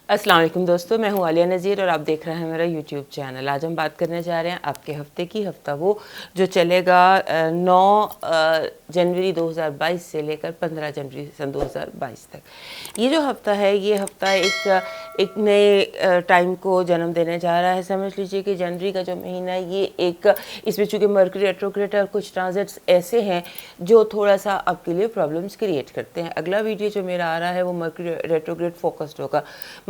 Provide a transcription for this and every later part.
अस्सलाम वालेकुम दोस्तों, मैं हूँ आलिया नज़ीर और आप देख रहे हैं मेरा यूट्यूब चैनल। आज हम बात करने जा रहे हैं आपके हफ्ते की। हफ्ता वो जो चलेगा 9 जनवरी 2022 से लेकर 15 जनवरी सन 2022 तक। ये जो हफ्ता है, ये हफ्ता एक नए टाइम को जन्म देने जा रहा है। समझ लीजिए कि जनवरी का जो महीना है ये इसमें चूँकि मर्करी रेट्रोग्रेड और कुछ ट्रांजिट्स ऐसे हैं जो थोड़ा सा आपके लिए प्रॉब्लम्स क्रिएट करते हैं। अगला वीडियो जो मेरा आ रहा है वो मर्करी रेट्रोग्रेड फोकस्ड होगा।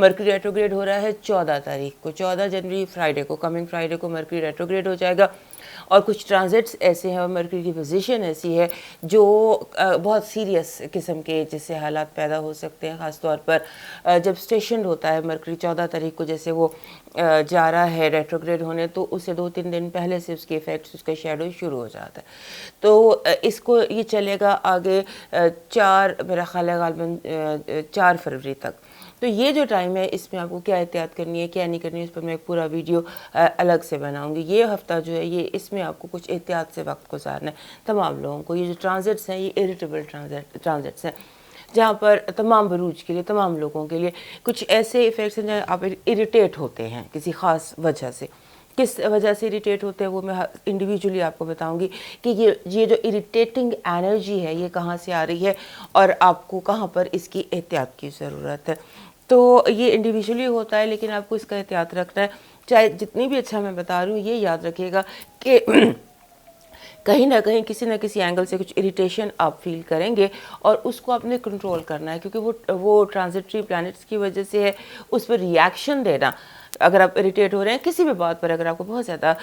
मर्करी रेट्रोग्रेड हो रहा है 14 तारीख को, 14 जनवरी फ्राइडे को, कमिंग फ्राइडे को मर्करी रेट्रोग्रेड हो जाएगा। और कुछ ट्रांजिट्स ऐसे हैं और मर्करी की पोजीशन ऐसी है जो बहुत सीरियस किस्म के जिससे हालात पैदा हो सकते हैं। ख़ास तौर पर जब स्टेशन होता है मर्करी 14 तारीख को, जैसे वो जा रहा है रेट्रोग्रेड होने, तो उससे 2-3 दिन पहले से उसके इफ़ेक्ट्स, उसका शेडो शुरू हो जाता है। तो इसको ये चलेगा आगे 4 मेरा ख्याल है गालिबन 4 फरवरी तक। तो ये जो टाइम है इसमें आपको क्या एहतियात करनी है, क्या नहीं करनी है, इस पर मैं एक पूरा वीडियो अलग से बनाऊंगी। ये हफ्ता जो है ये इसमें आपको कुछ एहतियात से वक्त गुजारना है तमाम लोगों को। ये जो ट्रांजिट्स हैं ये इरिटेबल ट्रांजिट्स हैं, जहाँ पर तमाम बरूज के लिए, तमाम लोगों के लिए कुछ ऐसे इफ़ेक्ट्स हैं जहाँ आप इरिटेट होते हैं किसी ख़ास वजह से। किस वजह से इरिटेट होते हैं वो मैं इंडिविजुअली आपको बताऊंगी कि ये जो इरिटेटिंग एनर्जी है ये कहाँ से आ रही है और आपको कहाँ पर इसकी एहतियात की ज़रूरत है। तो ये इंडिविजुअली होता है, लेकिन आपको इसका एहतियात रखना है। चाहे जितनी भी अच्छा मैं बता रही हूँ, ये याद रखिएगा कि कहीं ना कहीं किसी न किसी एंगल से कुछ इरिटेशन आप फील करेंगे और उसको आपने कंट्रोल करना है, क्योंकि वो ट्रांजिटरी प्लैनेट्स की वजह से है। उस पर रिएक्शन देना, अगर आप इरिटेट हो रहे हैं किसी भी बात पर, अगर आपको बहुत ज़्यादा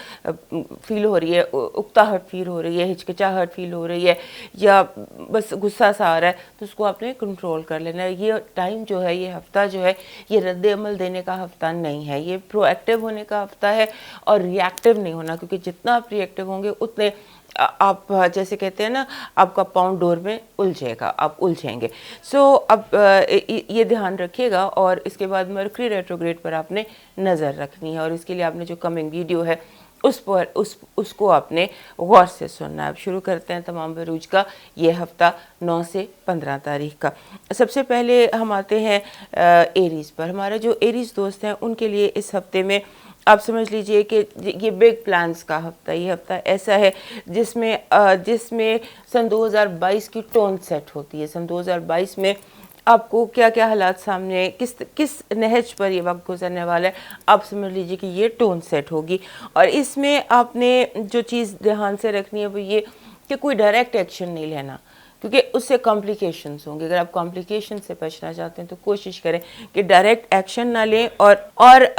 फील हो रही है, उकताहट फील हो रही है, हिचकिचाहट फील हो रही है, या बस गुस्सा सा आ रहा है, तो उसको आपने कंट्रोल कर लेना है। ये टाइम जो है, ये हफ्ता जो है, ये रद्द अमल देने का हफ्ता नहीं है, ये प्रोएक्टिव होने का हफ्ता है और रिएक्टिव नहीं होना, क्योंकि जितना आप रिएक्टिव होंगे उतने आप जैसे कहते हैं ना, आपका पाउंड डोर में उलझेगा, आप उलझेंगे। सो अब ये ध्यान रखिएगा। और इसके बाद मर्करी रेट्रोग्रेड पर आपने नज़र रखनी है और इसके लिए आपने जो कमिंग वीडियो है उसको आपने गौर से सुनना है। अब शुरू करते हैं तमाम बरूज का ये हफ़्ता 9 से 15 तारीख का। सबसे पहले हम आते हैं एरीज़ पर। हमारे जो एरीज़ दोस्त हैं उनके लिए इस हफ्ते में आप समझ लीजिए कि ये बिग प्लान्स का हफ्ता, ये हफ्ता ऐसा है जिसमें सन 2022 की टोन सेट होती है। सन 2022 में आपको क्या क्या हालात सामने, किस नहज पर ये वक्त गुजरने वाला है, आप समझ लीजिए कि ये टोन सेट होगी। और इसमें आपने जो चीज़ ध्यान से रखनी है वो ये कि कोई डायरेक्ट एक्शन नहीं लेना, क्योंकि उससे कॉम्प्लिकेशंस होंगे। अगर आप कॉम्प्लिकेशन से बचना चाहते हैं तो कोशिश करें कि डायरेक्ट एक्शन ना लें। और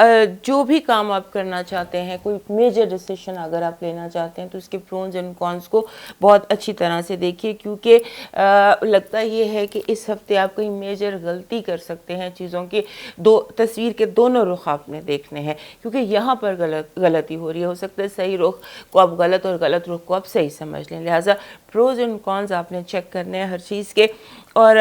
जो भी काम आप करना चाहते हैं, कोई मेजर डिसीजन अगर आप लेना चाहते हैं, तो उसके प्रोन्स एंड कॉन्स को बहुत अच्छी तरह से देखिए, क्योंकि लगता ये है कि इस हफ्ते आप कोई मेजर गलती कर सकते हैं। चीज़ों की तस्वीर के दोनों रुख आपने देखने हैं, क्योंकि यहाँ पर गलती हो रही है। हो सकता है सही रुख को आप गलत और गलत रुख को आप सही समझ लें। लिहाजा प्रोज एंड कॉन्स आपने चेक करने हैं हर चीज़ के। और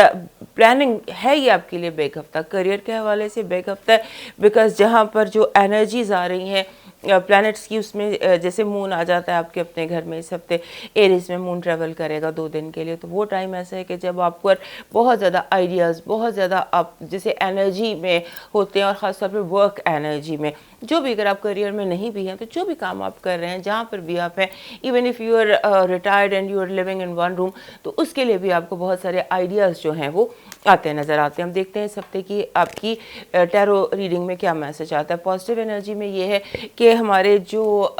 प्लानिंग है ये आपके लिए बिग हफ्ता, करियर के हवाले से बिग हफ्ता है, बिकॉज जहाँ पर जो एनर्जीज आ रही हैं प्लैनेट्स की, उसमें जैसे मून आ जाता है आपके अपने घर में इस हफ्ते, एरीज में मून ट्रैवल करेगा 2 दिन के लिए। तो वो टाइम ऐसा है कि जब आपको बहुत ज़्यादा आइडियाज़, बहुत ज़्यादा आप जैसे एनर्जी में होते हैं, और ख़ास तौर पर वर्क एनर्जी में, जो भी, अगर आप करियर में नहीं भी हैं तो जो भी काम आप कर रहे हैं, जहाँ पर भी आप हैं, even if you are retired and you are living in one room, तो उसके लिए भी आपको बहुत सारे आइडियाज़ जो हैं वो आते नज़र आते हैं। हम देखते हैं इस हफ्ते की आपकी टैरो रीडिंग में क्या मैसेज आता है। पॉजिटिव एनर्जी में ये है कि हमारे जो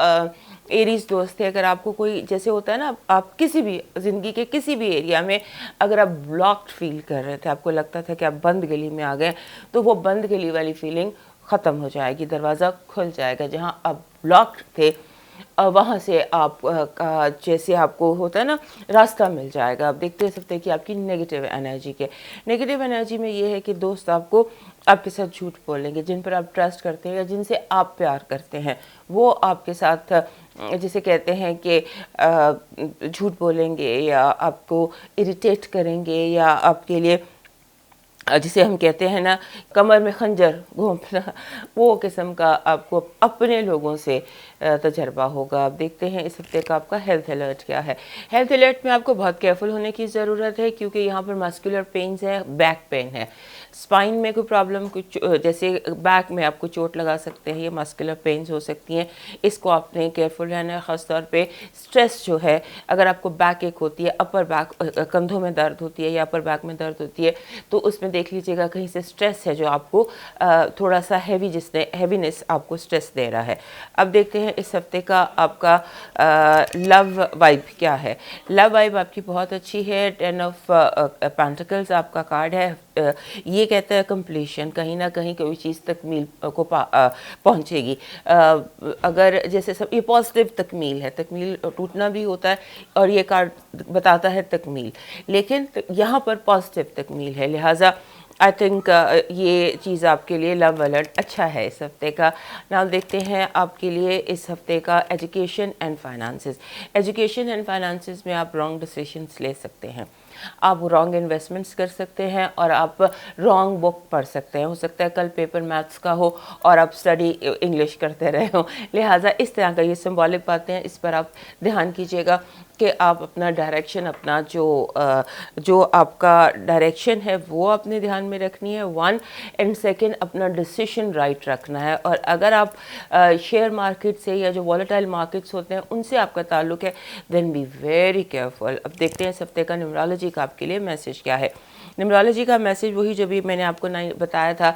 एरीज दोस्त थे, अगर आपको कोई, जैसे होता है ना, आप किसी भी ज़िंदगी के किसी भी एरिया में अगर आप ब्लॉक्ड फील कर रहे थे, आपको लगता था कि आप बंद गली में आ गए, तो वो बंद गली वाली फीलिंग ख़त्म हो जाएगी, दरवाज़ा खुल जाएगा। जहाँ आप ब्लॉक्ड थे वहाँ से आप जैसे आपको होता है ना, रास्ता मिल जाएगा। आप देखते सकते हैं कि आपकी नेगेटिव एनर्जी में ये है कि दोस्त आपको आपके साथ झूठ बोलेंगे, जिन पर आप ट्रस्ट करते हैं या जिनसे आप प्यार करते हैं, वो आपके साथ जिसे कहते हैं कि झूठ बोलेंगे या आपको इरिटेट करेंगे या आपके लिए جسے ہم کہتے ہیں نا کمر میں خنجر گھونپنا، وہ قسم کا آپ کو اپنے لوگوں سے تجربہ ہوگا۔ آپ دیکھتے ہیں اس ہفتے کا آپ کا ہیلتھ الرٹ کیا ہے۔ ہیلتھ الرٹ میں آپ کو بہت کیئرفل ہونے کی ضرورت ہے، کیونکہ یہاں پر مسکولر پینز ہے، بیک پین ہے، اسپائن میں کوئی پرابلم، کچھ جیسے بیک میں آپ کو چوٹ لگا سکتے ہیں، یہ مسکولر پینز ہو سکتی ہیں، اس کو آپ نے کیئرفل رہنا ہے۔ خاص طور پہ سٹریس جو ہے، اگر آپ کو بیک ایک ہوتی ہے، اپر بیک کندھوں میں درد ہوتی ہے یا اپر بیک میں درد ہوتی ہے، تو اس میں دیکھ لیجیے گا کہیں سے سٹریس ہے جو آپ کو تھوڑا سا ہیوینس آپ کو سٹریس دے رہا ہے۔ اب دیکھتے ہیں اس ہفتے کا آپ کا لو وائب کیا ہے۔ لو وائب آپ کی بہت اچھی ہے، 10 آف پینٹیکلز آپ کا کارڈ ہے۔ یہ کہتا ہے کمپلیشن، کہیں نہ کہیں کوئی چیز تکمیل کو پہنچے گی۔ اگر جیسے سب یہ پازیٹیو تکمیل ہے، تکمیل ٹوٹنا بھی ہوتا ہے اور یہ کارڈ بتاتا ہے تکمیل، لیکن یہاں پر پازیٹیو تکمیل ہے، لہٰذا آئی تھنک یہ چیز آپ کے لیے لو الرٹ اچھا ہے اس ہفتے کا۔ ناؤ دیکھتے ہیں آپ کے لیے اس ہفتے کا education and finances. Education and finances میں آپ رانگ ڈیسیشنز لے سکتے ہیں، آپ رانگ انویسٹمنٹس کر سکتے ہیں، اور آپ رانگ بک پڑھ سکتے ہیں۔ ہو سکتا ہے کل پیپر میتھس کا ہو اور آپ اسٹڈی انگلش کرتے رہے ہوں، لہٰذا اس طرح کا یہ سمبولک باتیں ہیں، اس پر آپ دھیان کیجیے گا کہ آپ اپنا ڈائریکشن، اپنا جو آپ کا ڈائریکشن ہے وہ اپنے دھیان میں رکھنی ہے، 1 اینڈ 2 اپنا ڈیسیشن رائٹ رکھنا ہے۔ اور اگر آپ شیئر مارکیٹ سے یا جو والیٹائل مارکیٹس ہوتے ہیں ان سے آپ کا تعلق ہے، دین بی ویری کیئرفل۔ اب دیکھتے ہیں اس ہفتے کا نیومرالوجی کا آپ کے لیے میسج کیا ہے۔ نیومرالوجی کا میسج وہی جو بھی میں نے آپ کو بتایا تھا،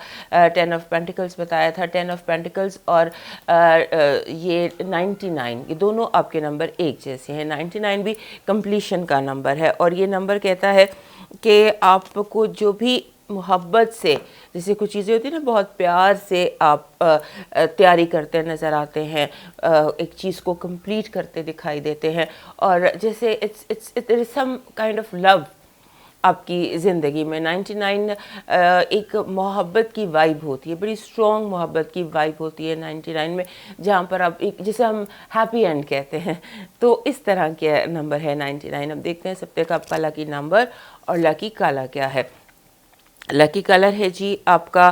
10 آف پینٹیکلز بتایا تھا، 10 آف پینٹیکلز اور یہ 99، یہ دونوں آپ کے نمبر ایک جیسے ہیں۔ 99 بھی کمپلیشن کا نمبر ہے، اور یہ نمبر کہتا ہے کہ آپ کو جو بھی محبت سے، جیسے کچھ چیزیں ہوتی ہیں نا، بہت پیار سے آپ تیاری کرتے نظر آتے ہیں، ایک چیز کو کمپلیٹ کرتے دکھائی دیتے ہیں، اور جیسے there is some kind of love آپ کی زندگی میں۔ 99 ایک محبت کی وائب ہوتی ہے، بڑی اسٹرانگ محبت کی وائب ہوتی ہے 99 میں، جہاں پر آپ جسے ہم ہیپی اینڈ کہتے ہیں، تو اس طرح کے نمبر ہے 99۔ اب دیکھتے ہیں اس ہفتے کا آپ کا لکی نمبر اور لکی کلر کیا ہے۔ لکی کلر ہے جی آپ کا،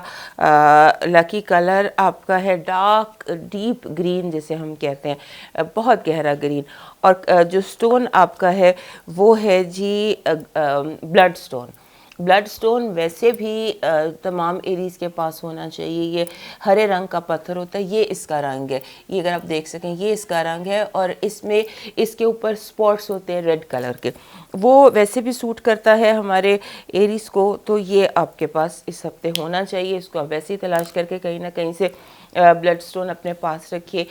لکی کلر آپ کا ہے ڈارک ڈیپ گرین جسے ہم کہتے ہیں، بہت گہرا گرین، اور جو سٹون آپ کا ہے وہ ہے جی بلڈ سٹون۔ بلڈ سٹون ویسے بھی تمام ایریز کے پاس ہونا چاہیے، یہ ہرے رنگ کا پتھر ہوتا ہے، یہ اس کا رنگ ہے، یہ اگر آپ دیکھ سکیں یہ اس کا رنگ ہے، اور اس میں اس کے اوپر سپاٹس ہوتے ہیں ریڈ کلر کے، وہ ویسے بھی سوٹ کرتا ہے ہمارے ایریز کو، تو یہ آپ کے پاس اس ہفتے ہونا چاہیے۔ اس کو آپ ویسے ہی تلاش کر کے کہیں نہ کہیں سے بلڈ سٹون اپنے پاس رکھیے،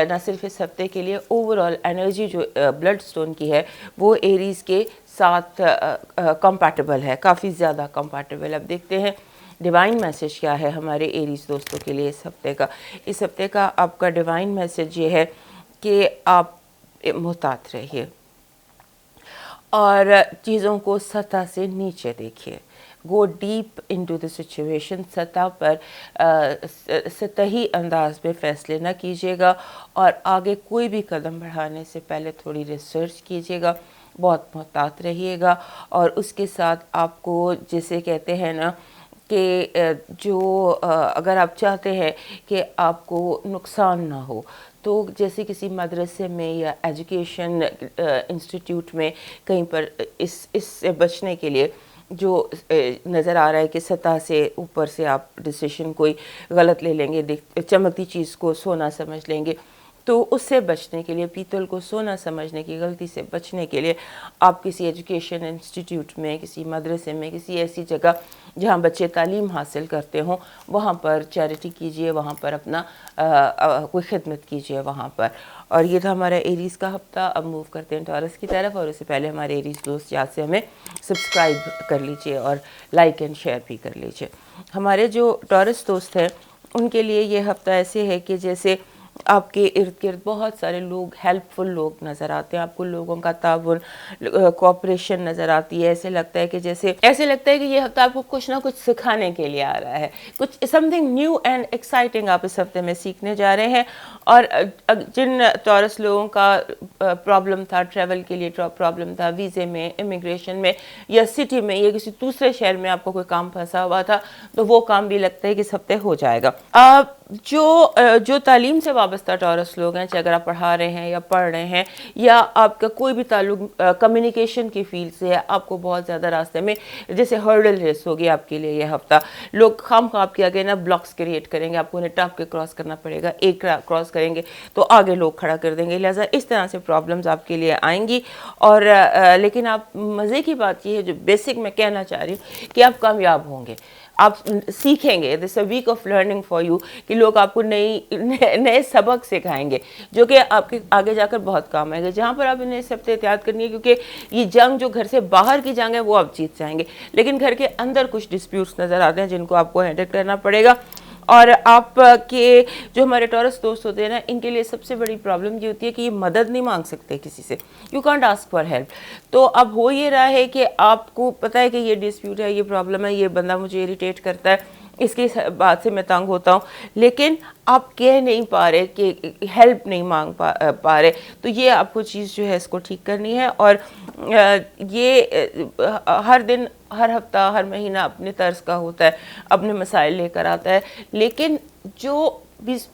نہ صرف اس ہفتے کے لیے، اوور آل انرجی جو بلڈ سٹون کی ہے وہ ایریز کے ساتھ کمپیٹیبل ہے، کافی زیادہ کمپیٹیبل۔ اب دیکھتے ہیں ڈیوائن میسج کیا ہے ہمارے ایریز دوستوں کے لیے اس ہفتے کا۔ اس ہفتے کا آپ کا ڈیوائن میسج یہ ہے کہ آپ محتاط رہیے اور چیزوں کو سطح سے نیچے دیکھیے، go deep into the situation, سطح پر سطحی انداز میں فیصلے نہ کیجیے گا، اور آگے کوئی بھی قدم بڑھانے سے پہلے تھوڑی ریسرچ کیجیے گا، بہت محتاط رہیے گا، اور اس کے ساتھ آپ کو جسے کہتے ہیں نا کہ جو اگر آپ چاہتے ہیں کہ آپ کو نقصان نہ ہو، تو جیسے کسی مدرسے میں یا ایجوکیشن انسٹیٹیوٹ میں کہیں پر اس سے بچنے کے لیے جو نظر آ رہا ہے کہ سطح سے اوپر سے آپ ڈیسیشن کوئی غلط لے لیں گے، چمکتی چیز کو سونا سمجھ لیں گے، تو اس سے بچنے کے لیے، پیتل کو سونا سمجھنے کی غلطی سے بچنے کے لیے، آپ کسی ایجوکیشن انسٹیٹیوٹ میں، کسی مدرسے میں، کسی ایسی جگہ جہاں بچے تعلیم حاصل کرتے ہوں، وہاں پر چیریٹی کیجئے، وہاں پر اپنا کوئی خدمت کیجئے وہاں پر۔ اور یہ تھا ہمارا ایریز کا ہفتہ۔ اب موو کرتے ہیں ٹورس کی طرف، اور اس سے پہلے ہمارے ایریز دوست یاد سے ہمیں سبسکرائب کر لیجئے اور لائک اینڈ شیئر بھی کر لیجئے۔ ہمارے جو ٹورس دوست ہیں ان کے لیے یہ ہفتہ ایسے ہے کہ جیسے آپ کے ارد گرد بہت سارے لوگ ہیلپ فل لوگ نظر آتے ہیں، آپ کو لوگوں کا تعاون کوآپریشن نظر آتی ہے. ایسے لگتا ہے کہ یہ ہفتہ آپ کو کچھ نہ کچھ سکھانے کے لیے آ رہا ہے، کچھ some thing new and exciting آپ اس ہفتے میں سیکھنے جا رہے ہیں. اور جن ٹورس لوگوں کا پرابلم تھا، ٹریول کے لیے پرابلم تھا، ویزے میں، امیگریشن میں، یا سٹی میں یا کسی دوسرے شہر میں آپ کو کوئی کام پھنسا ہوا تھا، تو وہ کام بھی لگتا ہے کہ اس ہفتے ہو جائے گا. جو تعلیم سے وابستہ ٹورس لوگ ہیں، چاہے اگر آپ پڑھا رہے ہیں یا پڑھ رہے ہیں یا آپ کا کوئی بھی تعلق کمیونیکیشن کی فیلڈ سے ہے، آپ کو بہت زیادہ راستے میں جیسے ہرڈل ریس ہوگی آپ کے لیے یہ ہفتہ. لوگ خام خواہ آپ کے آگے نا بلاکس کریٹ کریں گے، آپ کو انہیں ٹاپ کے کراس کرنا پڑے گا. ایک کراس کریں گے تو آگے لوگ کھڑا کر دیں گے. لہٰذا اس طرح سے پرابلمز آپ کے لیے آئیں گی. اور لیکن آپ مزے کی بات یہ ہے، جو بیسک میں کہنا چاہ رہی ہوں، کہ آپ کامیاب ہوں گے، آپ سیکھیں گے. This a week of learning for you, کہ لوگ آپ کو نئے سبق سکھائیں گے جو کہ آپ کے آگے جا کر بہت کام آئے گا. جہاں پر آپ انہیں سب سے احتیاط کرنی ہے، کیونکہ یہ جنگ جو گھر سے باہر کی جنگ ہے وہ آپ جیت جائیں گے، لیکن گھر کے اندر کچھ ڈسپیوٹس نظر آتے ہیں جن کو آپ کو ہینڈل کرنا پڑے گا. اور آپ کے جو ہمارے ٹورس دوست ہوتے ہیں نا، ان کے لیے سب سے بڑی پرابلم یہ ہوتی ہے کہ یہ مدد نہیں مانگ سکتے کسی سے. You can't ask for help. تو اب ہو یہ رہا ہے کہ آپ کو پتہ ہے کہ یہ ڈسپیوٹ ہے، یہ پرابلم ہے، یہ بندہ مجھے اریٹیٹ کرتا ہے، اس کی بات سے میں تنگ ہوتا ہوں، لیکن آپ کہہ نہیں پا رہے، کہ ہیلپ نہیں مانگ پا رہے. تو یہ آپ کو چیز جو ہے اس کو ٹھیک کرنی ہے. اور یہ ہر دن، ہر ہفتہ، ہر مہینہ اپنے طرز کا ہوتا ہے، اپنے مسائل لے کر آتا ہے. لیکن جو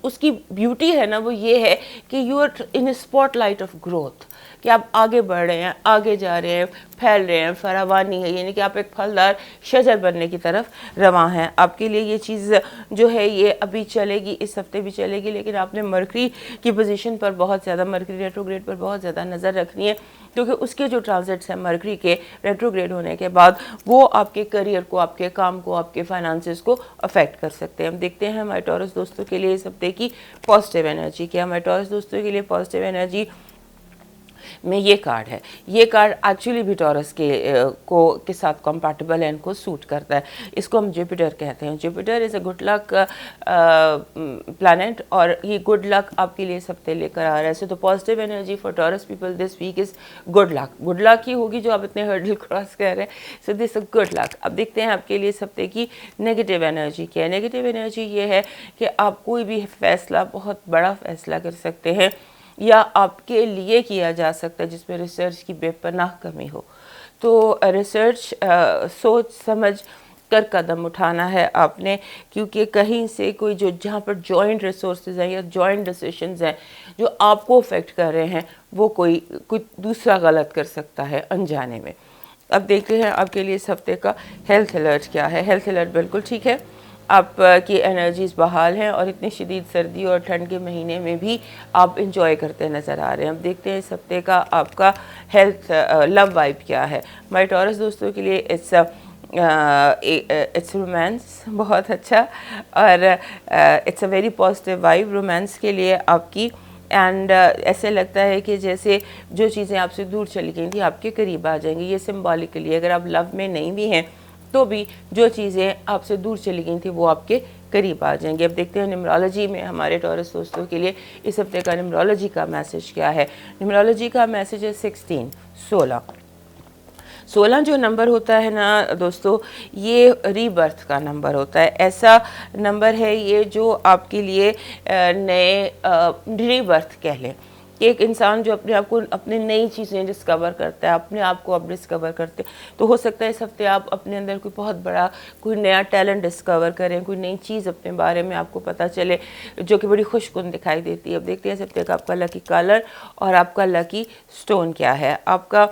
اس کی بیوٹی ہے نا، وہ یہ ہے کہ you are in spotlight of growth, کہ آپ آگے بڑھ رہے ہیں، آگے جا رہے ہیں، پھیل رہے ہیں، فراوانی ہے، یعنی کہ آپ ایک پھلدار شجر بننے کی طرف رواں ہیں. آپ کے لیے یہ چیز جو ہے یہ ابھی چلے گی، اس ہفتے بھی چلے گی، لیکن آپ نے مرکری کی پوزیشن پر بہت زیادہ، مرکری ریٹروگریڈ پر بہت زیادہ نظر رکھنی ہے، کیونکہ اس کے جو ٹرانزٹس ہیں مرکری کے ریٹروگریڈ ہونے کے بعد، وہ آپ کے کریئر کو، آپ کے کام کو، آپ کے فائنانسز کو افیکٹ کر سکتے ہیں. ہم دیکھتے ہیں ہمارے ٹورس دوستوں کے لیے اس ہفتے کی پازیٹیو انرجی کیا. ہمارے ٹورس دوستوں کے لیے پازیٹیو انرجی میں یہ کارڈ ہے. یہ کارڈ ایکچولی بھی ٹورس کے ساتھ کمپیٹیبل ہے، ان کو سوٹ کرتا ہے. اس کو ہم جوپیٹر کہتے ہیں. Jupiter is a good luck planet, اور یہ گڈ لک آپ کے لیے اس ہفتے لے کر آ رہا ہے. سو تو positive energy for Taurus people this week is good luck. Good luck ہی ہوگی جو آپ اتنے ہرڈل کراس کر رہے ہیں. So this a good luck. اب دیکھتے ہیں آپ کے لیے اس ہفتے کی نیگیٹو انرجی کیا ہے. نیگیٹو انرجی یہ ہے کہ آپ کوئی بھی فیصلہ، بہت بڑا فیصلہ کر سکتے ہیں، یا آپ کے لیے کیا جا سکتا ہے جس میں ریسرچ کی بے پناہ کمی ہو. تو ریسرچ سوچ سمجھ کر قدم اٹھانا ہے آپ نے، کیونکہ کہیں سے کوئی جہاں پر جوائنٹ ریسورسز ہیں یا جوائنٹ ڈیسیشنز ہیں جو آپ کو افیکٹ کر رہے ہیں، وہ کوئی دوسرا غلط کر سکتا ہے انجانے میں. اب دیکھتے ہیں آپ کے لیے اس ہفتے کا ہیلتھ الرٹ کیا ہے. ہیلتھ الرٹ بالکل ٹھیک ہے، آپ کی انرجیز بحال ہیں، اور اتنی شدید سردی اور ٹھنڈ کے مہینے میں بھی آپ انجوائے کرتے نظر آ رہے ہیں. اب دیکھتے ہیں اس ہفتے کا آپ کا ہیلتھ لو وائب کیا ہے. ہمارے ٹورس دوستوں کے لیے اٹس رومانس بہت اچھا، اور it's a very positive vibe romance کے لیے آپ کی. اینڈ ایسے لگتا ہے کہ جیسے جو چیزیں آپ سے دور چلی گئی تھیں آپ کے قریب آ جائیں گی. یہ سمبولکلی اگر آپ لو میں نہیں بھی ہیں تو بھی جو چیزیں آپ سے دور چلی گئی تھیں وہ آپ کے قریب آ جائیں گے. اب دیکھتے ہیں نیمرولوجی میں ہمارے ٹورس دوستوں کے لیے اس ہفتے کا نیمرولوجی کا میسج کیا ہے. نیمرولوجی کا میسج ہے 16. 16 جو نمبر ہوتا ہے نا دوستو، یہ ری برتھ کا نمبر ہوتا ہے. ایسا نمبر ہے یہ جو آپ کے لیے نئے ری برتھ کہہ لیں، کہ ایک انسان جو اپنے آپ کو، اپنی نئی چیزیں ڈسکور کرتا ہے، اپنے آپ کو آپ ڈسکور کرتے، تو ہو سکتا ہے اس ہفتے آپ اپنے اندر کوئی بہت بڑا کوئی نیا ٹیلنٹ ڈسکور کریں، کوئی نئی چیز اپنے بارے میں آپ کو پتہ چلے جو کہ بڑی خوش کن دکھائی دیتی ہے. اب دیکھتے ہیں اس ہفتے کا آپ کا لکی کلر اور آپ کا لکی سٹون کیا ہے. آپ کا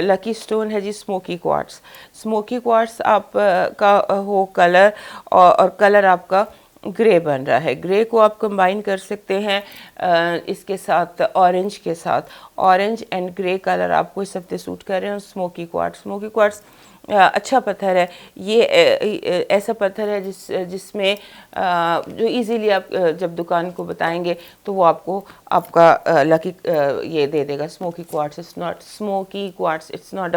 لکی سٹون ہے جی سموکی کوارٹز. سموکی کوارٹز آپ کا ہو کلر، اور کلر آپ کا گرے بن رہا ہے. گرے کو آپ کمبائن کر سکتے ہیں اس کے ساتھ اورنج کے ساتھ. اورنج اینڈ گرے کلر آپ کو اس ہفتے سوٹ کر رہے ہیں. سموکی کوارٹز اچھا پتھر ہے. یہ ایسا پتھر ہے جس میں جو ایزیلی آپ جب دکان کو بتائیں گے تو وہ آپ کو آپ کا لکی یہ دے دے گا. Smoky quartz it's not smoky quartz, it's not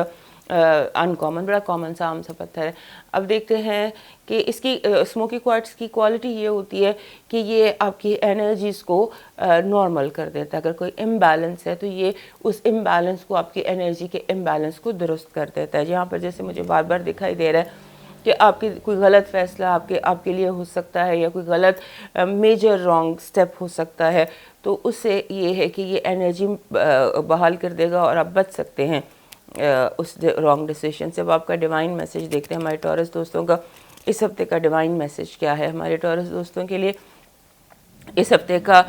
uncommon, बड़ा कॉमन सा आम सा पत्थर है। अब देखते हैं कि इसकी स्मोकी क्वार्ट्स की क्वालिटी ये होती है कि ये आपकी एनर्जीज़ को नॉर्मल कर देता है। अगर कोई इम्बैलेंस है तो ये उस इम्बैलेंस को, आपकी एनर्जी के इम्बैलेंस को दुरुस्त कर देता है। यहाँ पर जैसे मुझे बार बार दिखाई दे रहा है कि आपकी कोई गलत फैसला आपके लिए हो सकता है, या कोई गलत मेजर रॉन्ग स्टेप हो सकता है, तो उससे ये है कि ये एनर्जी बहाल कर देगा और आप बच सकते हैं उस रॉन्ग डिसीजन से। अब आपका डिवाइन मैसेज देखते हैं हमारे टॉरस दोस्तों का। इस हफ्ते का डिवाइन मैसेज क्या है हमारे टॉरस दोस्तों के लिए? इस हफ्ते का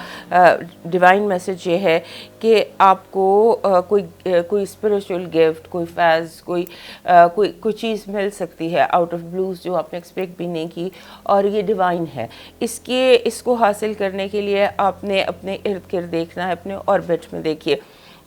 डिवाइन मैसेज ये है कि आपको कोई स्पिरिचुअल गिफ्ट, कोई फैज़, कोई चीज़ मिल सकती है आउट ऑफ ब्लूज जो आपने एक्सपेक्ट भी नहीं की, और ये डिवाइन है। इसको हासिल करने के लिए आपने अपने इर्द गिर्द देखना है, अपने ऑर्बिट में देखिए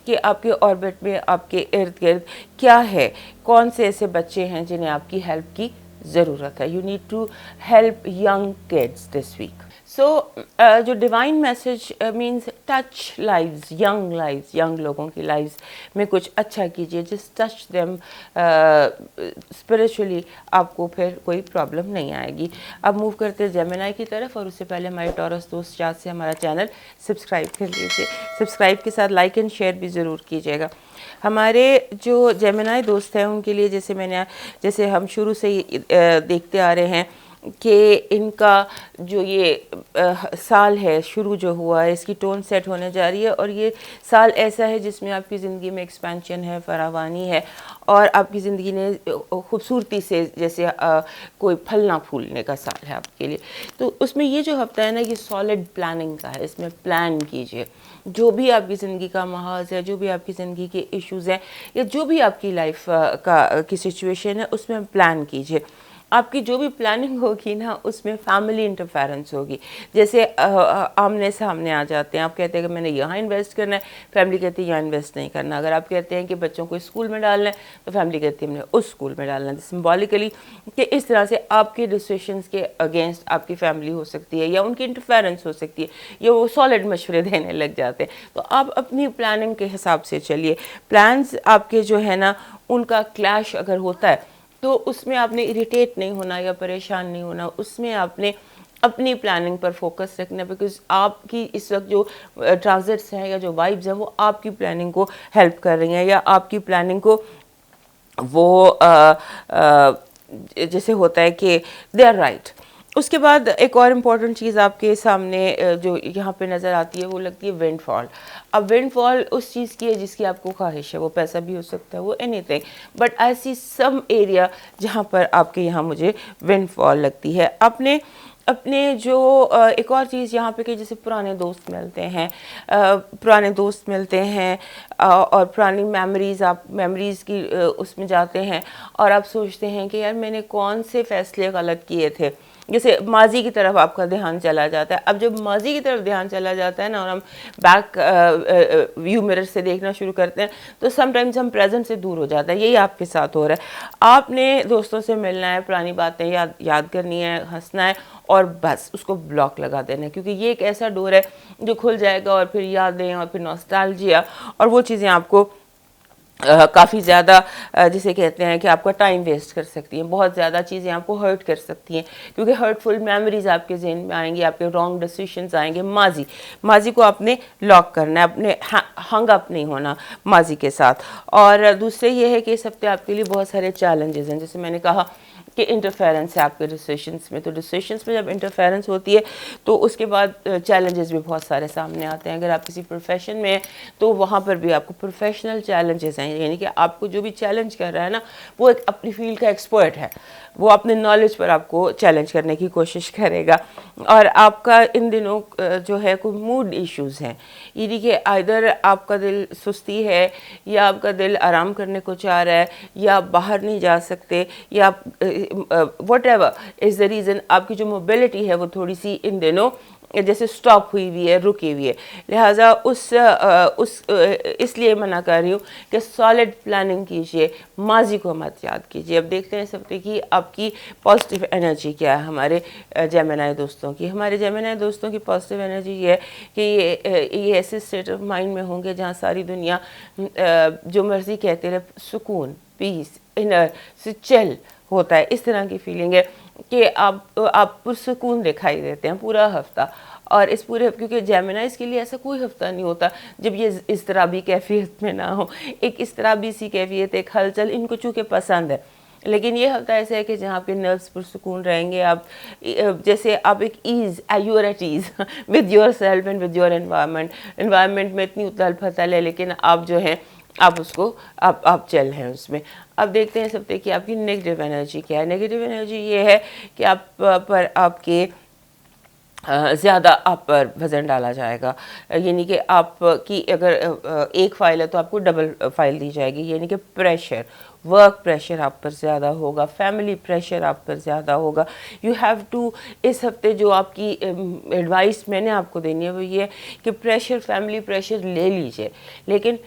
कि आपके ऑर्बिट में, आपके इर्द गिर्द क्या है, कौन से ऐसे बच्चे हैं जिन्हें आपकी हेल्प की ज़रूरत है। You need to help young kids this week. So जो divine message means touch lives, young लोगों की लाइव्स में कुछ अच्छा कीजिए, जस्ट टच देम स्पिरिचुअली, आपको फिर कोई प्रॉब्लम नहीं आएगी। अब मूव करते हैं जेमिनी की तरफ, और उससे पहले हमारे टॉरस दोस्त चाहते से हमारा चैनल सब्सक्राइब कर लीजिए। सब्सक्राइब के साथ लाइक एंड शेयर भी ज़रूर कीजिएगा। हमारे जो जेमिनी दोस्त हैं उनके लिए जैसे हम शुरू से ही देखते आ रहे हैं कि इनका जो ये साल है शुरू जो हुआ है, इसकी टोन सेट होने जा रही है, और ये साल ऐसा है जिसमें आपकी ज़िंदगी में एक्सपेंशन है, फरावानी है, और आपकी ज़िंदगी ने खूबसूरती से जैसे कोई फलना फूलने का साल है आपके लिए। तो उसमें ये जो हफ्ता है ना, ये सॉलिड प्लानिंग का है। इसमें प्लान कीजिए जो भी आपकी ज़िंदगी का महाज है, जो भी आपकी ज़िंदगी के इश्यूज़ हैं, या जो भी आपकी लाइफ की सिचुएशन है, उसमें प्लान कीजिए। आपकी जो भी प्लानिंग होगी ना, उसमें फैमिली इंटरफेरेंस होगी। जैसे आमने सामने आ जाते हैं, आप कहते हैं कि मैंने यहाँ इन्वेस्ट करना है, फैमिली कहती है यहाँ इन्वेस्ट नहीं करना। अगर आप कहते हैं कि बच्चों को स्कूल में डालना है, तो फैमिली कहती है हमने उस स्कूल में डालना है। सिम्बॉलिकली कि इस तरह से आपके डिसीजंस के अगेंस्ट आपकी फैमिली हो सकती है, या उनकी इंटरफेरेंस हो सकती है, या वो सॉलिड मशवरे देने लग जाते हैं। तो आप अपनी प्लानिंग के हिसाब से चलिए। प्लान्स आपके जो है ना, उनका क्लैश अगर होता है तो उसमें आपने इरिटेट नहीं होना या परेशान नहीं होना, उसमें आपने अपनी प्लानिंग पर फोकस रखना, बिकॉज आपकी इस वक्त जो ट्रांजिट्स हैं या जो वाइब्स हैं वो आपकी प्लानिंग को हेल्प कर रही हैं, या आपकी प्लानिंग को वो जैसे होता है कि दे आर राइट। उसके बाद एक और इम्पॉर्टेंट चीज़ आपके सामने जो यहाँ पे नज़र आती है वो लगती है विंडफॉल। अब विंडफॉल उस चीज़ की है जिसकी आपको ख्वाहिश है, वो पैसा भी हो सकता है, वो anything, but I see some area जहाँ पर आपके यहाँ मुझे विंडफॉल लगती है। अपने जो एक और चीज़ यहाँ पे कि जैसे पुराने दोस्त मिलते हैं और पुरानी मेमोरीज़, आप मेमोरीज़ की उसमें जाते हैं और आप सोचते हैं कि यार मैंने कौन से फ़ैसले गलत किए थे। जैसे माजी की तरफ आपका ध्यान चला जाता है। अब जब माजी की तरफ ध्यान चला जाता है ना, और हम बैक व्यू मिरर से देखना शुरू करते हैं, तो समटाइम्स हम प्रेजेंट से दूर हो जाता है। यही आपके साथ हो रहा है। आपने दोस्तों से मिलना है, पुरानी बातें याद करनी है, हंसना है, और बस उसको ब्लॉक लगा देना है, क्योंकि ये एक ऐसा डोर है जो खुल जाएगा और फिर यादें और फिर नॉस्टैल्जिया और वो चीज़ें आपको काफ़ी ज़्यादा जिसे कहते हैं कि आपका टाइम वेस्ट कर सकती हैं। बहुत ज़्यादा चीज़ें आपको हर्ट कर सकती हैं, क्योंकि हर्टफुल मेमोरीज आपके जहन में आएंगी, आपके रॉन्ग डिसीजंस आएंगे। माजी को आपने लॉक करना है, अपने हंग अप नहीं होना माजी के साथ। और दूसरे ये है कि इस हफ्ते आपके लिए बहुत सारे चैलेंजेस हैं। जैसे मैंने कहा कि इंटरफेरेंस है आपके डिसीजंस में, तो डिसीजंस में जब इंटरफेरेंस होती है तो उसके बाद चैलेंजेस भी बहुत सारे सामने आते हैं। अगर आप किसी प्रोफेशन में हैं तो वहाँ पर भी आपको प्रोफेशनल चैलेंजेस हैं, यानी कि आपको जो भी चैलेंज कर रहा है ना, वो एक अपनी फील्ड का एक्सपर्ट है, वो अपने नॉलेज पर आपको चैलेंज करने की कोशिश करेगा। और आपका इन दिनों जो है कोई मूड इश्यूज़ हैं, यानी कि आइदर आपका दिल सुस्ती है, या आपका दिल आराम करने को चाह रहा है, या आप बाहर नहीं जा सकते, या whatever is the reason, आपकी जो मोबिलिटी है वो थोड़ी सी इन दिनों जैसे स्टॉप हुई हुई है, रुकी हुई है। लिहाजा इसलिए मना कर रही हूँ कि सॉलिड प्लानिंग कीजिए, माजी को मत याद कीजिए। अब देखते हैं इस हफ्ते की आपकी पॉजिटिव एनर्जी क्या है हमारे जेमिनी दोस्तों की। हमारे जेमिनी दोस्तों की पॉजिटिव एनर्जी ये है कि ये ऐसे स्टेट ऑफ माइंड में होंगे जहाँ सारी दुनिया जो मर्ज़ी कहते रहे, सुकून, पीस, इनर से चिल होता है, इस तरह की फीलिंग है कि आप पुरसकून दिखाई देते हैं पूरा हफ्ता। और इस पूरे, क्योंकि जेमिनाइज के लिए ऐसा कोई हफ्ता नहीं होता जब ये इज़्तिराबी कैफियत में ना हो। एक इज़्तिराबी सी कैफियत, एक हलचल इनको चूँकि पसंद है, लेकिन ये हफ्ता ऐसा है कि जहाँ पे नर्व्स पुरसुकून रहेंगे। आप जैसे आप एक ease, you are at ease with yourself and with your environment में इतनी उथल फथल है, लेकिन आप जो हैं आप उसको आप चल हैं उसमें। अब देखते हैं इस हफ्ते की आपकी नेगेटिव एनर्जी क्या है। नेगेटिव एनर्जी ये है कि आप पर आपके ज़्यादा आप पर वज़न डाला जाएगा, यानी कि आपकी अगर एक फ़ाइल है तो आपको डबल फ़ाइल दी जाएगी, यानी कि प्रेशर, वर्क प्रेशर आप पर ज़्यादा होगा, फैमिली प्रेशर आप पर ज़्यादा होगा। यू हैव टू, इस हफ्ते जो आपकी एडवाइस मैंने आपको देनी है वो ये कि प्रेशर, फैमिली प्रेशर ले लीजिए, लेकिन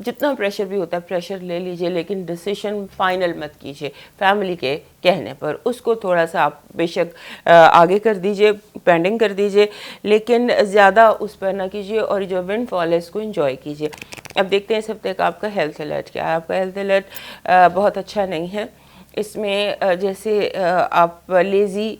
जितना प्रेशर भी होता है प्रेशर ले लीजिए, लेकिन डिसीजन फाइनल मत कीजिए फैमिली के कहने पर। उसको थोड़ा सा आप बेशक आगे कर दीजिए, पेंडिंग कर दीजिए, लेकिन ज़्यादा उस पर ना कीजिए, और जो विंड फॉल है इसको एंजॉय कीजिए। अब देखते हैं इस हफ्ते का आपका हेल्थ अलर्ट क्या है। आपका हेल्थ अलर्ट बहुत अच्छा नहीं है। इसमें जैसे आप लेज़ी,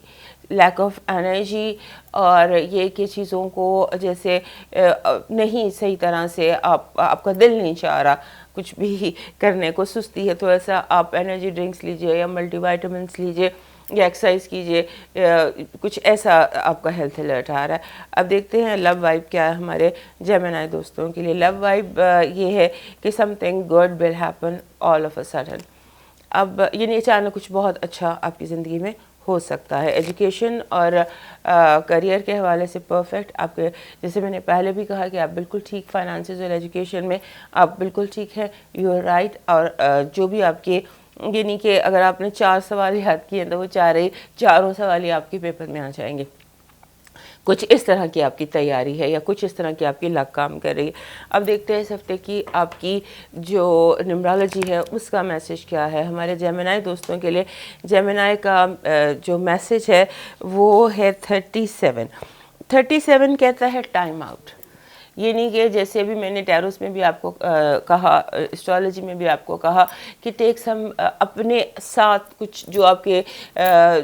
लैक ऑफ एनर्जी, और ये कि चीज़ों को जैसे नहीं सही तरह से आपका दिल नहीं चाह रहा कुछ भी करने को, सुस्ती है, थोड़ा सा आप एनर्जी ड्रिंक्स लीजिए या मल्टीविटामिन्स लीजिए या एक्सरसाइज कीजिए, कुछ ऐसा आपका हेल्थ अलर्ट आ रहा है। अब देखते हैं लव वाइब क्या है हमारे जेमिनी दोस्तों के लिए। लव वाइब ये है कि something good will happen all of a sudden. अब ये नहीं, अचानक कुछ बहुत अच्छा आपकी ज़िंदगी में हो सकता है। एजुकेशन और करियर के हवाले से परफेक्ट आपके, जैसे मैंने पहले भी कहा कि आप बिल्कुल ठीक, फाइनेंसेस और एजुकेशन में आप बिल्कुल ठीक हैं, यू आर राइट। और जो भी आपके, यानी कि अगर आपने 4 सवाल याद किए तो वो चारों सवाल ही आपके पेपर में आ जाएंगे। कुछ इस तरह की आपकी तैयारी है या कुछ इस तरह की आपकी लक काम कर रही है। अब देखते हैं इस हफ्ते की आपकी जो न्यूमरोलॉजी है उसका मैसेज क्या है हमारे जेमिनी दोस्तों के लिए। जेमिनी का जो मैसेज है वो है 37। 37 कहता है टाइम आउट, ये नहीं कि जैसे अभी मैंने टैरोस में भी आपको कहा, एस्ट्रोलॉजी में भी आपको कहा कि टेक सम, अपने साथ कुछ जो आपके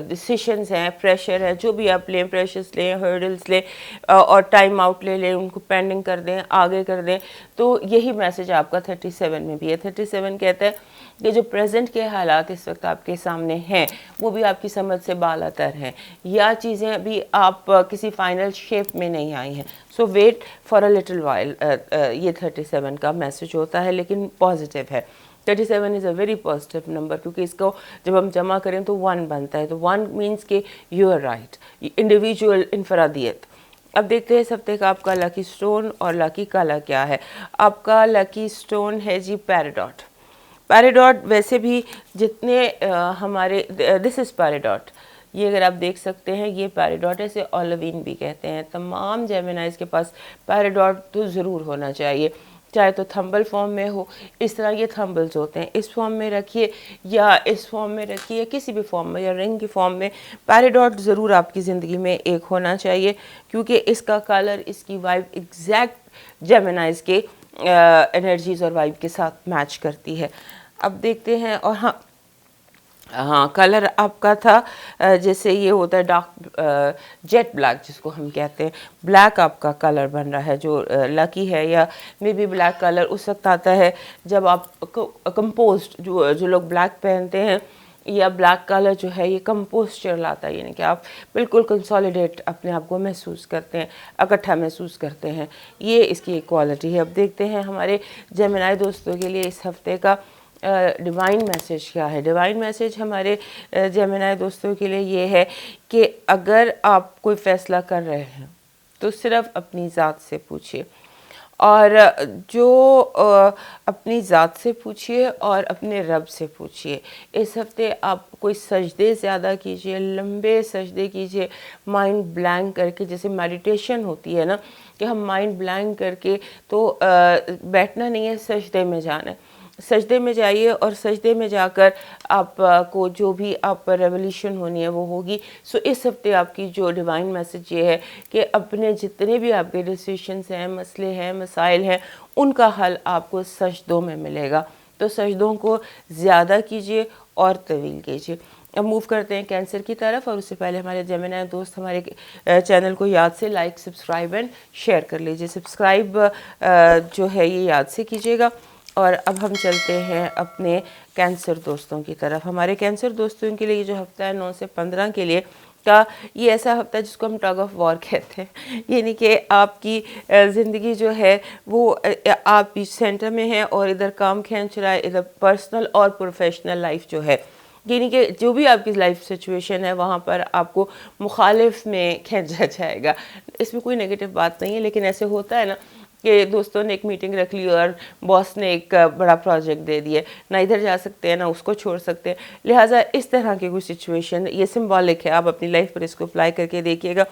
डिसीशंस हैं, प्रेशर है, जो भी आप लें, प्रेशर्स लें, हर्डल्स लें और टाइम आउट ले लें, उनको पेंडिंग कर दें, आगे कर दें। तो यही मैसेज आपका 37 में भी है। 37 कहता है कि जो प्रेजेंट के हालात इस वक्त आपके सामने हैं वो भी आपकी समझ से बालातर हैं, या चीज़ें अभी आप किसी फाइनल शेप में नहीं आई हैं। So wait for a little while, ये 37 का मैसेज होता है, लेकिन पॉजिटिव है। 37 is a very positive number, क्योंकि इसको जब हम जमा करें तो 1 बनता है, तो 1 मीन्स के यू आर राइट, इंडिविजुअल इनफरादियत। अब देखते हैं इस हफ्ते का आपका लकी स्टोन और लकी कलर क्या है। आपका लकी स्टोन है जी पैराडॉट। पैराडॉट वैसे भी जितने हमारे, दिस इज़ पैराडॉट, ये अगर आप देख सकते हैं ये पैराडॉट है, इसे ओलिविन भी कहते हैं। तमाम जेमिनाइज के पास पैराडॉट तो ज़रूर होना चाहिए, चाहे तो थंबल फॉर्म में हो, इस तरह ये थंबल्स होते हैं, इस फॉर्म में रखिए या इस फॉर्म में रखिए, किसी भी फॉर्म में या रिंग की फॉर्म में पैराडॉट ज़रूर आपकी ज़िंदगी में एक होना चाहिए, क्योंकि इसका कलर, इसकी वाइब एग्जैक्ट जेमिनाइज के एनर्जीज़ और वाइब के साथ मैच करती है। अब देखते हैं, और हाँ कलर आपका था जैसे ये होता है डार्क जेट ब्लैक जिसको हम कहते हैं, ब्लैक आपका कलर बन रहा है जो लकी है, या मे बी ब्लैक कलर उस वक्त आता है जब आप कंपोस्ट, जो लोग ब्लैक पहनते हैं, या ब्लैक कलर जो है ये कंपोस्चर लाता है, यानी कि आप बिल्कुल कंसोलिडेट अपने आप को महसूस करते हैं, इकट्ठा महसूस करते हैं, ये इसकी एक क्वालिटी है। अब देखते हैं हमारे जेमिनी दोस्तों के लिए इस हफ्ते का डिवाइन मैसेज क्या है। डिवाइन मैसेज हमारे जेमिनी दोस्तों के लिए ये है कि अगर आप कोई फ़ैसला कर रहे हैं तो सिर्फ अपनी ज़ात से पूछिए, और जो अपनी ज़ात से पूछिए और अपने रब से पूछिए। इस हफ्ते आप कोई सजदे ज़्यादा कीजिए, लंबे सजदे कीजिए, माइंड ब्लैंक करके, जैसे मेडिटेशन होती है ना कि हम माइंड ब्लैंक करके, तो बैठना नहीं है, सजदे में जाना है। सजदे में जाइए और सजदे में जाकर आप को जो भी आप रेवोल्यूशन होनी है वो होगी। सो इस हफ्ते आपकी जो डिवाइन मैसेज ये है कि अपने जितने भी आपके डिसीशंस हैं, मसले हैं, मसाइल हैं, उनका हल आपको सजदों में मिलेगा। تو سجدوں کو زیادہ کیجیے اور طویل کیجیے. اب موو کرتے ہیں کینسر کی طرف، اور اس سے پہلے ہمارے جیمنائی دوست ہمارے چینل کو یاد سے لائک، سبسکرائب اینڈ شیئر کر لیجیے. سبسکرائب جو ہے یہ یاد سے کیجیے گا. اور اب ہم چلتے ہیں اپنے کینسر دوستوں کی طرف. ہمارے کینسر دوستوں کے لیے یہ جو ہفتہ ہے 9 سے 15 کے لیے کا، یہ ایسا ہفتہ ہے جس کو ہم ٹگ آف وار کہتے ہیں. یعنی کہ آپ کی زندگی جو ہے وہ آپ سینٹر میں ہیں اور ادھر کام کھینچ رہا ہے، ادھر پرسنل اور پروفیشنل لائف جو ہے، یعنی کہ جو بھی آپ کی لائف سچویشن ہے وہاں پر آپ کو مخالف میں کھینچا جائے گا. اس میں کوئی نیگیٹو بات نہیں ہے، لیکن ایسے ہوتا ہے نا کہ دوستوں نے ایک میٹنگ رکھ لی اور باس نے ایک بڑا پروجیکٹ دے دیے، نہ ادھر جا سکتے ہیں نہ اس کو چھوڑ سکتے ہیں. لہٰذا اس طرح کی کوئی سچویشن، یہ سمبولک ہے، آپ اپنی لائف پر اس کو اپلائی کر کے دیکھیے گا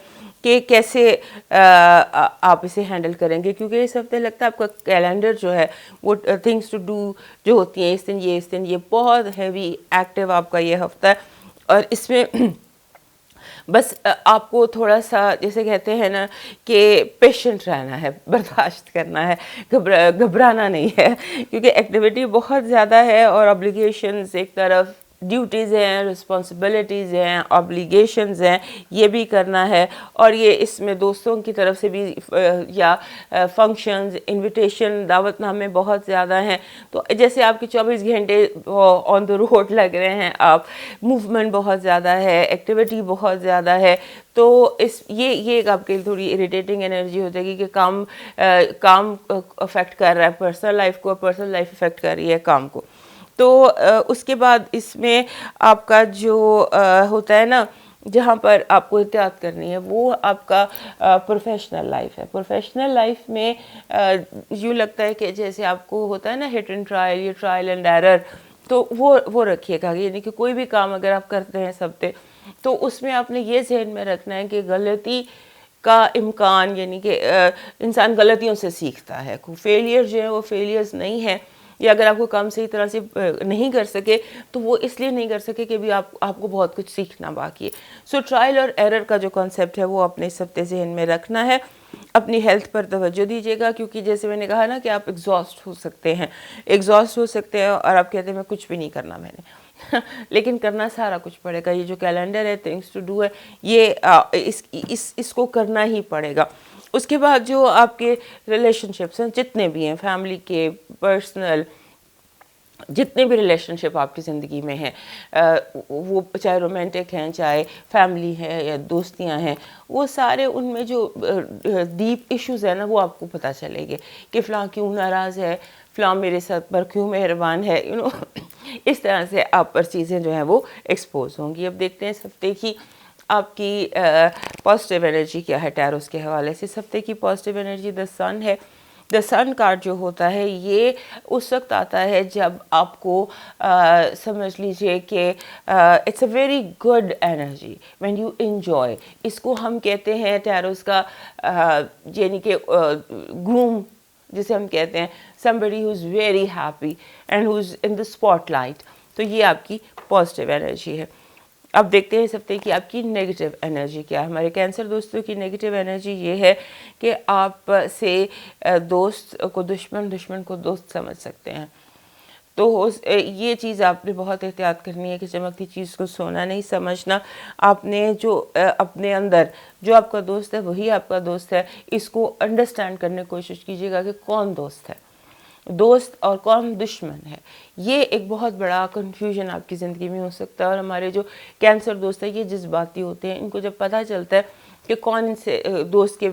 کہ کیسے آپ اسے ہینڈل کریں گے. کیونکہ اس ہفتے لگتا ہے آپ کا کیلنڈر جو ہے وہ تھنگس ٹو ڈو جو ہوتی ہیں، اس دن یہ بہت ہیوی ایکٹیو آپ کا یہ ہفتہ ہے. اور اس میں بس آپ کو تھوڑا سا جیسے کہتے ہیں نا کہ پیشنٹ رہنا ہے، برداشت کرنا ہے، گھبرانا نہیں ہے، کیونکہ ایکٹیویٹی بہت زیادہ ہے اور ابلیگیشنز ایک طرف، ڈیوٹیز ہیں، رسپانسبلٹیز ہیں، ابلیگیشنز ہیں، یہ بھی کرنا ہے. اور یہ اس میں دوستوں کی طرف سے بھی یا فنکشنز، انویٹیشن، دعوت نامے بہت زیادہ ہیں. تو جیسے آپ کے 24 گھنٹے آن دا روڈ لگ رہے ہیں، آپ موومنٹ بہت زیادہ ہے، ایکٹیویٹی بہت زیادہ ہے. تو یہ آپ کے تھوڑی اریٹیٹنگ انرجی ہو جائے گی کہ کام افیکٹ کر رہا ہے پرسنل لائف کو، پرسنل لائف افیکٹ کر رہی ہے کام کو. تو اس کے بعد اس میں آپ کا جو ہوتا ہے نا جہاں پر آپ کو احتیاط کرنی ہے وہ آپ کا پروفیشنل لائف ہے. پروفیشنل لائف میں یوں لگتا ہے کہ جیسے آپ کو ہوتا ہے نا ہٹ اینڈ ٹرائل، یہ ٹرائل اینڈ ایرر، تو وہ رکھیے گا. یعنی کہ کوئی بھی کام اگر آپ کرتے ہیں سبتے، تو اس میں آپ نے یہ ذہن میں رکھنا ہے کہ غلطی کا امکان، یعنی کہ انسان غلطیوں سے سیکھتا ہے. فیلئر جو ہے وہ فیلئرز نہیں ہے، یا اگر آپ کو کام صحیح طرح سے نہیں کر سکے تو وہ اس لیے نہیں کر سکے کہ بھی آپ کو بہت کچھ سیکھنا باقی ہے. سو ٹرائل اور ایرر کا جو کانسیپٹ ہے وہ اپنے اس ہفتے ذہن میں رکھنا ہے. اپنی ہیلتھ پر توجہ دیجیے گا، کیونکہ جیسے میں نے کہا نا کہ آپ ایگزاسٹ ہو سکتے ہیں اور آپ کہتے ہیں میں کچھ بھی نہیں کرنا میں نے لیکن کرنا سارا کچھ پڑے گا. یہ جو کیلنڈر ہے، تھنگس ٹو ڈو ہے، یہ اس کو کرنا ہی پڑے گا. اس کے بعد جو آپ کے ریلیشن شپس ہیں جتنے بھی ہیں، فیملی کے، پرسنل، جتنے بھی ریلیشن شپ آپ کی زندگی میں ہیں، وہ چاہے رومانٹک ہیں، چاہے فیملی ہے یا دوستیاں ہیں، وہ سارے ان میں جو ڈیپ ایشوز ہیں نا وہ آپ کو پتہ چلے گے کہ فلاں کیوں ناراض ہے، فلاں میرے ساتھ پر کیوں مہربان ہے. اس طرح سے آپ پر چیزیں جو ہیں وہ ایکسپوز ہوں گی. اب دیکھتے ہیں اس ہفتے کی آپ کی پازیٹیو انرجی کیا ہے ٹیروس کے حوالے سے. اس ہفتے کی پازیٹیو انرجی دا سن ہے. دا سن کارڈ جو ہوتا ہے یہ اس وقت آتا ہے جب آپ کو سمجھ لیجئے کہ it's a very good energy when you enjoy. اس کو ہم کہتے ہیں ٹیروس کا یعنی کہ گروم جسے ہم کہتے ہیں، somebody who is very happy and who is in the spotlight. تو یہ آپ کی پازیٹیو انرجی ہے. اب دیکھتے ہیں اس ہفتے کی آپ کی نیگیٹو انرجی کیا ہے. ہمارے کینسر دوستوں کی نیگیٹو انرجی یہ ہے کہ آپ سے دوست کو دشمن، دشمن کو دوست سمجھ سکتے ہیں. تو یہ چیز آپ نے بہت احتیاط کرنی ہے کہ چمکتی چیز کو سونا نہیں سمجھنا. آپ نے جو اپنے اندر جو آپ کا دوست ہے وہی آپ کا دوست ہے. اس کو انڈرسٹینڈ کرنے کی کوشش کیجیے گا کہ کون دوست ہے دوست اور کون دشمن ہے. یہ ایک بہت بڑا کنفیوژن آپ کی زندگی میں ہو سکتا ہے. اور ہمارے جو کینسر دوست ہیں یہ جذباتی ہوتے ہیں. ان کو جب پتہ چلتا ہے کہ کون سے دوست کے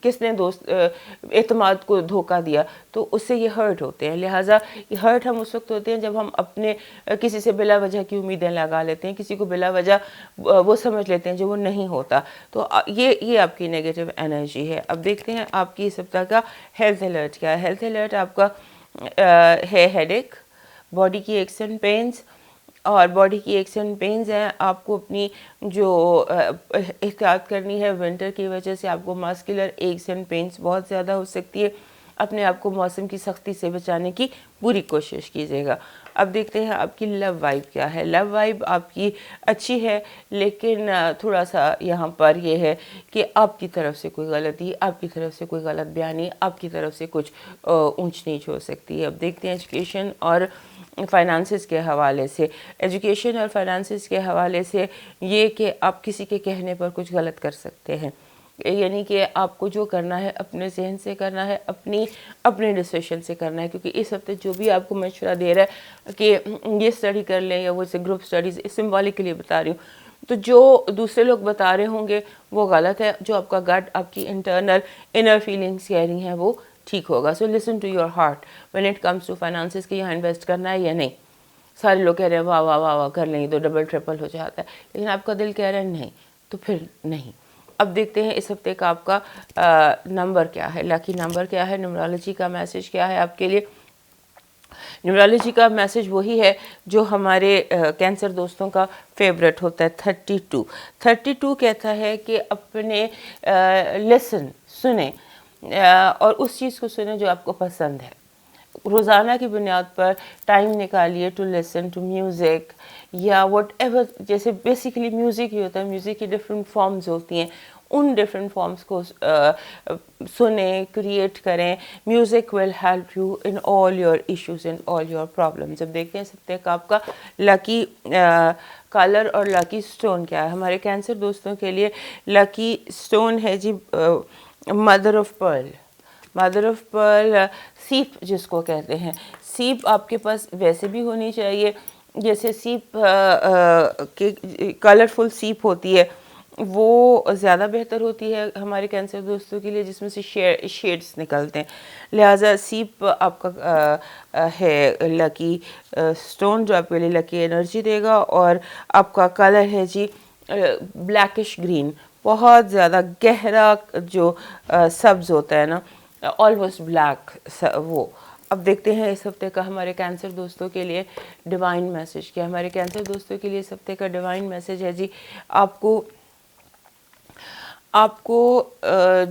کس نے دوست اعتماد کو دھوکہ دیا تو اس سے یہ ہرٹ ہوتے ہیں. لہٰذا یہ ہرٹ ہم اس وقت ہوتے ہیں جب ہم اپنے کسی سے بلا وجہ کی امیدیں لگا لیتے ہیں، کسی کو بلا وجہ وہ سمجھ لیتے ہیں جو وہ نہیں ہوتا. تو یہ آپ کی نیگیٹو انرجی ہے. اب دیکھتے ہیں آپ کی اس ہفتہ کا ہیلتھ الرٹ کیا ہے. ہیلتھ الرٹ آپ کا ہے ہیڈ ایک، باڈی کی ایکس اینڈ پینز. اور باڈی کی ایکس اینڈ پینز ہیں. آپ کو اپنی جو احتیاط کرنی ہے ونٹر کی وجہ سے آپ کو ماسکولر ایکس اینڈ پینز بہت زیادہ ہو سکتی ہے. اپنے آپ کو موسم کی سختی سے بچانے کی پوری کوشش کیجیے گا. اب دیکھتے ہیں آپ کی لو وائب کیا ہے. لو وائب آپ کی اچھی ہے، لیکن تھوڑا سا یہاں پر یہ ہے کہ آپ کی طرف سے کوئی غلطی، آپ کی طرف سے کوئی غلط بیانی، آپ کی طرف سے کچھ اونچ نیچ ہو سکتی ہے. اب دیکھتے ہیں ایجوکیشن اور فائنانسز کے حوالے سے، ایجوکیشن اور فائنانسز کے حوالے سے یہ کہ آپ کسی کے کہنے پر کچھ غلط کر سکتے ہیں، یعنی کہ آپ کو جو کرنا ہے اپنے ذہن سے کرنا ہے، اپنے ڈسیشن سے کرنا ہے، کیونکہ اس ہفتے جو بھی آپ کو مشورہ دے رہا ہے کہ یہ اسٹڈی کر لیں یا وہ گروپ اسٹڈیز، سمبولکلی بتا رہی ہوں، تو جو دوسرے لوگ بتا رہے ہوں گے وہ غلط ہے، جو آپ کا گٹ، آپ کی انر فیلنگس کہہ رہی ہیں وہ ٹھیک ہوگا. So listen to your heart when it comes to finances کہ یہاں انویسٹ کرنا ہے یا نہیں. سارے لوگ کہہ رہے ہیں واہ واہ واہ واہ کر لیں تو ڈبل ٹرپل ہو جاتا ہے، لیکن آپ کا دل کہہ رہا ہے نہیں، تو پھر نہیں. اب دیکھتے ہیں اس ہفتے کا آپ کا نمبر کیا ہے، لکی نمبر کیا ہے، نیومرالوجی کا میسج کیا ہے آپ کے لیے. نیومرالوجی کا میسج وہی ہے جو ہمارے کینسر دوستوں کا فیوریٹ ہوتا ہے، 32. 32 کہتا ہے کہ اپنے لیسن سنیں اور اس چیز کو سنیں جو آپ کو پسند ہے. روزانہ کی بنیاد پر ٹائم نکالیے ٹو لسن ٹو میوزک یا واٹ ایور، جیسے بیسیکلی میوزک ہی ہوتا ہے، میوزک کی ڈفرینٹ فارمز ہوتی ہیں، ان ڈفرینٹ فارمز کو سنیں، کریٹ کریں. Music will help you in all your issues, in all your problems. اب دیکھتے ہیں اس ہفتے کا آپ کا لکی کلر اور لکی سٹون کیا ہے. ہمارے کینسر دوستوں کے لیے لکی سٹون ہے جی mother of pearl. Mother of pearl سیپ جس کو کہتے ہیں. سیپ آپ کے پاس ویسے بھی ہونی چاہیے، جیسے سیپ کلرفل سیپ ہوتی ہے وہ زیادہ بہتر ہوتی ہے ہمارے کینسر دوستوں کے لیے، جس میں سے شیڈز نکلتے ہیں. لہٰذا سیپ آپ کا ہے لکی سٹون جو آپ کے لیے لکی انرجی دے گا. اور آپ کا کلر ہے جی بلیکش گرین، بہت زیادہ گہرا جو سبز ہوتا ہے نا، آلموسٹ بلیک وہ. اب دیکھتے ہیں اس ہفتے کا ہمارے کینسر دوستوں کے لیے ڈیوائن میسج کیا. ہمارے کینسر دوستوں کے لیے اس ہفتے کا ڈیوائن میسج ہے جی آپ کو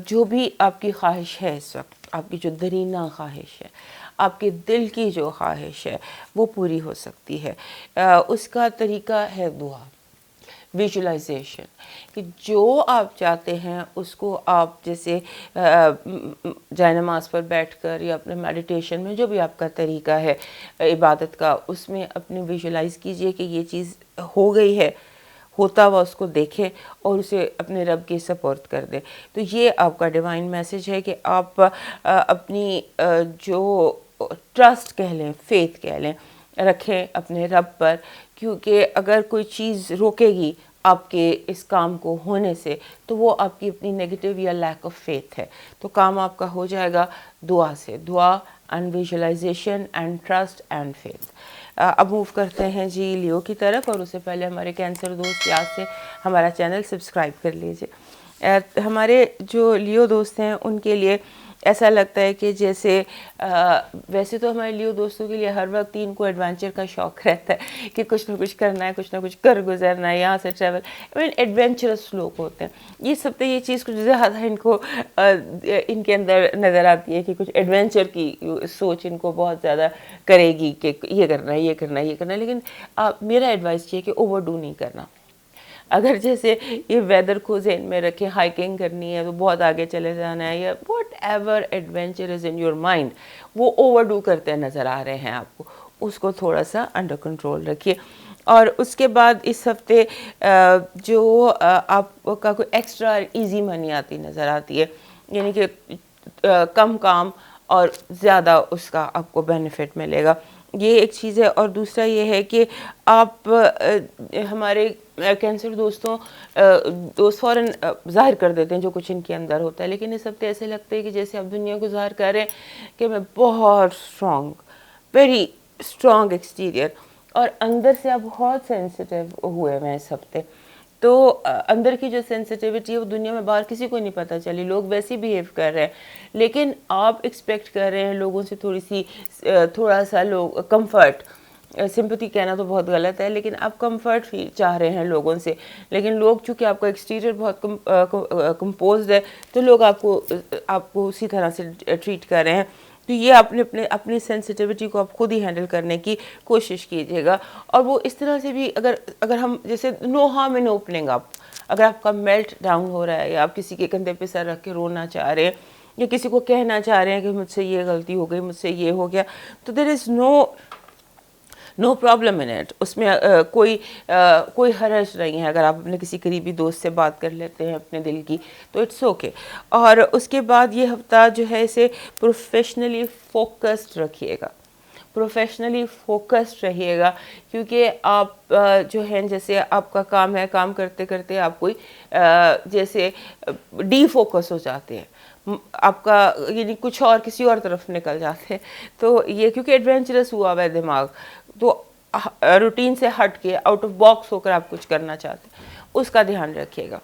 جو بھی آپ کی خواہش ہے اس وقت، آپ کی جو درینہ خواہش ہے، آپ کے دل کی جو خواہش ہے وہ پوری ہو سکتی ہے. اس کا طریقہ ہے دعا، ویژولائزیشن، کہ جو آپ چاہتے ہیں اس کو آپ جیسے جائے نماز پر بیٹھ کر یا اپنے میڈیٹیشن میں جو بھی آپ کا طریقہ ہے عبادت کا، اس میں اپنے ویژولائز کیجئے کہ یہ چیز ہو گئی ہے، ہوتا ہوا اس کو دیکھیں اور اسے اپنے رب کے سپورٹ کر دیں. تو یہ آپ کا ڈیوائن میسج ہے کہ آپ اپنی جو ٹرسٹ کہہ لیں، فیتھ کہہ لیں، رکھیں اپنے رب پر، کیونکہ اگر کوئی چیز روکے گی آپ کے اس کام کو ہونے سے تو وہ آپ کی اپنی نیگیٹو یا لیک آف فیتھ ہے. تو کام آپ کا ہو جائے گا دعا سے. دعا and visualisation and trust and faith. اب موو کرتے ہیں جی لیو کی طرف، اور اس سے پہلے ہمارے کینسر دوست یاد سے ہمارا چینل سبسکرائب کر لیجیے. ہمارے جو لیو دوست ہیں ان کے لیے ایسا لگتا ہے کہ جیسے ویسے تو ہمارے لیو دوستوں کے لیے ہر وقت ان کو ایڈونچر کا شوق رہتا ہے کہ کچھ نہ کچھ کرنا ہے، کچھ نہ کچھ کر گزرنا ہے، یہاں سے ٹریول، ایڈونچرس لوگ ہوتے ہیں. یہ سب تو یہ چیز کچھ زیادہ ان کو ان کے اندر نظر آتی ہے کہ کچھ ایڈونچر کی سوچ ان کو بہت زیادہ کرے گی کہ یہ کرنا ہے، یہ کرنا ہے، یہ کرنا ہے. لیکن میرا ایڈوائس یہ ہے کہ اوور ڈو نہیں کرنا. اگر جیسے یہ ویدر کو ذہن میں رکھیں، ہائکنگ کرنی ہے تو بہت آگے چلے جانا ہے، یا what ever adventure is in your mind, وہ اوور ڈو کرتے نظر آ رہے ہیں آپ کو، اس کو تھوڑا سا انڈر کنٹرول رکھیے. اور اس کے بعد اس ہفتے جو آپ کا کوئی ایکسٹرا ایزی منی آتی نظر آتی ہے، یعنی کہ کم کام اور زیادہ اس کا آپ کو بینیفٹ ملے گا، یہ ایک چیز ہے. اور دوسرا یہ ہے کہ آپ ہمارے کینسر دوست فوراً ظاہر کر دیتے ہیں جو کچھ ان کے اندر ہوتا ہے، لیکن اس ہفتے ایسے لگتے ہیں کہ جیسے آپ دنیا کو ظاہر کر رہے ہیں کہ میں بہت اسٹرانگ، ویری اسٹرانگ ایکسٹیریئر، اور اندر سے آپ بہت سینسیٹیو ہوئے ہیں اس ہفتے. تو اندر کی جو سینسیٹیوٹی ہے وہ دنیا میں باہر کسی کو نہیں پتہ چلی، لوگ ویسے ہی بیہیو کر رہے ہیں، لیکن آپ ایکسپیکٹ کر رہے ہیں لوگوں سے تھوڑا سا لوگ کمفرٹ، سمپتھی کہنا تو بہت غلط ہے، لیکن آپ کمفرٹ چاہ رہے ہیں لوگوں سے. لیکن لوگ چونکہ آپ کا ایکسٹیریئر بہت کمپوزڈ ہے تو لوگ آپ کو اسی طرح سے ٹریٹ کر رہے ہیں. تو یہ اپنی سینسیٹیوٹی کو آپ خود ہی ہینڈل کرنے کی کوشش کیجیے گا. اور وہ اس طرح سے بھی اگر ہم جیسے نو ہارم ان اوپننگ اپ، اگر آپ کا میلٹ ڈاؤن ہو رہا ہے یا آپ کسی کے کندھے پہ سر رکھ کے رونا چاہ رہے ہیں یا کسی کو کہنا چاہ رہے ہیں کہ مجھ سے یہ غلطی ہو گئی، مجھ سے یہ ہو گیا، تو دیر از نو नो प्रॉब्लम इन इट, उसमें कोई हर्ज नहीं है। अगर आप अपने किसी करीबी दोस्त से बात कर लेते हैं अपने दिल की तो इट्स ओके। और उसके बाद ये हफ्ता जो है इसे प्रोफेशनली फोकस्ड रखिएगा, प्रोफेशनली फोकस्ड रहिएगा, क्योंकि आप जो है जैसे आपका काम है, काम करते करते आप कोई जैसे डी फोकस हो जाते हैं, आपका यानी कुछ और किसी और तरफ निकल जाते हैं। तो ये क्योंकि एडवेंचरस हुआ हुआ है दिमाग, तो रूटीन से हट के आउट ऑफ बॉक्स होकर आप कुछ करना चाहते हैं, उसका ध्यान रखिएगा।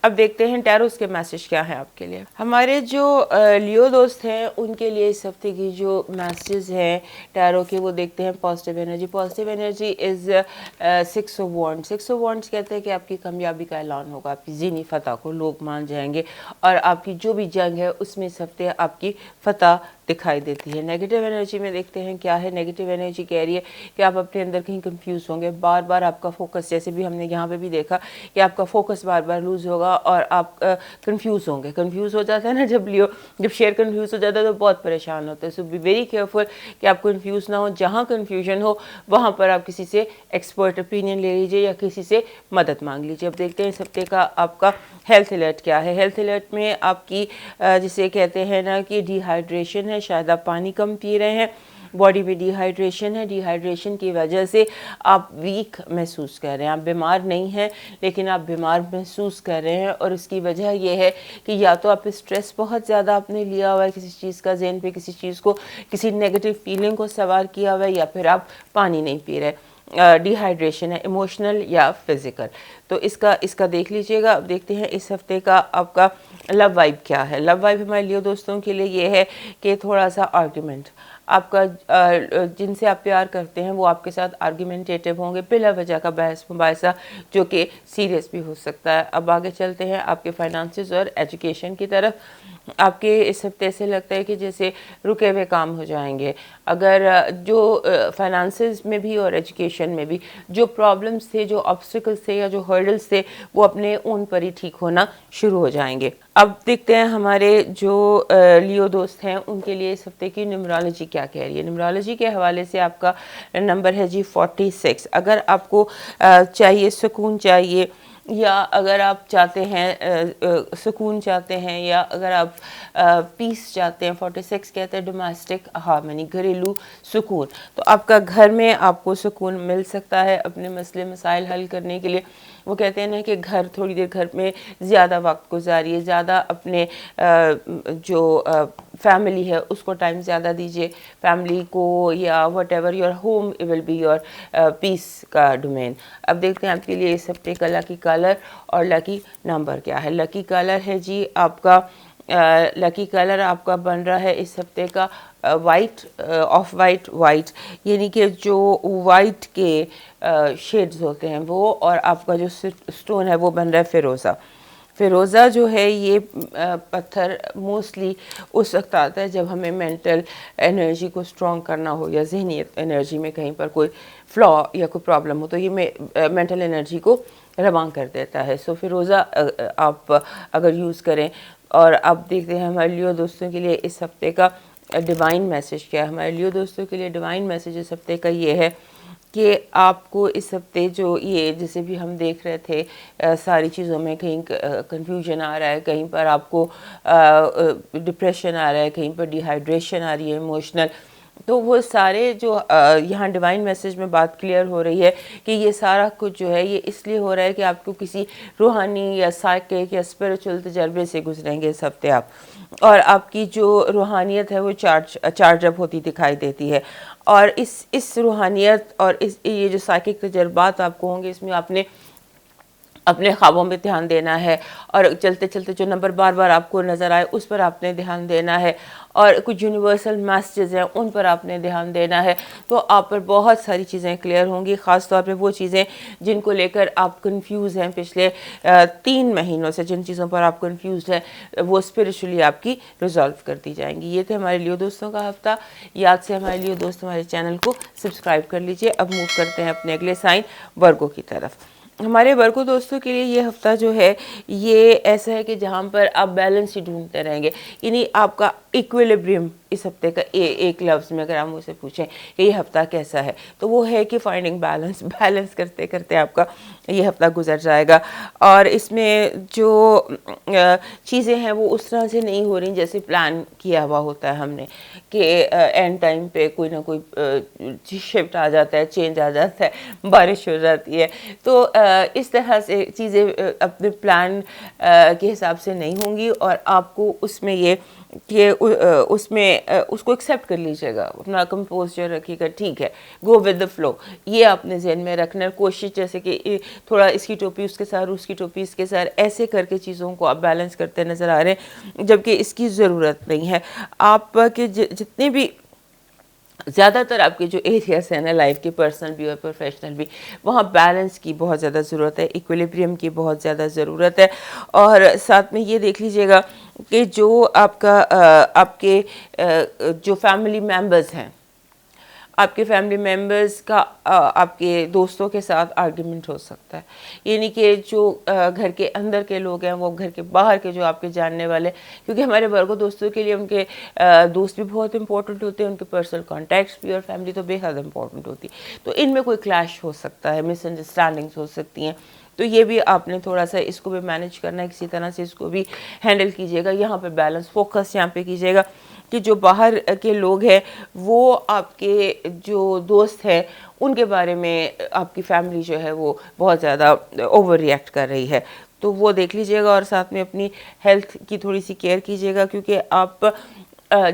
अब देखते हैं टैरोस के मैसेज क्या है आपके लिए। हमारे जो लियो दोस्त हैं उनके लिए इस हफ्ते की जो मैसेज हैं टैरो के, वो देखते हैं positive energy. Positive energy is 6 of wands. 6 of wands कहते हैं कि आपकी कामयाबी का ऐलान होगा, आपकी ज़ीनी फतह को लोग मान जाएंगे और आपकी जो भी जंग है उसमें इस हफ्ते आपकी फतह दिखाई देती है। नेगेटिव एनर्जी में देखते हैं क्या है। नेगेटिव एनर्जी कह रही है कि आप अपने अंदर कहीं कंफ्यूज होंगे, बार बार आपका फोकस, जैसे भी हमने यहाँ पे भी देखा कि आपका फोकस बार बार लूज़ होगा और आप कंफ्यूज होंगे। कंफ्यूज हो जाता है ना जब शेयर कंफ्यूज हो जाता है तो बहुत परेशान होते हैं। सो बी वेरी केयरफुल कि आप कंफ्यूज ना हो। जहाँ कन्फ्यूजन हो वहाँ पर आप किसी से एक्सपर्ट ओपिनियन ले लीजिए या किसी से मदद मांग लीजिए। अब देखते हैं इस हफ्ते का आपका हेल्थ अलर्ट क्या है। हेल्थ अलर्ट में आपकी जिसे कहते हैं ना कि डिहाइड्रेशन है, शायद आप पानी कम पी रहे हैं, बॉडी में डिहाइड्रेशन है, डिहाइड्रेशन की वजह से आप वीक महसूस कर रहे हैं। आप बीमार नहीं हैं लेकिन आप बीमार महसूस कर रहे हैं और उसकी वजह यह है कि या तो आप स्ट्रेस बहुत ज़्यादा आपने लिया हुआ है किसी चीज़ का, ज़हन पे किसी चीज़ को, किसी नेगेटिव फीलिंग को सवार किया हुआ है, या फिर आप पानी नहीं पी रहे। डिहाइड्रेशन है, इमोशनल या फिज़िकल। तो इसका देख लीजिएगा। अब देखते हैं इस हफ्ते का आपका लव वाइब क्या है। लव वाइब हमारे लियो दोस्तों के लिए ये है कि थोड़ा सा आर्ग्यूमेंट, आपका जिनसे आप प्यार करते हैं वो आपके साथ आर्ग्यूमेंटेटिव होंगे, बिला वजह का बहस मुबाहिसा जो कि सीरियस भी हो सकता है। अब आगे चलते हैं आपके फाइनेंसेस और एजुकेशन की तरफ। आपके इस हफ्ते से लगता है कि जैसे रुके हुए काम हो जाएंगे। अगर जो फाइनेंसेस में भी और एजुकेशन में भी जो प्रॉब्लम्स थे, जो ऑब्स्टिकल्स थे या जो हर्डल्स थे, वो अपने ऊन पर ही ठीक होना शुरू हो जाएंगे। अब देखते हैं हमारे जो लियो दोस्त हैं उनके लिए इस हफ्ते की न्यूमरोलॉजी क्या कह रही है। न्यूमरोलॉजी के हवाले से आपका नंबर है जी 46। अगर आपको चाहिए सुकून चाहिए, या अगर आप चाहते हैं सुकून चाहते हैं, या अगर आप पीस चाहते हैं, 46 कहते हैं डोमेस्टिक हार्मनी, घरेलू सुकून। तो आपका घर में आपको सुकून मिल सकता है अपने मसले मसाइल हल करने के लिए। वो कहते हैं ना कि घर थोड़ी देर घर में ज़्यादा वक्त गुजारिए, ज़्यादा अपने जो फैमिली है उसको टाइम ज़्यादा दीजिए, फैमिली को, या whatever your home will be your peace का डोमेन। अब देखते हैं आपके लिए इस हफ्ते का लकी कलर और लकी नंबर क्या है। लकी कलर है जी आपका लकी कलर आपका बन रहा है इस हफ्ते का वाइट, ऑफ वाइट, वाइट, यानी कि जो वाइट के शेड्स होते हैं वो, और आपका जो स्टोन है वो बन रहा है फिरोज़ा। फिरोज़ा जो है ये पत्थर मोस्टली उस वक्त आता है जब हमें मेंटल एनर्जी को स्ट्रॉन्ग करना हो या जहनी एनर्जी में कहीं पर कोई फ्लॉ या कोई प्रॉब्लम हो, तो ये मेंटल एनर्जी को रवां कर देता है। सो फिरोज़ा आप अगर यूज़ करें। और अब देखते हैं हमारे लियो दोस्तों के लिए इस हफ्ते का डिवाइन मैसेज क्या है। हमारे लियो दोस्तों के लिए डिवाइन मैसेज इस हफ्ते का ये है कि आपको इस हफ्ते जो ये जैसे भी हम देख रहे थे सारी चीज़ों में कहीं कंफ्यूजन आ रहा है, कहीं पर आपको डिप्रेशन आ रहा है, कहीं पर डिहाइड्रेशन आ रही है इमोशनल, तो वो सारे जो यहाँ डिवाइन मैसेज में बात क्लियर हो रही है कि ये सारा कुछ जो है ये इसलिए हो रहा है कि आपको किसी रूहानी या साइकिक या स्पिरिचुअल तजर्बे से गुजरेंगे इस हफ्ते आप, और आपकी जो रूहानियत है वो चार्ज अप होती दिखाई देती है। और इस रूहानियत और ये जो साइकिक तजर्बात आपको होंगे, इसमें आपने अपने ख्वाबों में ध्यान देना है, और चलते चलते जो नंबर बार बार आपको नज़र आए उस पर आपने ध्यान देना है, और कुछ यूनिवर्सल मैसेजेस हैं उन पर आपने ध्यान देना है। तो आप पर बहुत सारी चीज़ें क्लियर होंगी, ख़ास तौर पे वो चीज़ें जिनको लेकर आप कंफ्यूज हैं पिछले 3 महीनों से, जिन चीज़ों पर आप कंफ्यूज हैं वो स्पिरिचुअली आपकी रिजॉल्व कर दी जाएंगी। ये थे हमारे लियो दोस्तों का हफ्ता। याद से हमारे लियो दोस्त हमारे चैनल को सब्सक्राइब कर लीजिए। अब मूव करते हैं अपने अगले साइन वर्गो की तरफ। ہمارے ورگو دوستوں کے لیے یہ ہفتہ جو ہے یہ ایسا ہے کہ جہاں پر آپ بیلنس ہی ڈھونڈتے رہیں گے، یعنی آپ کا ایکویلیبریم اس ہفتے کا ایک لفظ میں اگر آپ مجھ سے پوچھیں کہ یہ ہفتہ کیسا ہے تو وہ ہے کہ فائنڈنگ بیلنس کرتے کرتے آپ کا یہ ہفتہ گزر جائے گا. اور اس میں جو چیزیں ہیں وہ اس طرح سے نہیں ہو رہی جیسے پلان کیا ہوا ہوتا ہے ہم نے، کہ اینڈ ٹائم پہ کوئی نہ کوئی شفٹ آ جاتا ہے، چینج آ جاتا ہے، بارش ہو جاتی ہے. تو اس طرح سے چیزیں اپنے پلان کے حساب سے نہیں ہوں گی، اور آپ کو اس میں یہ کہ اس میں اس کو ایکسیپٹ کر لیجیے گا، اپنا کمپوزر رکھیے گا، ٹھیک ہے، گو ود دا فلو. یہ اپنے ذہن میں رکھنا ہے. کوشش جیسے کہ تھوڑا اس کی ٹوپی اس کے ساتھ، اس کی ٹوپی اس کے ساتھ، ایسے کر کے چیزوں کو آپ بیلنس کرتے نظر آ رہے ہیں، جبکہ اس کی ضرورت نہیں ہے. آپ کے جتنے بھی زیادہ تر آپ کے جو ایریاز ہیں نا لائف کی، پرسنل بھی اور پروفیشنل بھی، وہاں بیلنس کی بہت زیادہ ضرورت ہے، ایکویلیبریم کی بہت زیادہ ضرورت ہے. اور ساتھ میں یہ دیکھ لیجئے گا کہ جو آپ کے جو فیملی ممبرز ہیں، آپ کے فیملی ممبرز کا آپ کے دوستوں کے ساتھ آرگیومنٹ ہو سکتا ہے. یعنی کہ جو گھر کے اندر کے لوگ ہیں وہ گھر کے باہر کے جو آپ کے جاننے والے، کیونکہ ہمارے ورگو دوستوں کے لیے ان کے دوست بھی بہت امپورٹنٹ ہوتے ہیں، ان کے پرسنل کانٹیکٹس بھی، اور فیملی تو بے حد امپورٹنٹ ہوتی ہے. تو ان میں کوئی کلیش ہو سکتا ہے، مس انڈرسٹینڈنگس ہو سکتی ہیں. تو یہ بھی آپ نے تھوڑا سا اس کو بھی مینیج کرنا ہے، کسی طرح سے اس کو بھی ہینڈل کیجیے گا. یہاں پہ بیلنس، فوکس یہاں پہ کیجیے گا کہ جو باہر کے لوگ ہیں وہ آپ کے جو دوست ہیں ان کے بارے میں آپ کی فیملی جو ہے وہ بہت زیادہ اوور ری ایکٹ کر رہی ہے. تو وہ دیکھ لیجیے گا، اور ساتھ میں اپنی ہیلتھ کی تھوڑی سی کیئر کیجیے گا، کیونکہ آپ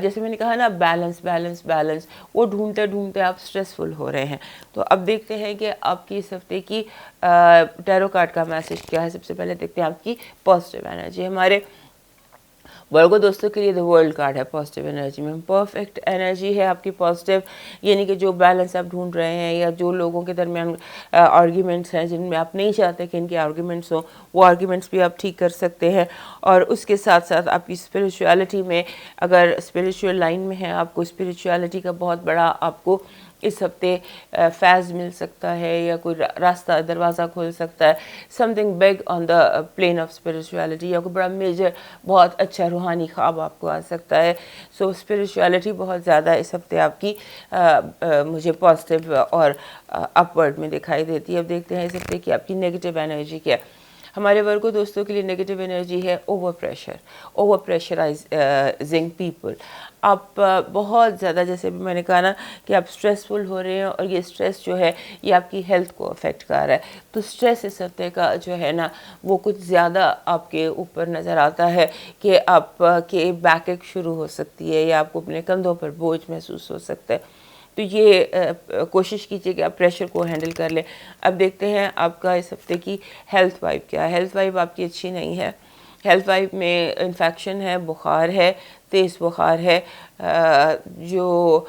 جیسے میں نے کہا نا بیلنس وہ ڈھونڈتے ڈھونڈتے آپ سٹریسفل ہو رہے ہیں. تو اب دیکھتے ہیں کہ آپ کی اس ہفتے کی ٹیرو کارڈ کا میسج کیا ہے. سب سے پہلے دیکھتے ہیں آپ کی پازیٹیو انرجی. ہمارے ورگو دوستوں کے لیے دی ورلڈ کارڈ ہے پازیٹیو انرجی میں. پرفیکٹ انرجی ہے آپ کی پازیٹیو، یعنی کہ جو بیلنس آپ ڈھونڈ رہے ہیں، یا جو لوگوں کے درمیان آرگیومنٹس ہیں جن میں آپ نہیں چاہتے کہ ان کے آرگیومنٹس ہوں، وہ آرگیومنٹس بھی آپ ٹھیک کر سکتے ہیں. اور اس کے ساتھ ساتھ آپ کی اسپریچویلٹی میں، اگر اسپریچول لائن میں ہے آپ کو، اسپریچویلٹی کا بہت بڑا آپ کو اس ہفتے فیض مل سکتا ہے، یا کوئی راستہ دروازہ کھول سکتا ہے. Something big on the plane of spirituality, یا کوئی بڑا میجر بہت اچھا روحانی خواب آپ کو آ سکتا ہے. سو اسپریچویلٹی بہت زیادہ اس ہفتے آپ کی مجھے پازیٹیو اور اپورڈ میں دکھائی دیتی ہے. اب دیکھتے ہیں اس ہفتے کی آپ کی نیگیٹو انرجی کیا ہے. ہمارے ورگو دوستوں کے لیے نیگیٹو انرجی ہے اوور پریشرائزنگ پیپل. آپ بہت زیادہ، جیسے بھی میں نے کہا نا کہ آپ اسٹریسفل ہو رہے ہیں، اور یہ اسٹریس جو ہے یہ آپ کی ہیلتھ کو افیکٹ کر رہا ہے. تو اسٹریس اس ہفتے کا جو ہے نا وہ کچھ زیادہ آپ کے اوپر نظر آتا ہے، کہ آپ کے بیک ایک شروع ہو سکتی ہے، یا آپ کو اپنے کندھوں پر بوجھ محسوس ہو سکتا ہے. تو یہ کوشش کیجیے کہ آپ پریشر کو ہینڈل کر لیں. اب دیکھتے ہیں آپ کا اس ہفتے کی ہیلتھ وائب کیا ہے. ہیلتھ وائب آپ کی اچھی نہیں ہے. ہیلتھ وائب میں انفیکشن ہے، بخار ہے، تیز بخار ہے، جو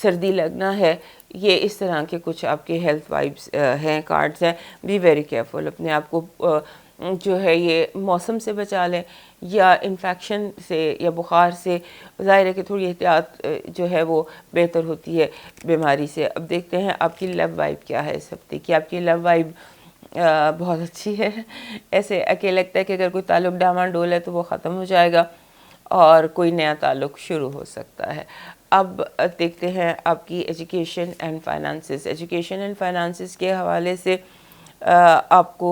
سردی لگنا ہے، یہ اس طرح کے کچھ آپ کے ہیلتھ وائبس ہیں، کارڈز ہیں. بی ویری کیئرفل، اپنے آپ کو جو ہے یہ موسم سے بچا لیں، یا انفیکشن سے یا بخار سے. ظاہر ہے کہ تھوڑی احتیاط جو ہے وہ بہتر ہوتی ہے بیماری سے. اب دیکھتے ہیں آپ کی لو وائب کیا ہے اس ہفتے کی. آپ کی لو وائب بہت اچھی ہے. ایسے اکیلے لگتا ہے کہ اگر کوئی تعلق ڈاواڈول ہے تو وہ ختم ہو جائے گا، اور کوئی نیا تعلق شروع ہو سکتا ہے. اب دیکھتے ہیں آپ کی education and finances. Education and finances کے حوالے سے آپ کو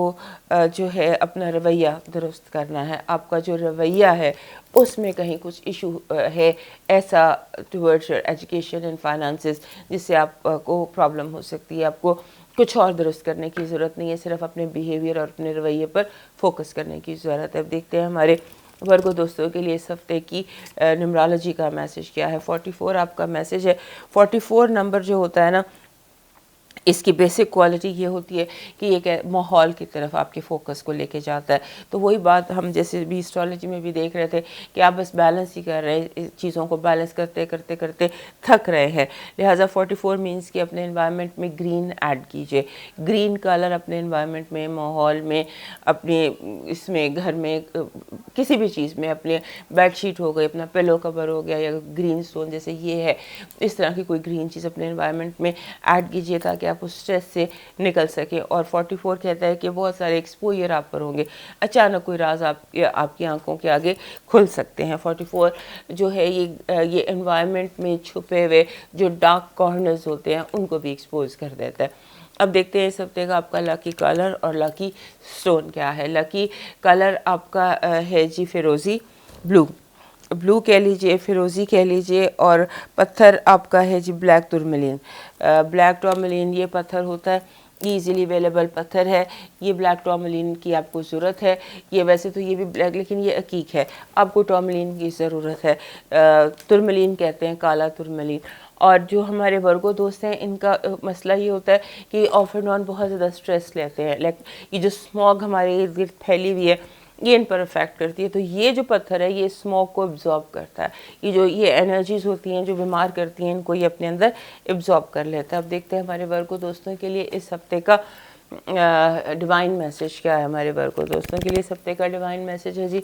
جو ہے اپنا رویہ درست کرنا ہے. آپ کا جو رویہ ہے اس میں کہیں کچھ ایشو ہے ایسا ٹورڈز ایجوکیشن اینڈ فائنانسز، جس سے آپ کو پرابلم ہو سکتی ہے. آپ کو کچھ اور درست کرنے کی ضرورت نہیں ہے، صرف اپنے بیہیویئر اور اپنے رویے پر فوکس کرنے کی ضرورت ہے. اب دیکھتے ہیں ہمارے ورگو دوستوں کے لیے اس ہفتے کی نیومرالوجی کا میسج کیا ہے. 44 آپ کا میسج ہے. 44 نمبر جو ہوتا ہے نا، اس کی بیسک کوالٹی یہ ہوتی ہے کہ یہ ماحول کی طرف آپ کے فوکس کو لے کے جاتا ہے. تو وہی بات ہم جیسے بھی اسٹرالوجی میں بھی دیکھ رہے تھے کہ آپ بس بیلنس ہی کر رہے ہیں، چیزوں کو بیلنس کرتے کرتے کرتے تھک رہے ہیں. لہٰذا 44 مینس کہ اپنے انوائرمنٹ میں گرین ایڈ کیجئے. گرین کلر اپنے انوائرمنٹ میں، ماحول میں، اپنے اس میں گھر میں، کسی بھی چیز میں، اپنے بیڈ شیٹ ہو گئی، اپنا پیلو کور ہو گیا، یا گرین سٹون جیسے یہ ہے، اس طرح کی کوئی گرین چیز اپنے انوائرمنٹ میں ایڈ کیجئے، تاکہ آپ आप उस स्ट्रेस से निकल सकें। और 44 कहता है कि बहुत सारे एक्सपोजर आप पर होंगे, अचानक कोई राज आपकी आंखों के आगे खुल सकते हैं। 44 जो है ये एनवायरनमेंट में छुपे हुए जो डार्क कॉर्नर्स होते हैं उनको भी एक्सपोज कर देता है। अब देखते हैं इस हफ्ते का आपका लकी कलर और लकी स्टोन क्या है। लकी कलर आपका है जी फिरोज़ी, ब्लू कह लीजिए, फिरोज़ी कह लीजिए, और पत्थर आपका है जी ब्लैक टूरमैलिन। ब्लैक टूरमैलिन ये पत्थर होता है, ये इजीली अवेलेबल पत्थर है। ये ब्लैक टूरमैलिन की आपको ज़रूरत है। ये वैसे तो ये भी ब्लैक, लेकिन ये अकीक है, आपको टूरमैलिन की ज़रूरत है। टूरमैलिन कहते हैं, काला टूरमैलिन। और जो हमारे वर्गो दोस्त हैं इनका मसला ये होता है कि ऑफ एंड ऑन बहुत ज़्यादा स्ट्रेस लेते हैं, लाइक ये जो स्मॉग हमारे इर्द गिर्द फैली हुई है ये इन पर अफेक्ट करती है। तो ये जो पत्थर है ये स्मोक को एब्जॉर्ब करता है, ये एनर्जीज होती हैं जो बीमार करती हैं इनको ये अपने अंदर एब्जॉर्ब कर लेता है। अब देखते हैं हमारे वर्गो दोस्तों के लिए इस हफ्ते का डिवाइन मैसेज क्या है। हमारे वर्गो दोस्तों के लिए इस हफ्ते का डिवाइन मैसेज है जी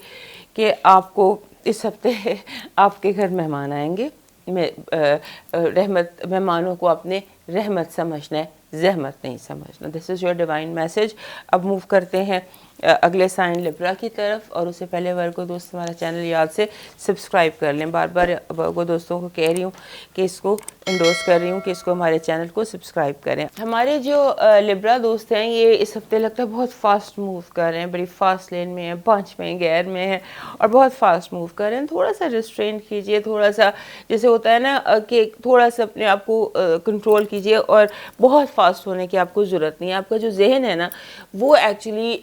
कि आपको इस हफ्ते आपके घर मेहमान आएंगे। रहमत, मेहमानों को अपने रहमत समझना है, ज़हमत नहीं समझना। This is your divine message. अब मूव करते हैं अगले साइन लिब्रा की तरफ, और उससे पहले वर्गो दोस्त हमारा चैनल याद से सब्सक्राइब कर लें। बार बार वर्गो दोस्तों को कह रही हूँ कि इसको इंडोर्स कर रही हूँ कि इसको हमारे चैनल को सब्सक्राइब करें। हमारे जो लिब्रा दोस्त हैं ये इस हफ्ते लगता है बहुत फास्ट मूव कर रहे हैं, बड़ी फास्ट लेन में हैं, पंच में, गैर में हैं और बहुत फास्ट मूव कर रहे हैं। थोड़ा सा रिस्ट्रेन कीजिए, थोड़ा सा जैसे होता है ना कि थोड़ा सा अपने आप को कंट्रोल कीजिए, और बहुत फास्ट होने की आपको ज़रूरत नहीं है। आपका जो जहन है ना वो एक्चुअली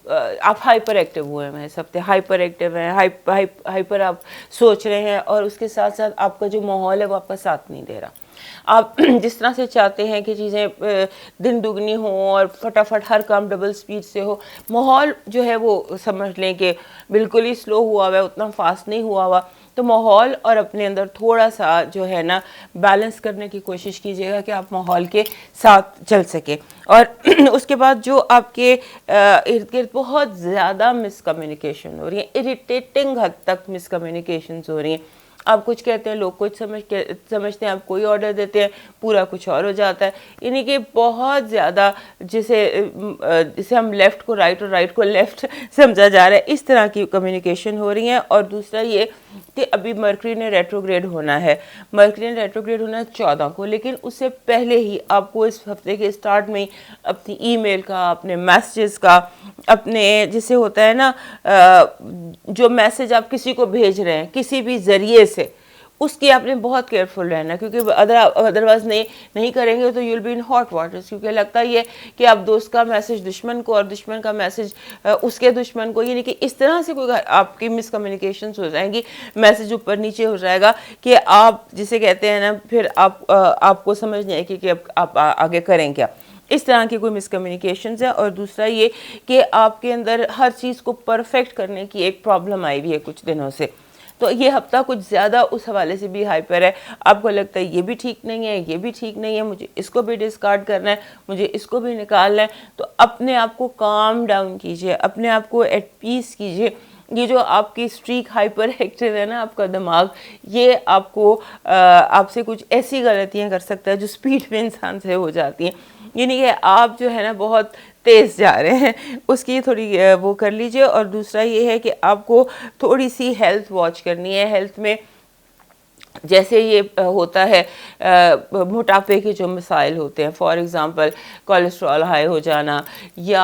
आप हाइपर एक्टिव हुए हैं इस हफ्ते, हाइपर एक्टिव हैं, हाइपर आप सोच रहे हैं, और उसके साथ साथ आपका जो माहौल है वो आपका साथ नहीं दे रहा। आप जिस तरह से चाहते हैं कि चीज़ें दिन दुगनी हों और फटाफट हर काम डबल स्पीड से हो, माहौल जो है वो समझ लें कि बिल्कुल ही स्लो हुआ हुआ है, उतना फास्ट नहीं हुआ हुआ। तो माहौल और अपने अंदर थोड़ा सा जो है ना बैलेंस करने की कोशिश कीजिएगा कि आप माहौल के साथ चल सके। और उसके बाद जो आपके इर्द गिर्द बहुत ज़्यादा मिसकम्युनिकेशन हो रही है, इरिटेटिंग हद तक मिसकम्युनिकेशन हो रही हैं। आप कुछ कहते हैं, लोग कुछ समझते हैं, आप कोई ऑर्डर देते हैं, पूरा कुछ और हो जाता है। यानी कि बहुत ज़्यादा जिसे हम लेफ़्ट को राइट और राइट को लेफ़्ट समझा जा रहा है, इस तरह की कम्युनिकेशन हो रही है। और दूसरा ये कि अभी मरकरी ने रेट्रोग्रेड होना है, मरकरी ने रेट्रोग्रेड होना है 14 को, लेकिन उससे पहले ही आपको इस हफ्ते के स्टार्ट में ही अपनी ईमेल का, अपने मैसेजेस का, अपने जिसे होता है ना जो मैसेज आप किसी को भेज रहे हैं किसी भी ज़रिए से, उसकी आपने बहुत केयरफुल रहना, क्योंकि अदरवाइज नहीं करेंगे तो you'll be in hot waters. क्योंकि लगता ही है कि आप दोस्त का मैसेज दुश्मन को और दुश्मन का मैसेज उसके दुश्मन को, यानी कि इस तरह से कोई आपकी मिसकम्युनिकेशंस हो जाएंगी, मैसेज ऊपर नीचे हो जाएगा कि आप जिसे कहते हैं ना फिर आपको समझ नहीं आएगी कि आप आगे करें क्या। इस तरह की कोई मिसकम्युनिकेशंस है। और दूसरा ये कि आपके अंदर हर चीज़ को परफेक्ट करने की एक प्रॉब्लम आई हुई है कुछ दिनों से, तो ये हफ्ता कुछ ज़्यादा उस हवाले से भी हाइपर है। आपको लगता है ये भी ठीक नहीं है, ये भी ठीक नहीं है, मुझे इसको भी डिस्कार्ड करना है, मुझे इसको भी निकालना है। तो अपने आप को काम डाउन कीजिए, अपने आप को एट पीस कीजिए। ये जो आपकी स्ट्रीक हाइपर एक्टिव है ना आपका दिमाग, ये आपको आपसे कुछ ऐसी गलतियां कर सकता है जो स्पीड में इंसान से हो जाती हैं। यानी कि आप जो है ना बहुत तेज़ जा रहे हैं, उसकी थोड़ी वो कर लीजिए। और दूसरा ये है कि आपको थोड़ी सी हेल्थ वॉच करनी है। हेल्थ में जैसे ये होता है मोटापे के जो मसाइल होते हैं, फॉर एग्ज़ाम्पल कोलेस्ट्रॉल हाई हो जाना या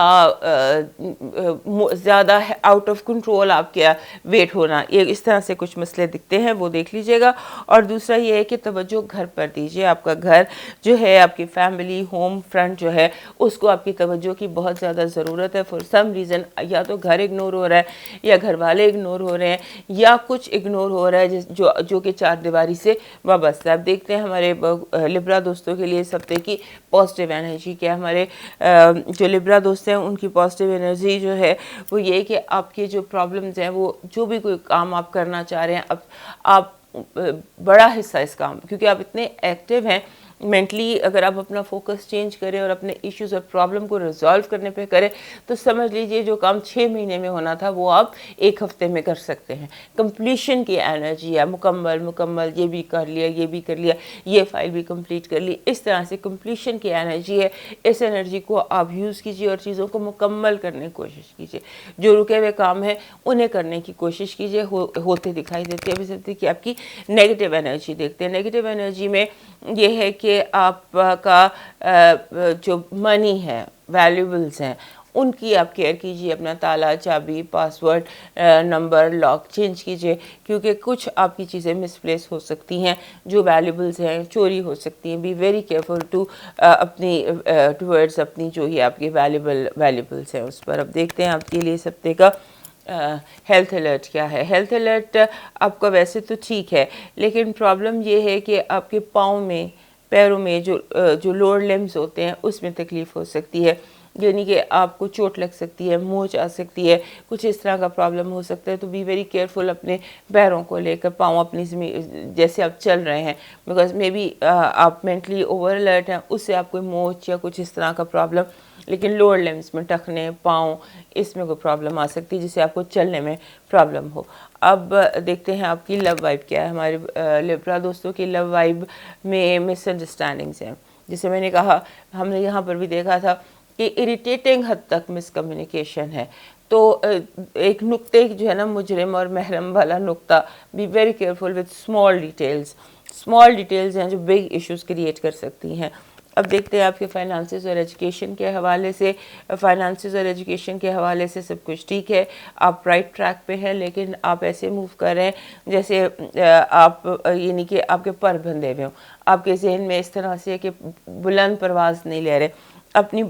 ज़्यादा आउट ऑफ कंट्रोल आपका वेट होना, ये इस तरह से कुछ मसले दिखते हैं, वो देख लीजिएगा। और दूसरा ये है कि तवज्जो घर पर दीजिए। आपका घर जो है, आपकी फैमिली होम फ्रंट जो है, उसको आपकी तवज्जो की बहुत ज़्यादा ज़रूरत है। फॉर सम रीज़न या तो घर इग्नोर हो रहा है, या घर वाले इग्नोर हो रहे हैं, या कुछ इग्नोर हो रहा है जो कि चार दीवारी से वाबस्ता है। अब देखते हैं हमारे लिब्रा दोस्तों के लिए इस हफ्ते की पॉजिटिव एनर्जी क्या। हमारे जो लिब्रा दोस्त हैं उनकी पॉजिटिव एनर्जी जो है वो ये कि आपके जो प्रॉब्लम्स हैं, वो जो भी कोई काम आप करना चाह रहे हैं, अब आप बड़ा हिस्सा इस काम, क्योंकि आप इतने एक्टिव हैं, मेंटली अगर आप अपना फोकस चेंज करें और अपने इश्यूज और प्रॉब्लम को रिजॉल्व करने पे करें तो समझ लीजिए जो काम 6 महीने में होना था वो आप 1 हफ्ते में कर सकते हैं। कंप्लीशन की एनर्जी है, मुकम्मल ये भी कर लिया, ये भी कर लिया, ये फाइल भी कंप्लीट कर ली, इस तरह से कंप्लीशन की एनर्जी है। इस एनर्जी को आप यूज़ कीजिए और चीज़ों को मुकम्मल करने की कोशिश कीजिए। जो रुके हुए काम है उन्हें करने की कोशिश कीजिए। होते दिखाई देते हैं। अभी सकते कि आपकी नेगेटिव एनर्जी देखते हैं। नेगेटिव एनर्जी में ये है कि आपका जो मनी है, वैल्यूबल्स हैं, उनकी आप केयर कीजिए। अपना ताला, चाबी, पासवर्ड, नंबर, लॉक चेंज कीजिए, क्योंकि कुछ आपकी चीज़ें मिसप्लेस हो सकती हैं। जो वैल्यूबल्स हैं चोरी हो सकती हैं। बी वेरी केयरफुल टू अपनी टूवर्ड्स अपनी जो ही आपकी वैल्यूबल्स हैं उस पर। अब देखते हैं आपके लिए इस हफ्ते का हेल्थ अलर्ट क्या है। हेल्थ अलर्ट आपका वैसे तो ठीक है, लेकिन प्रॉब्लम ये है कि आपके पाँव में, पैरों में जो लोअर लिम्स होते हैं उसमें तकलीफ़ हो सकती है, यानी कि आपको चोट लग सकती है, मोच आ सकती है, कुछ इस तरह का प्रॉब्लम हो सकता है। तो बी वेरी केयरफुल अपने पैरों को लेकर, पाँव अपनी जैसे आप चल रहे हैं, बिकॉज मे बी आप मेंटली ओवर अलर्ट हैं, उससे आप कोई मोच या कुछ इस तरह का प्रॉब्लम, लेकिन लोअर लिम्स में, टखने, पाँव, इसमें कोई प्रॉब्लम आ सकती है जिससे आपको चलने में प्रॉब्लम हो। अब देखते हैं आपकी लव वाइब क्या है। हमारे लिब्रा दोस्तों की लव वाइब में मिसअंडरस्टैंडिंग्स हैं। जैसे मैंने कहा, हमने यहाँ पर भी देखा था कि इरिटेटिंग हद तक मिसकम्युनिकेशन है। तो एक नुक्ते जो है ना, मुजरिम और महरम वाला नुक्ता, be very careful with small details हैं जो बिग इश्यूज़ क्रिएट कर सकती हैं। अब देखते हैं आपके फाइनेंसेस और एजुकेशन के हवाले से। फाइनेंसेस और एजुकेशन के हवाले से सब कुछ ठीक है, आप राइट ट्रैक पे हैं, लेकिन आप ऐसे मूव कर रहे हैं जैसे आप यानी कि आपके पर बंधे हुए हों। आपके जहन में इस तरह से है कि बुलंद परवाज़ नहीं ले रहे। अपनी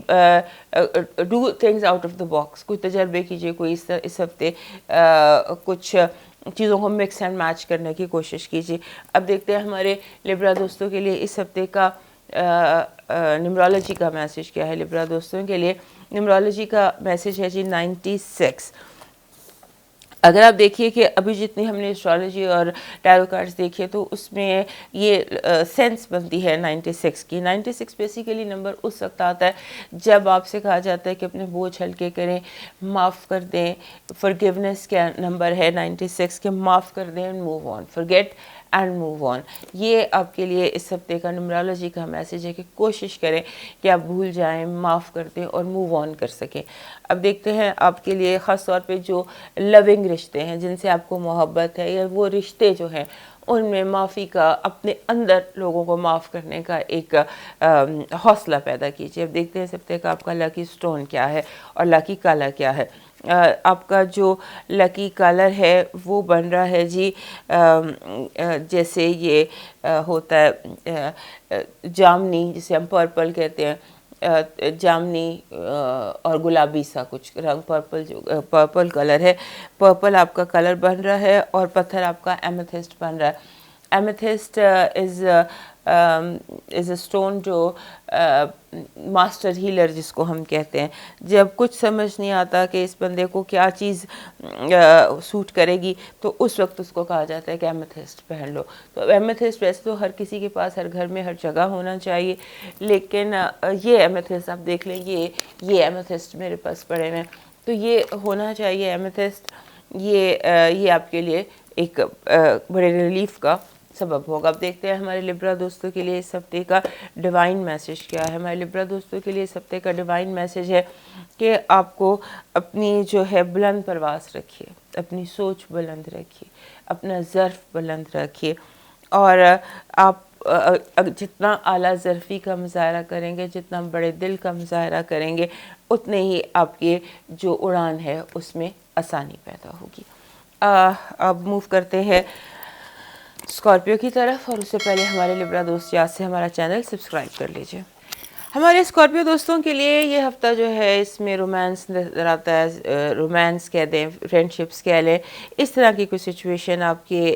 do things out of the box, कुछ तजर्बे कीजिए, कोई इस हफ्ते कुछ चीज़ों को मिक्स एंड मैच करने की कोशिश कीजिए। अब देखते हैं हमारे लिब्रा दोस्तों के लिए इस हफ्ते का न्यूमरोलॉजी का मैसेज क्या है। लिब्रा दोस्तों के लिए न्यूमरोलॉजी का मैसेज है जी 96। अगर आप देखिए कि अभी जितनी हमने एस्ट्रोलॉजी और टैरो कार्ड्स देखी तो उसमें ये सेंस बनती है 96 की। 96 बेसिकली नंबर उस वक्त आता है जब आपसे कहा जाता है कि अपने बोझ हल्के करें, माफ़ कर दें। फॉरगिवनेस का नंबर है 96 के, माफ़ कर दें and move on, forget and move on. ये आपके लिए इस हफ्ते का न्यूमरोलॉजी का मैसेज है कि कोशिश करें कि आप भूल जाएं, माफ़ कर दें और मूव ऑन कर सकें। अब देखते हैं आपके लिए ख़ास तौर पे जो लविंग रिश्ते हैं, जिनसे आपको मोहब्बत है, या वो रिश्ते जो हैं उनमें माफ़ी का, अपने अंदर लोगों को माफ़ करने का एक हौसला पैदा कीजिए। अब देखते हैं इस हफ्ते का आपका लकी स्टोन क्या है और लकी कलर क्या है। आपका जो लकी कलर है वो बन रहा है जी जैसे ये होता है जामनी, जिसे हम पर्पल कहते हैं, जामनी और गुलाबी सा कुछ रंग, पर्पल जो पर्पल कलर है, पर्पल आपका कलर बन रहा है और पत्थर आपका एमेथिस्ट बन रहा है। एमेथिस्ट इज़ अ स्टोन जो मास्टर हीलर जिसको हम कहते हैं। जब कुछ समझ नहीं आता कि इस बंदे को क्या चीज़ सूट करेगी तो उस वक्त उसको कहा जाता है कि एमेथिस्ट पहन लो। तो एमेथिस्ट वैसे तो हर किसी के पास, हर घर में, हर जगह होना चाहिए, लेकिन ये एमेथिस्ट आप देख लें, ये एमेथिस्ट मेरे पास पड़े हैं, तो ये होना चाहिए एमेथिस्ट। ये आपके लिए एक बड़े रिलीफ का सबब होगा। अब देखते हैं हमारे लिब्रा दोस्तों के लिए इस हफ्ते का डिवाइन मैसेज क्या है। हमारे लिब्रा दोस्तों के लिए इस हफ्ते का डिवाइन मैसेज है कि आपको अपनी जो है बुलंद परवास रखिए, अपनी सोच बुलंद रखिए, अपना ज़र्फ़ बुलंद रखिए, और आप जितना आला ज़र्फ़ी का मुज़ाहरा करेंगे, जितना बड़े दिल का मुज़ाहरा करेंगे, उतने ही आपकी जो उड़ान है उसमें आसानी पैदा होगी। अब मूव करते हैं स्कॉर्पियो की तरफ, और उससे पहले हमारे लिब्रा दोस्त याद से हमारा चैनल सब्सक्राइब कर लीजिए। ہمارے اسکارپیو دوستوں کے لیے یہ ہفتہ جو ہے اس میں رومانس نظر آتا ہے، رومانس کہہ دیں، فرینڈشپس کہہ لیں، اس طرح کی کوئی سچویشن آپ کے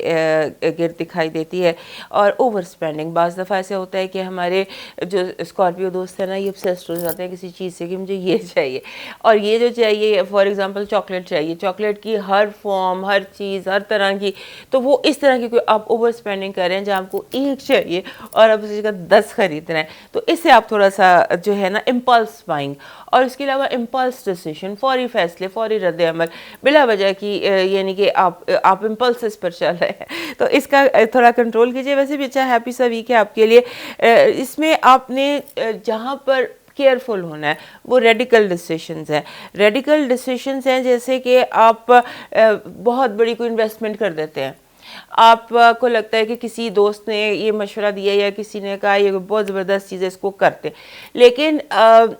گرد دکھائی دیتی ہے. اور اوور اسپینڈنگ، بعض دفعہ ایسے ہوتا ہے کہ ہمارے جو اسکارپیو دوست ہیں نا یہ obsessed ہو جاتے ہیں کسی چیز سے کہ مجھے یہ چاہیے اور یہ جو چاہیے، فار ایگزامپل چاکلیٹ چاہیے، چاکلیٹ کی ہر فارم، ہر چیز، ہر طرح کی. تو وہ اس طرح کی کوئی آپ اوور اسپینڈنگ کر رہے ہیں جہاں آپ کو ایک چاہیے اور آپ اسی کا 10 خرید رہے ہیں. تو اس سے آپ تھوڑا سا جو ہے نا امپلس بائنگ، اور اس کے علاوہ امپلس ڈیسیشن، فوری فیصلے، فوری رد عمل بلا وجہ کی، یعنی کہ آپ امپلسز پر چل رہے ہیں. تو اس کا تھوڑا کنٹرول کیجیے. ویسے بھی اچھا ہیپی سا ویک ہے آپ کے لیے. اس میں آپ نے جہاں پر کیئرفل ہونا ہے وہ ریڈیکل ڈیسیشنز ہیں. ریڈیکل ڈیسیشنز ہیں جیسے کہ آپ بہت بڑی کوئی انویسٹمنٹ کر دیتے ہیں. آپ کو لگتا ہے کہ کسی دوست نے یہ مشورہ دیا یا کسی نے کہا یہ بہت زبردست چیز ہے، اس کو کرتے، لیکن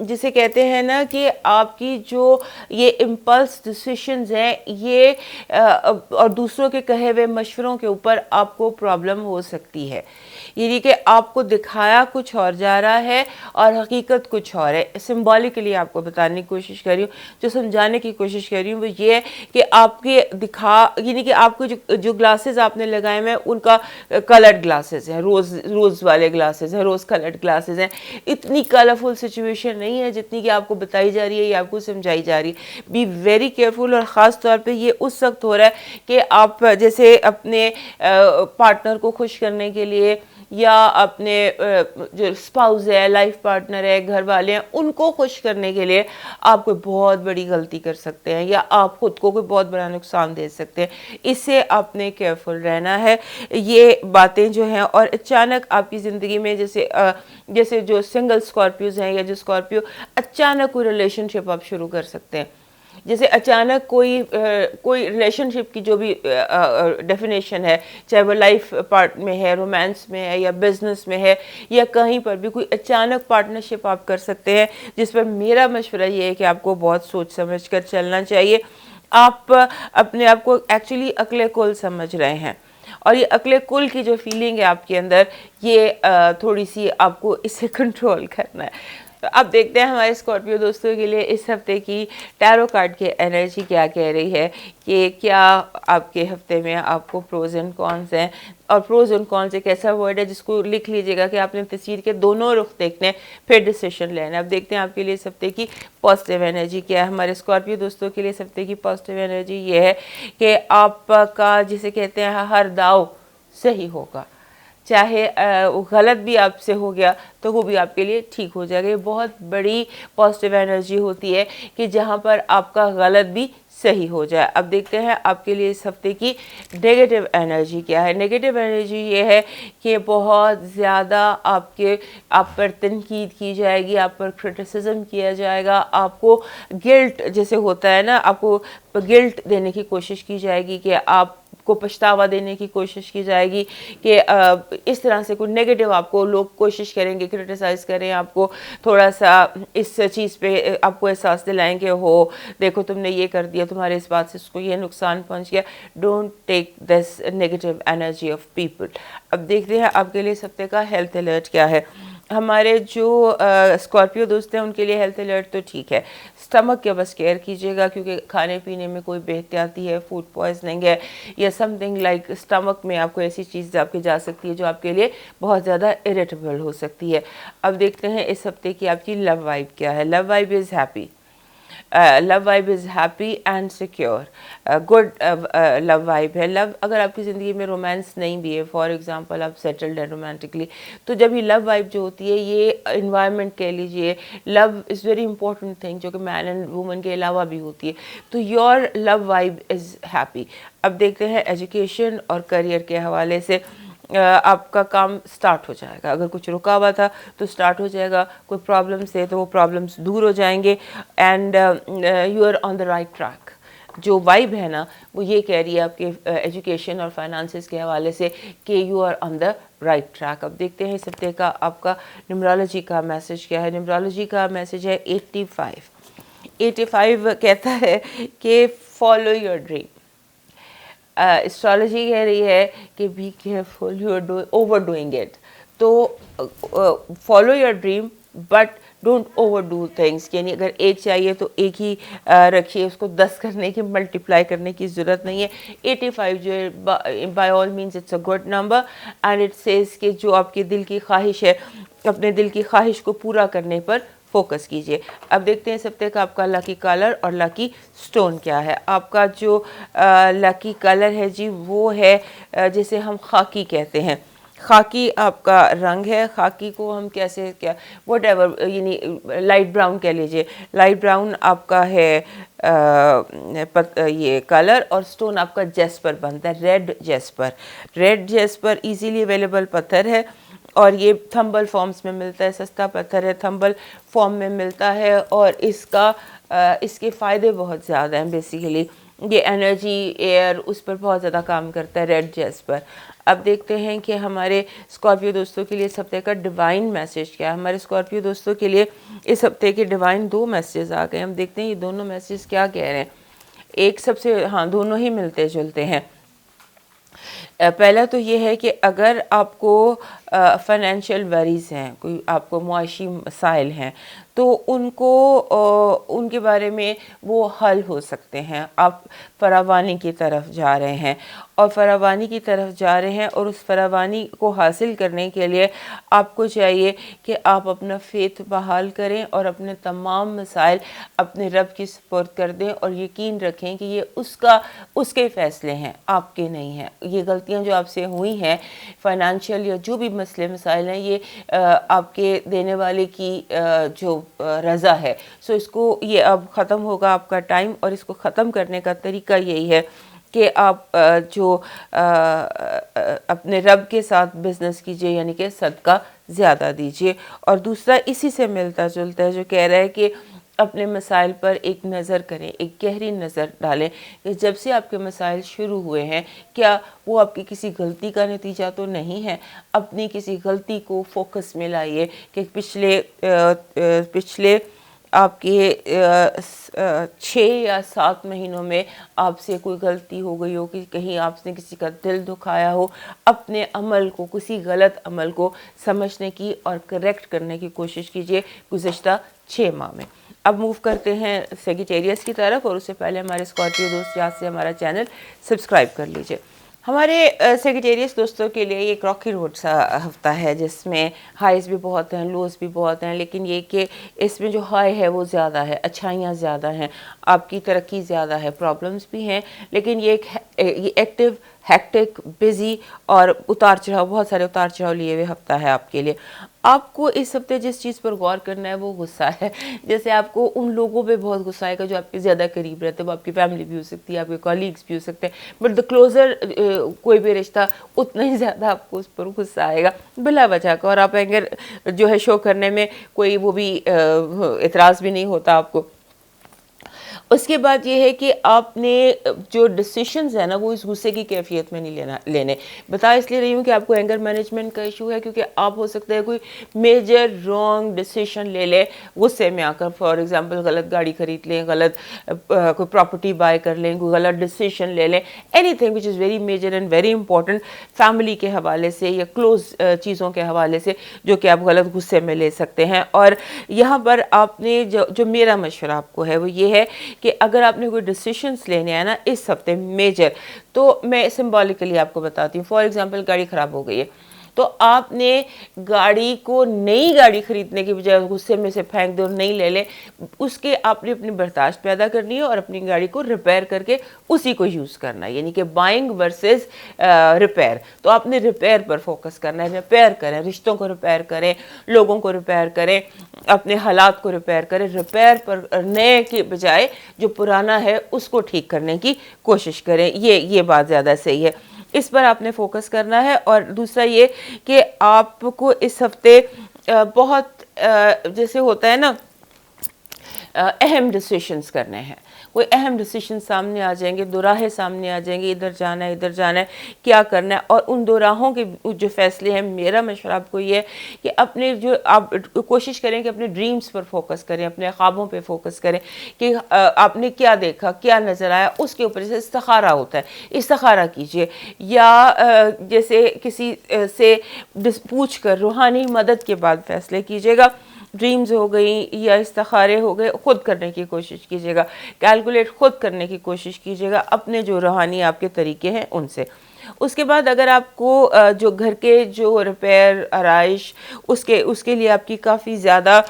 جسے کہتے ہیں نا کہ آپ کی جو یہ امپلس ڈیسیشنز ہیں یہ اور دوسروں کے کہے ہوئے مشوروں کے اوپر آپ کو پرابلم ہو سکتی ہے. یعنی کہ آپ کو دکھایا کچھ اور جا رہا ہے اور حقیقت کچھ اور ہے. سمبولکلی آپ کو بتانے کی کوشش کر رہی ہوں، جو سمجھانے کی کوشش کر رہی ہوں وہ یہ ہے کہ آپ کے یعنی کہ آپ کو جو گلاسز آپ نے لگائے ہوئے ہیں ان کا کلرڈ گلاسز ہیں، روز والے گلاسز ہیں، روز کلرڈ گلاسز ہیں. اتنی کلرفل سچویشن نہیں ہے جتنی کہ آپ کو بتائی جا رہی ہے یا آپ کو سمجھائی جا رہی ہے. Be very careful. اور خاص طور پہ یہ اس وقت ہو رہا ہے کہ آپ جیسے اپنے پارٹنر کو خوش کرنے کے لیے یا اپنے جو اسپاؤز ہے، لائف پارٹنر ہے، گھر والے ہیں، ان کو خوش کرنے کے لیے آپ کوئی بہت بڑی غلطی کر سکتے ہیں یا آپ خود کو کوئی بہت بڑا نقصان دے سکتے ہیں. اس سے آپ نے کیئرفل رہنا ہے. یہ باتیں جو ہیں، اور اچانک آپ کی زندگی میں جیسے جو سنگل اسکارپیوز ہیں یا جو اسکارپیو، اچانک کوئی ریلیشن شپ آپ شروع کر سکتے ہیں. جیسے اچانک کوئی ریلیشن شپ کی جو بھی ڈیفینیشن ہے، چاہے وہ لائف پارٹ میں ہے، رومانس میں ہے یا بزنس میں ہے یا کہیں پر بھی، کوئی اچانک پارٹنرشپ آپ کر سکتے ہیں جس پر میرا مشورہ یہ ہے کہ آپ کو بہت سوچ سمجھ کر چلنا چاہیے. آپ اپنے آپ کو ایکچولی عقل کل سمجھ رہے ہیں اور یہ عقل کل کی جو فیلنگ ہے آپ کے اندر، یہ تھوڑی سی آپ کو اسے کنٹرول کرنا ہے. تو اب دیکھتے ہیں ہمارے اسکارپیو دوستوں کے لیے اس ہفتے کی ٹیرو کارڈ کی انرجی کیا کہہ رہی ہے، کہ کیا آپ کے ہفتے میں آپ کو پروز اینڈ کونز ہیں. اور پروز اینڈ کونز ایک ایسا ورڈ ہے جس کو لکھ لیجیے گا کہ آپ نے تصویر کے دونوں رخ دیکھنے پھر ڈیسیشن لینا ہے. اب دیکھتے ہیں آپ کے لیے اس ہفتے کی پازیٹیو انرجی کیا ہے. ہمارے اسکارپیو دوستوں کے لیے اس ہفتے کی پازیٹیو انرجی یہ ہے کہ آپ کا جسے کہتے ہیں ہر داؤ صحیح ہوگا. چاہے غلط بھی آپ سے ہو گیا تو وہ بھی آپ کے لیے ٹھیک ہو جائے گا. یہ بہت بڑی پازیٹیو انرجی ہوتی ہے کہ جہاں پر آپ کا غلط بھی صحیح ہو جائے. اب دیکھتے ہیں آپ کے لیے اس ہفتے کی نیگیٹو انرجی کیا ہے. نیگیٹو انرجی یہ ہے کہ بہت زیادہ آپ پر تنقید کی جائے گی، آپ پر کرٹیسزم کیا جائے گا، آپ کو گلٹ جیسے ہوتا ہے نا، آپ کو گلٹ دینے کی کوشش کی جائے گی، کہ آپ کو پچھتاوا دینے کی کوشش کی جائے گی، کہ اس طرح سے کوئی نیگیٹو آپ کو لوگ کوشش کریں گے کرٹیسائز کریں، آپ کو تھوڑا سا اس چیز پہ آپ کو احساس دلائیں کہ ہو دیکھو تم نے یہ کر دیا، تمہارے اس بات سے اس کو یہ نقصان پہنچ گیا. Don't take this negative energy of people. اب دیکھتے ہیں آپ کے لیے اس ہفتے کا ہیلتھ الرٹ کیا ہے. ہمارے جو اسکارپیو دوست ہیں ان کے لیے ہیلتھ الرٹ تو ٹھیک ہے. اسٹمک کے بس کیئر کیجیے گا، کیونکہ کھانے پینے میں کوئی بے احتیاطی ہے، فوڈ پوائزننگ ہے یا سم تھنگ لائک اسٹمک میں آپ کو ایسی چیز آپ کے جا سکتی ہے جو آپ کے لیے بہت زیادہ اریٹیبل ہو سکتی ہے. اب دیکھتے ہیں اس ہفتے کی آپ کی لو وائب کیا ہے. Love vibe is happy. Love vibe is happy and secure. Good love vibe ہے. لو اگر آپ کی زندگی میں رومانس نہیں بھی ہے، فار ایگزامپل آپ سیٹلڈ ہیں رومانٹکلی، تو جب یہ لو وائب جو ہوتی ہے یہ انوائرمنٹ کہہ لیجیے، لو از ویری امپورٹنٹ تھنگ جو کہ مین اینڈ وومن کے علاوہ بھی ہوتی ہے. تو your love vibe is happy. اب دیکھتے ہیں ایجوکیشن اور کریئر کے حوالے سے آپ کا کام سٹارٹ ہو جائے گا. اگر کچھ رکا ہوا تھا تو سٹارٹ ہو جائے گا. کوئی پرابلمس ہے تو وہ پرابلمس دور ہو جائیں گے. And you are on the right track. جو وائب ہے نا وہ یہ کہہ رہی ہے آپ کے ایجوکیشن اور فائنانسز کے حوالے سے کہ you are on the right track. اب دیکھتے ہیں اس ہفتے کا آپ کا نیومرولوجی کا میسج کیا ہے. نیومرولوجی کا میسج ہے 85. 85 کہتا ہے کہ فالو یور ڈریم. اسٹرالوجی کہہ رہی ہے کہ be careful, you are overdoing it. تو follow your dream but don't overdo things, यानी अगर एक चाहिए तो एक ही रखिए, उसको 10 करने की मल्टीप्लाई करने की ज़रूरत नहीं है। 85 जो है by all means it's a good number and it says कि जो आपके दिल की ख्वाहिश है, अपने दिल की ख्वाहिश को पूरा करने पर फोकस कीजिए। अब देखते हैं इस हफ्ते का आपका लकी कलर और लकी स्टोन क्या है। आपका जो लकी कलर है जी वो है जिसे हम खाकी कहते हैं। खाकी आपका रंग है। खाकी को हम कैसे क्या वट एवर यानी लाइट ब्राउन कह लीजिए, लाइट ब्राउन आपका है ये कलर, और स्टोन आपका जेस्पर बनता है, red Jasper. Red Jasper easily available पत्थर है और ये थंबल फॉर्म्स में मिलता है, सस्ता पत्थर है, थंबल फॉर्म में मिलता है और इसके फ़ायदे बहुत ज़्यादा हैं। बेसिकली ये एनर्जी एयर उस पर बहुत ज़्यादा काम करता है रेड जेस्पर। अब देखते हैं कि हमारे स्कॉर्पियो दोस्तों के लिए इस हफ्ते का डिवाइन मैसेज क्या है। हमारे स्कॉर्पियो दोस्तों के लिए इस हफ्ते के डिवाइन 2 मैसेज आ गए। हम देखते हैं ये दोनों मैसेज क्या कह रहे हैं। एक सबसे दोनों ही मिलते जुलते हैं। पहला तो ये है कि अगर आपको फाइनेंशियल वरीज़ हैं, कोई आपको मुआशी मसाइल हैं, तो उनके बारे में वो हल हो सकते हैं। आप फरावानी की तरफ जा रहे हैं और फरावानी की तरफ जा रहे हैं और उस फरावानी को हासिल करने के लिए आपको चाहिए कि आप अपना फेथ बहाल करें और अपने तमाम मसाइल अपने रब की सुपुर्द कर दें और यकीन रखें कि ये उसके फ़ैसले हैं, आपके नहीं हैं। ये गलतियां जो आपसे हुई हैं फाइनेंशियल या जो भी मसले मसाइल हैं, ये आपके देने वाले की जो रज़ा है। सो इसको ये अब ख़त्म होगा आपका टाइम, और इसको ख़त्म करने का तरीका यही है कि आप जो अपने रब के साथ बिज़नेस कीजिए, यानी कि सदका ज़्यादा दीजिए। और दूसरा इसी से मिलता जुलता है जो कह रहा है कि अपने मसाइल पर एक नज़र करें, एक गहरी नज़र डालें कि जब से आपके मसाइल शुरू हुए हैं क्या वो आपकी किसी गलती का नतीजा तो नहीं है। अपनी किसी गलती को फोकस में लाइए कि पिछले आपके 6 या 7 महीनों में आपसे कोई गलती हो गई हो कि कहीं आपने किसी का दिल दुखाया हो। अपने अमल को, किसी गलत अमल को समझने की और करेक्ट करने की कोशिश कीजिए गुज़िश्ता 6 माह में। अब मूव करते हैं सेगिटेरियस की तरफ, और उससे पहले हमारे स्कॉर्पियो दोस्त याद से हमारा चैनल सब्सक्राइब कर लीजिए। हमारे सेगिटेरियस दोस्तों के लिए एक रॉकी रोड सा हफ्ता है जिसमें हाइज भी बहुत हैं, लोज भी बहुत हैं, लेकिन ये कि इसमें जो हाई है वो ज़्यादा है, अच्छाइयाँ ज़्यादा हैं, आपकी तरक्की ज़्यादा है, प्रॉब्लम्स भी हैं, लेकिन ये एक्टिव, हेक्टिक, बिज़ी और उतार चढ़ाव, बहुत सारे उतार चढ़ाव लिए हुए हफ्ता है आपके लिए। आपको इस हफ्ते जिस चीज़ पर गौर करना है वो गुस्सा है। जैसे आपको उन लोगों पे बहुत गुस्सा आएगा जो आपके ज़्यादा करीब रहते हैं। वो आपकी फैमिली भी हो सकती है, आपके कॉलीग्स भी हो सकते हैं, बट द क्लोज़र कोई भी रिश्ता उतना ही ज़्यादा आपको उस पर गुस्सा आएगा बिला वजह का, और आप एंगर जो है शो करने में कोई वो भी इतराज़ भी नहीं होता आपको। उसके बाद ये है कि आपने जो डिसीशंस है ना वो इस गुस्से की कैफियत में नहीं लेने। बता इसलिए रही हूँ कि आपको एंगर मैनेजमेंट का इशू है, क्योंकि आप हो सकता है कोई मेजर रॉन्ग डिसीशन ले ले गुस्से में आकर। फॉर एग्जांपल गलत गाड़ी खरीद लें, गलत कोई प्रॉपर्टी बाय कर लें, कोई गलत डिसीशन ले लें, anything which is very major and very important family के हवाले से या क्लोज चीज़ों के हवाले से, जो कि आप गलत गुस्से में ले सकते हैं। और यहाँ पर आपने जो मेरा मशवरा आपको है वो ये है कि अगर आपने कोई डिसीशंस लेने हैं ना इस हफ्ते मेजर, तो मैं सिंबॉलिकली आपको बताती हूँ। फॉर एग्जांपल गाड़ी ख़राब हो गई है, तो आपने गाड़ी को नई गाड़ी खरीदने की बजाय गुस्से में से फेंक दो, नहीं ले ले, उसके आपने अपनी बर्दाश्त पैदा करनी है और अपनी गाड़ी को रिपेयर करके उसी को यूज़ करना है, यानी कि बाइंग वर्सेस रिपेयर। तो आपने रिपेयर पर फोकस करना है। रिपेयर करें, रिश्तों को रिपेयर करें, लोगों को रिपेयर करें, अपने हालात को रिपेयर करें। रिपेयर पर नए के बजाय जो पुराना है उसको ठीक करने की कोशिश करें। ये बात ज़्यादा सही है, इस पर आपने फोकस करना है। और दूसरा ये कि आपको इस हफ्ते बहुत जैसे होता है ना अहम डिसीशंस करने हैं। कोई अहम डिसीजन सामने आ जाएंगे, दो राहें सामने आ जाएंगी, इधर जाना है, इधर जाना है, क्या करना है। और उन दो राहों के जो फैसले हैं, मेरा मशवरा आपको ये है कि अपने जो आप कोशिश करें कि अपने ड्रीम्स पर फोकस करें, अपने ख्वाबों पे फोकस करें कि आपने क्या देखा, क्या नज़र आया, उसके ऊपर जैसे इस्तिखारा होता है, इस्तिखारा कीजिए। या जैसे किसी से पूछ कर रूहानी मदद के बाद फैसले कीजिएगा। ड्रीम्स हो गई या इस्तिखारे हो गए, ख़ुद करने की कोशिश कीजिएगा, कैलकुलेट ख़ुद करने की कोशिश कीजिएगा अपने जो रूहानी आपके तरीके हैं उनसे। उसके बाद अगर आपको जो घर के जो रिपेयर आराइश उसके लिए आपकी काफ़ी ज़्यादा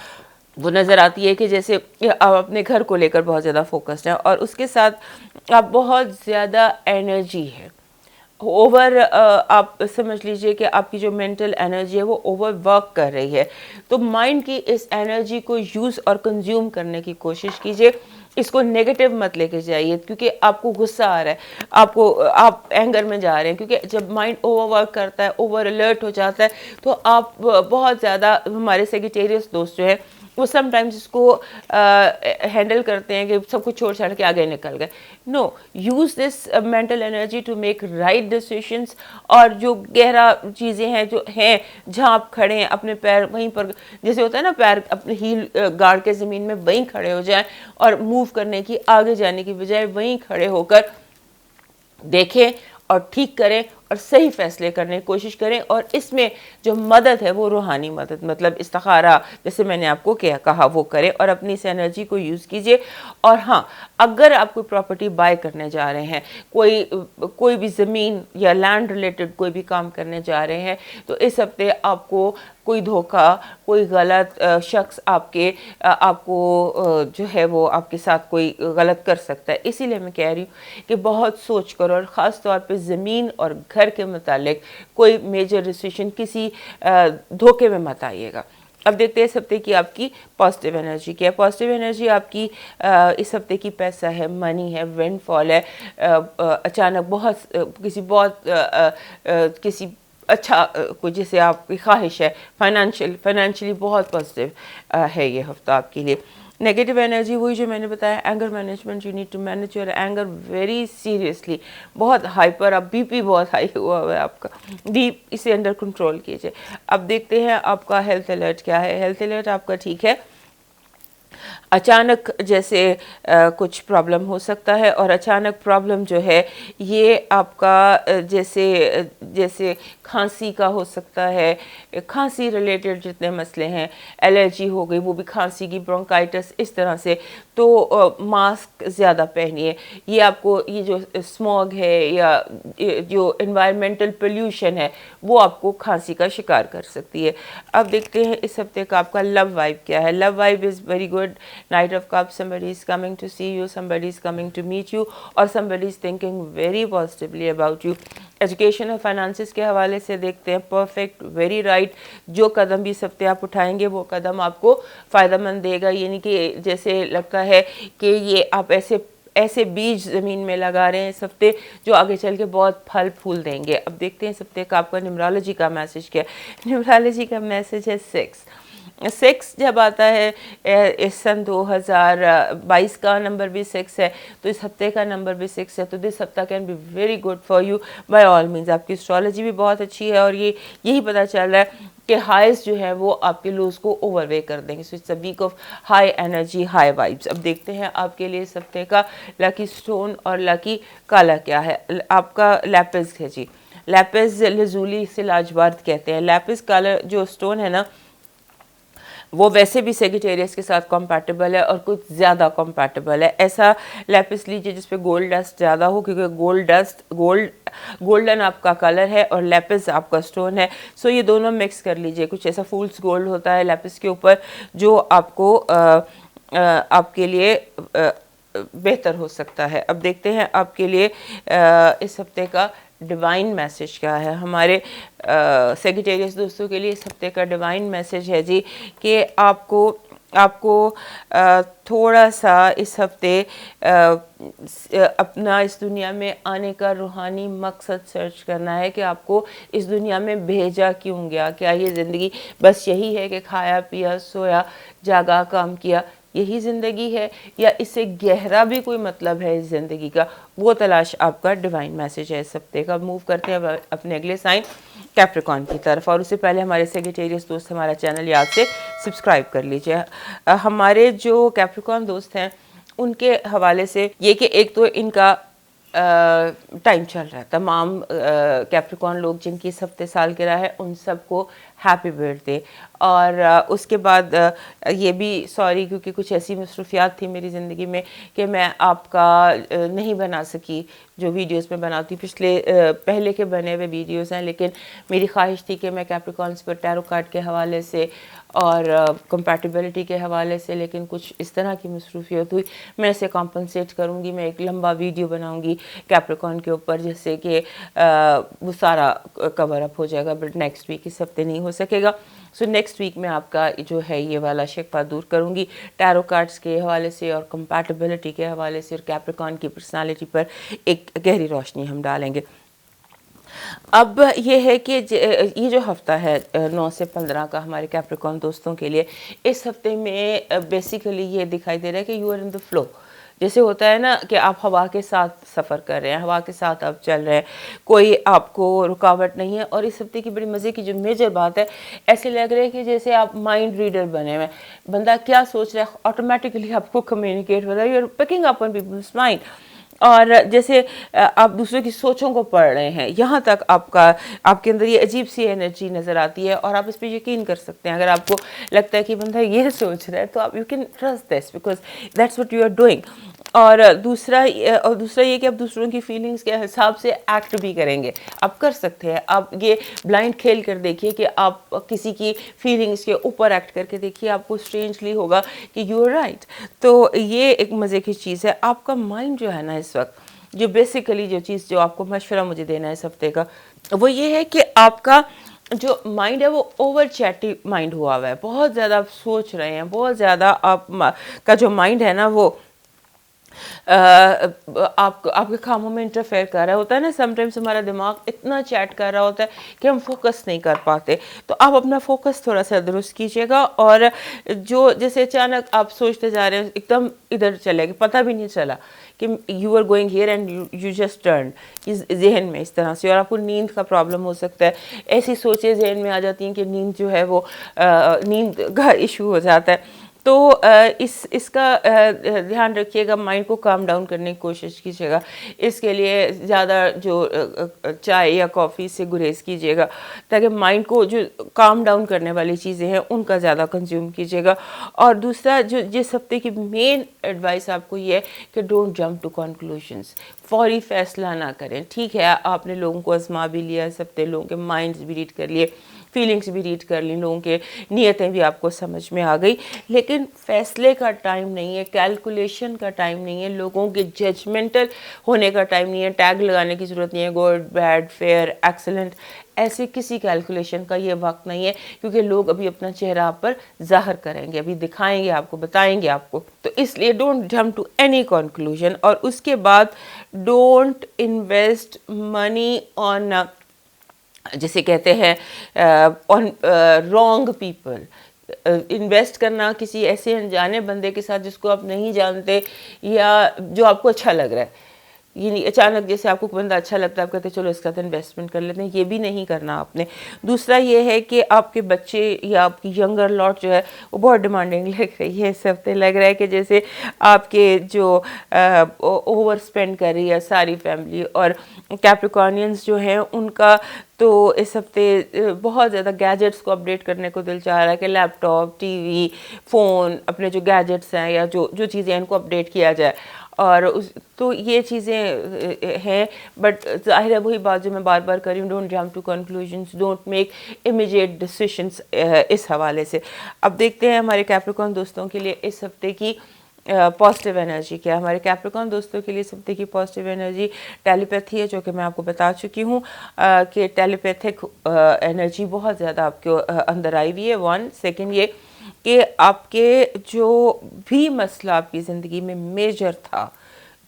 वो नज़र आती है कि जैसे आप अपने घर को लेकर बहुत ज़्यादा फोकस्ड हैं और उसके साथ आप बहुत ज़्यादा एनर्जी है ओवर, आप समझ लीजिए कि आपकी जो मेंटल एनर्जी है वो ओवर वर्क कर रही है, तो माइंड की इस एनर्जी को यूज़ और कंज्यूम करने की कोशिश कीजिए। इसको नेगेटिव मत लेके जाइए क्योंकि आपको गुस्सा आ रहा है, आप एंगर में जा रहे हैं, क्योंकि जब माइंड ओवर वर्क करता है, ओवर अलर्ट हो जाता है, तो आप बहुत ज़्यादा, हमारे सेजिटेरियस दोस्त जो है वो समटाइम्स इसको हैंडल करते हैं कि सब कुछ छोड़ छाड़ के आगे निकल गए। No, use this mental energy to make right decisions, और जो गहरा चीज़ें हैं जो हैं जहाँ आप खड़े हैं अपने पैर वहीं पर, जैसे होता है ना पैर अपने हील गाड़ के ज़मीन में वहीं खड़े हो जाएं और मूव करने की, आगे जाने की बजाय वहीं खड़े होकर देखें और ठीक करें और सही फैसले करने की कोशिश करें। और इसमें जो मदद है वो रूहानी मदद, मतलब इस्तिखारा जैसे मैंने आपको क्या कहा वो करें और अपनी इस एनर्जी को यूज़ कीजिए। और हाँ, अगर आप कोई प्रॉपर्टी बाय करने जा रहे हैं, कोई भी ज़मीन या लैंड रिलेटेड कोई भी काम करने जा रहे हैं, तो इस हफ्ते आपको कोई धोखा, कोई गलत शख्स आपको जो है वो आपके साथ कोई गलत कर सकता है। इसीलिए मैं कह रही हूँ कि बहुत सोच कर, और ख़ास तौर पे ज़मीन और घर के मुतालिक कोई मेजर डिसीजन किसी धोखे में मत आइएगा। अब देखते हैं इस हफ्ते की आपकी पॉजिटिव एनर्जी क्या है। पॉजिटिव एनर्जी आपकी इस हफ्ते की पैसा है, मनी है, विंडफॉल है, अचानक किसी अच्छा कोई जैसे आपकी ख्वाहिश है, फाइनेंशियली बहुत पॉजिटिव है ये हफ्ता आपके लिए। नेगेटिव एनर्जी वही जो मैंने बताया, anger management, you need to manage your anger very seriously. बहुत हाइपर, अब बीपी बहुत हाई हुआ है आपका, इसे अंडर कंट्रोल कीजिए। अब देखते हैं आपका हेल्थ अलर्ट क्या है। हेल्थ अलर्ट आपका ठीक है, अचानक जैसे कुछ प्रॉब्लम हो सकता है, और अचानक प्रॉब्लम जो है ये आपका जैसे खांसी का हो सकता है, खांसी रिलेटेड जितने मसले हैं, एलर्जी हो गई वो भी खांसी की, ब्रोंकाइटिस, इस तरह से, तो मास्क ज़्यादा पहनिए। ये आपको ये जो स्मॉग है या जो एनवायरमेंटल पोल्यूशन है वो आपको खांसी का शिकार कर सकती है। अब देखते हैं इस हफ्ते का आपका लव वाइब क्या है। Love vibe is very good, Knight of Cups, somebody is coming to see you, somebody is coming to meet you, और somebody is thinking very positively about you. Education और फाइनेंसिस के हवाले से देखते हैं, perfect, very right. जो कदम भी इस हफ्ते आप उठाएंगे वो कदम आपको फ़ायदेमंद देगा। यानी कि जैसे लगता है कि ये आप ऐसे बीज ज़मीन में लगा रहे हैं इस हफ्ते जो आगे चल के बहुत फल फूल देंगे। अब देखते हैं इस हफ्ते का आपका न्यूमरोलॉजी का मैसेज क्या है। न्यूमरोलॉजी का मैसेज है 6 जब आता है, इस सन 2022 का नंबर भी 6 है, तो इस हफ्ते का नंबर भी 6 है, तो दिस हफ्ता can be very good for you by all means. आपकी एस्ट्रोलॉजी भी बहुत अच्छी है और यही पता चल रहा है कि हाइज जो है वो आपके लोज को ओवरवे कर देंगे। So it's a week of high energy, high vibes. अब देखते हैं आपके लिए इस हफ्ते का लकी स्टोन और लकी काला क्या है। आपका लैपिस है जी, लैपिस लजूली से लाजवाब कहते हैं। लैपिस काला जो स्टोन है ना वो वैसे भी सेजिटेरियस के साथ कंपैटिबल है और कुछ ज़्यादा कंपैटिबल है। ऐसा लैपिस लीजिए जिस पे गोल्ड डस्ट ज़्यादा हो, क्योंकि गोल्डन आपका कलर है और लैपिस आपका स्टोन है। सो ये दोनों मिक्स कर लीजिए। कुछ ऐसा फूल्स गोल्ड होता है लैपिस के ऊपर जो आपको आपके लिए बेहतर हो सकता है। अब देखते हैं आपके लिए इस हफ्ते का डिवाइन मैसेज क्या है। हमारे सेजिटेरियस दोस्तों के लिए इस हफ्ते का डिवाइन मैसेज है जी कि आपको थोड़ा सा इस हफ्ते अपना इस दुनिया में आने का रूहानी मकसद सर्च करना है कि आपको इस दुनिया में भेजा क्यों गया। क्या ये ज़िंदगी बस यही है कि खाया पिया सोया जागा काम किया, यही ज़िंदगी है, या इससे गहरा भी कोई मतलब है इस ज़िंदगी का? वो तलाश आपका डिवाइन मैसेज है इस हफ्ते का। मूव करते हैं अपने अगले साइन कैप्रिकॉर्न की तरफ, और उससे पहले हमारे सेजिटेरियस दोस्त हमारा चैनल याद से सब्सक्राइब कर लीजिए। हमारे जो कैप्रिकॉर्न दोस्त हैं उनके हवाले से ये कि एक तो इनका ٹائم چل رہا ہے. تمام کیپریکون لوگ جن کی اس ہفتے سالگرہ ہے ان سب کو ہیپی برتھ ڈے. اور اس کے بعد یہ بھی سوری کیونکہ کچھ ایسی مصروفیات تھی میری زندگی میں کہ میں آپ کا نہیں بنا سکی جو ویڈیوز میں بناتی ہوں. پہلے کے بنے ہوئے ویڈیوز ہیں لیکن میری خواہش تھی کہ میں کیپریکونس پر ٹیرو کارڈ کے حوالے سے اور کمپیٹیبلٹی کے حوالے سے، لیکن کچھ اس طرح کی مصروفیت ہوئی. میں اسے کمپنسیٹ کروں گی، میں ایک لمبا ویڈیو بناؤں گی کیپریکون کے اوپر جس سے کہ وہ سارا کور اپ ہو جائے گا. بٹ نیکسٹ ویک اس ہفتے نہیں ہو سکے گا. سو نیکسٹ ویک میں آپ کا جو ہے یہ والا شکوہ دور کروں گی ٹیرو کارڈز کے حوالے سے اور کمپیٹیبلٹی کے حوالے سے، اور کیپریکون کی پرسنالٹی پر ایک گہری روشنی ہم ڈالیں گے. اب یہ ہے کہ یہ جو ہفتہ ہے 9 سے 15 کا ہمارے کیپریکون دوستوں کے لیے، اس ہفتے میں بیسیکلی یہ دکھائی دے رہا ہے کہ you are in the flow. جیسے ہوتا ہے نا کہ آپ ہوا کے ساتھ سفر کر رہے ہیں، ہوا کے ساتھ آپ چل رہے ہیں، کوئی آپ کو رکاوٹ نہیں ہے. اور اس ہفتے کی بڑی مزے کی جو میجر بات ہے، ایسے لگ رہا ہے کہ جیسے آپ مائنڈ ریڈر بنے ہوئے ہیں. بندہ کیا سوچ رہا ہے آٹومیٹکلی آپ کو کمیونیکیٹ ہو رہا ہے. You are picking up on people's mind. اور جیسے آپ دوسروں کی سوچوں کو پڑھ رہے ہیں، یہاں تک آپ کے اندر یہ عجیب سی انرجی نظر آتی ہے. اور آپ اس پہ یقین کر سکتے ہیں. اگر آپ کو لگتا ہے کہ بندہ یہ سوچ رہا ہے تو آپ you can trust this because that's what you are doing. اور دوسرا یہ کہ آپ دوسروں کی فیلنگز کے حساب سے ایکٹ بھی کریں گے. آپ کر سکتے ہیں. آپ یہ بلائنڈ کھیل کر دیکھیے کہ آپ کسی کی فیلنگز کے اوپر ایکٹ کر کے دیکھیے، آپ کو اسٹرینجلی ہوگا کہ یو آر رائٹ. تو یہ ایک مزے کی چیز ہے. آپ کا مائنڈ جو ہے نا اس وقت، جو بیسیکلی جو چیز جو آپ کو مشورہ مجھے دینا ہے اس ہفتے کا، وہ یہ ہے کہ آپ کا جو مائنڈ ہے وہ اوور چیٹی مائنڈ ہوا ہے. بہت زیادہ آپ سوچ رہے ہیں، بہت زیادہ آپ کا جو مائنڈ ہے نا وہ آپ کے کاموں میں انٹرفیئر کر رہا ہوتا ہے نا. سم ٹائمس ہمارا دماغ اتنا چیٹ کر رہا ہوتا ہے کہ ہم فوکس نہیں کر پاتے. تو آپ اپنا فوکس تھوڑا سا درست کیجیے گا. اور جو جیسے اچانک آپ سوچتے جا رہے ہیں ایک دم ادھر چلے گئے، پتہ بھی نہیں چلا کہ you are going here and you just turn ذہن میں اس طرح سے. اور آپ کو نیند کا پرابلم ہو سکتا ہے. ایسی سوچیں ذہن میں آ جاتی ہیں کہ نیند جو ہے وہ نیند کا ایشو ہو جاتا ہے. تو اس کا دھیان رکھیے گا. مائنڈ کو کام ڈاؤن کرنے کی کوشش کیجیے گا. اس کے لیے زیادہ جو چائے یا کافی سے گریز کیجیے گا تاکہ مائنڈ کو جو کام ڈاؤن کرنے والی چیزیں ہیں ان کا زیادہ کنزیوم کیجیے گا. اور دوسرا جو جس ہفتے کی مین ایڈوائس آپ کو یہ ہے کہ ڈونٹ جمپ ٹو کنکلوژنس. فوری فیصلہ نہ کریں. ٹھیک ہے آپ نے لوگوں کو آزما بھی لیا اس ہفتے، لوگوں کے مائنڈز بھی ریڈ کر لیے، فیلنگس بھی ریڈ کر لیں، لوگوں کے نیتیں بھی آپ کو سمجھ میں آ گئی، لیکن فیصلے کا ٹائم نہیں ہے، کیلکولیشن کا ٹائم نہیں ہے، لوگوں کے ججمنٹل ہونے کا ٹائم نہیں ہے. ٹیگ لگانے کی ضرورت نہیں ہے، گڈ، بیڈ، فیئر، ایکسلنٹ، ایسے کسی کیلکولیشن کا یہ وقت نہیں ہے. کیونکہ لوگ ابھی اپنا چہرہ آپ پر ظاہر کریں گے، ابھی دکھائیں گے آپ کو، بتائیں گے آپ کو. تو اس لیے don't jump to any conclusion. اور اس کے بعد ڈونٹ انویسٹ منی آن، جسے کہتے ہیں آن رانگ پیپل. انویسٹ کرنا کسی ایسے انجانے بندے کے ساتھ جس کو آپ نہیں جانتے یا جو آپ کو اچھا لگ رہا ہے. یہ اچانک جیسے آپ کو بندہ اچھا لگتا ہے، آپ کہتے ہیں چلو اس کا تو انویسٹمنٹ کر لیتے ہیں. یہ بھی نہیں کرنا آپ نے. دوسرا یہ ہے کہ آپ کے بچے یا آپ کی ینگر لاٹ جو ہے وہ بہت ڈیمانڈنگ لگ رہی ہے اس ہفتے. لگ رہا ہے کہ جیسے آپ کے جو اوور اسپینڈ کر رہی ہے ساری فیملی. اور کیپریکونینز جو ہیں ان کا تو اس ہفتے بہت زیادہ گیجٹس کو اپڈیٹ کرنے کو دل چاہ رہا ہے کہ لیپ ٹاپ، ٹی وی، فون، اپنے جو گیجٹس ہیں یا جو چیزیں ان کو اپڈیٹ کیا جائے. اور تو یہ چیزیں ہیں. بٹ ظاہر ہے وہی بات جو میں بار بار کر رہی ہوں، don't jump to conclusions, don't make immediate decisions اس حوالے سے. اب دیکھتے ہیں ہمارے کیپریکون دوستوں کے لیے اس ہفتے کی پازیٹیو انرجی کیا ہے. ہمارے کیپریکون دوستوں کے لیے اس ہفتے کی پازیٹیو انرجی ٹیلیپیتھی ہے، جو کہ میں آپ کو بتا چکی ہوں کہ ٹیلیپیتھک انرجی بہت زیادہ آپ کے اندر آئی ہوئی ہے. 1 سیکنڈ یہ کہ آپ کے جو بھی مسئلہ آپ کی زندگی میں میجر تھا،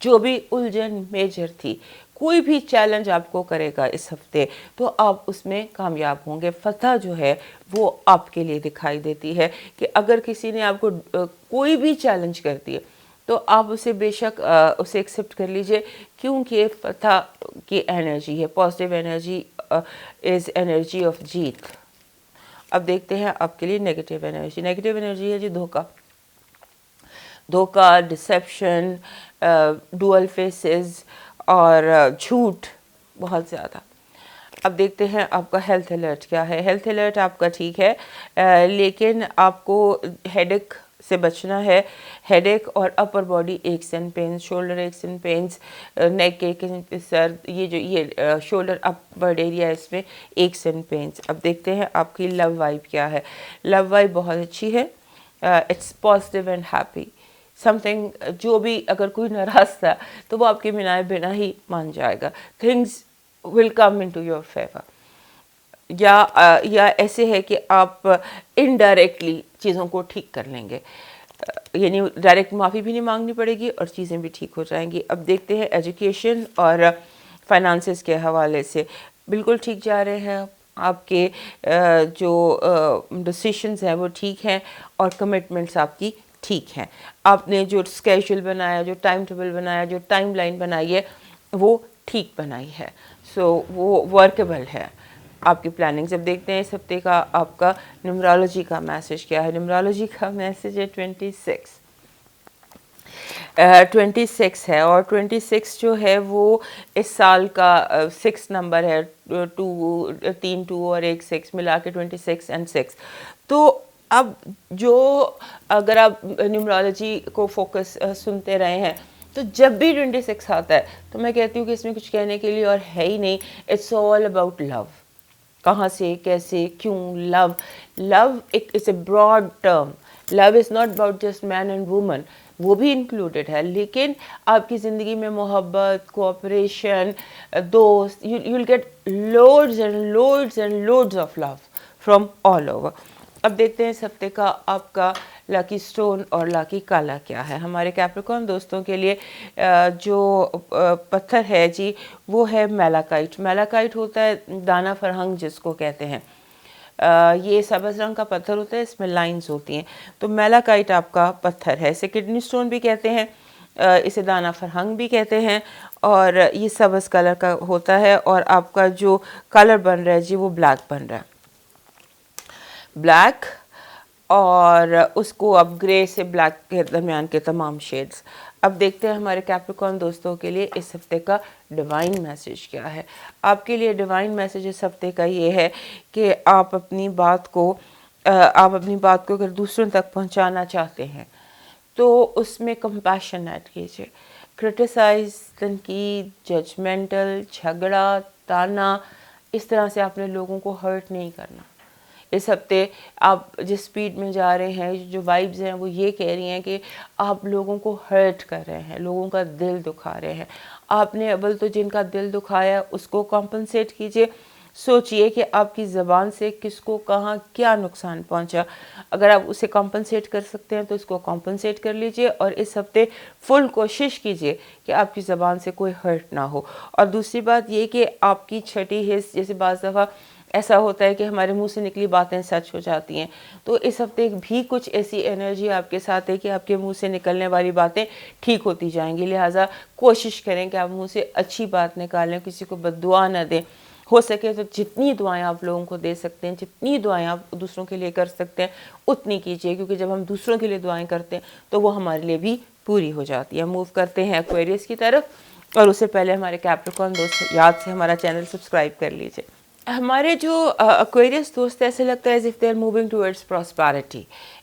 جو بھی الجھن میجر تھی، کوئی بھی چیلنج آپ کو کرے گا اس ہفتے تو آپ اس میں کامیاب ہوں گے. فتح جو ہے وہ آپ کے لیے دکھائی دیتی ہے کہ اگر کسی نے آپ کو کوئی بھی چیلنج کر دیے تو آپ اسے بے شک اسے ایکسیپٹ کر لیجئے، کیونکہ فتح کی انرجی ہے. Positive energy is energy of جیت. اب دیکھتے ہیں آپ کے لیے نیگیٹیو انرجی. نیگیٹیو انرجی ہے جی دھوکہ، ڈسیپشن، ڈوئل فیسز. اور جھوٹ بہت زیادہ. اب دیکھتے ہیں آپ کا ہیلتھ الرٹ کیا ہے. ہیلتھ الرٹ آپ کا ٹھیک ہے لیکن آپ کو ہیڈ ایک سے بچنا ہے. ہیڈ ایک اور upper body aches and pains, shoulder aches and pains, neck ache سر, یہ شولڈر اپورڈ ایریا اس میں ایکس اینڈ پینس. اب دیکھتے ہیں آپ کی لو وائب کیا ہے. لو وائب بہت اچھی ہے, it's positive and happy. Something جو بھی اگر کوئی ناراض تھا تو وہ آپ کے بنا ہی مان جائے گا. Things will come into your favor. یا ایسے ہے کہ آپ انڈائریکٹلی چیزوں کو ٹھیک کر لیں گے, یعنی ڈائریکٹ معافی بھی نہیں مانگنی پڑے گی اور چیزیں بھی ٹھیک ہو جائیں گی. اب دیکھتے ہیں ایجوکیشن اور فائنانسز کے حوالے سے بالکل ٹھیک جا رہے ہیں. آپ کے جو ڈسیشنز ہیں وہ ٹھیک ہیں اور کمٹمنٹس آپ کی ٹھیک ہیں. آپ نے جو اسکیجول بنایا, جو ٹائم ٹیبل بنایا, جو ٹائم لائن بنائی ہے وہ ٹھیک بنائی ہے. سو وہ ورکیبل ہے آپ کی پلاننگز. اب دیکھتے ہیں اس ہفتے کا آپ کا نیومرالوجی کا میسج کیا ہے. نیومرالوجی کا میسج ہے 26. 26 ہے اور 26 جو ہے وہ اس سال کا 6 نمبر ہے. 3 2 اور 1 6 ملا کے 26 and 6. تو اب جو اگر آپ نیومرالوجی کو فوکس سنتے رہے ہیں تو جب بھی 26 آتا ہے تو میں کہتی ہوں کہ اس میں کچھ کہنے کے لیے اور ہے ہی نہیں. It's all about love. کہاں سے, کیسے, کیوں. Love it's a broad term. Love is not about just man and woman, وہ بھی انکلوڈیڈ ہے, لیکن آپ کی زندگی میں محبت, کوآپریشن, دوست, you will get loads and loads and loads of love from all over. اب دیکھتے ہیں اس ہفتے کا آپ کا لاکی سٹون اور لاکی کالا کیا ہے. ہمارے کیپریکارن دوستوں کے لیے جو پتھر ہے جی وہ ہے میلاکائٹ. میلاکائٹ ہوتا ہے دانا فرہنگ جس کو کہتے ہیں. یہ سبز رنگ کا پتھر ہوتا ہے, اس میں لائنز ہوتی ہیں. تو میلاکائٹ آپ کا پتھر ہے. اسے کڈنی سٹون بھی کہتے ہیں, اسے دانا فرہنگ بھی کہتے ہیں, اور یہ سبز کلر کا ہوتا ہے. اور آپ کا جو کلر بن رہا ہے جی وہ بلیک بن رہا ہے, بلیک. اور اس کو اب گرے سے بلیک کے درمیان کے تمام شیڈز. اب دیکھتے ہیں ہمارے کیپریکارن دوستوں کے لیے اس ہفتے کا ڈیوائن میسج کیا ہے. آپ کے لیے ڈیوائن میسج اس ہفتے کا یہ ہے کہ آپ اپنی بات کو اگر دوسروں تک پہنچانا چاہتے ہیں تو اس میں کمپیشن ایڈ کیجیے. کرٹیسائز, تنقید, ججمنٹل, جھگڑا, تانا, اس طرح سے آپ نے لوگوں کو ہرٹ نہیں کرنا. اس ہفتے آپ جس سپیڈ میں جا رہے ہیں, جو وائبز ہیں وہ یہ کہہ رہی ہیں کہ آپ لوگوں کو ہرٹ کر رہے ہیں, لوگوں کا دل دکھا رہے ہیں. آپ نے اول تو جن کا دل دکھایا اس کو کمپنسیٹ کیجئے. سوچئے کہ آپ کی زبان سے کس کو کہاں کیا نقصان پہنچا. اگر آپ اسے کمپنسیٹ کر سکتے ہیں تو اس کو کمپنسیٹ کر لیجئے, اور اس ہفتے فل کوشش کیجئے کہ آپ کی زبان سے کوئی ہرٹ نہ ہو. اور دوسری بات یہ کہ آپ کی چھٹی حص, جیسے بعض دفعہ ایسا ہوتا ہے کہ ہمارے منہ سے نکلی باتیں سچ ہو جاتی ہیں, تو اس ہفتے بھی کچھ ایسی انرجی آپ کے ساتھ ہے کہ آپ کے منہ سے نکلنے والی باتیں ٹھیک ہوتی جائیں گی. لہٰذا کوشش کریں کہ آپ منہ سے اچھی بات نکالیں, کسی کو بد دعا نہ دیں. ہو سکے تو جتنی دعائیں آپ لوگوں کو دے سکتے ہیں, جتنی دعائیں آپ دوسروں کے لیے کر سکتے ہیں اتنی کیجیے, کیونکہ جب ہم دوسروں کے لیے دعائیں کرتے ہیں تو وہ ہمارے لیے بھی پوری ہو جاتی ہے. موو کرتے ہیں ایکویریس کی طرف, اور اس سے پہلے ہمارے کیپریکارن دوست یاد سے ہمارا چینل سبسکرائب کر لیجیے. ہمارے جو ایکویریس دوست ایسے لگتا ہے as if they are moving towards prosperity.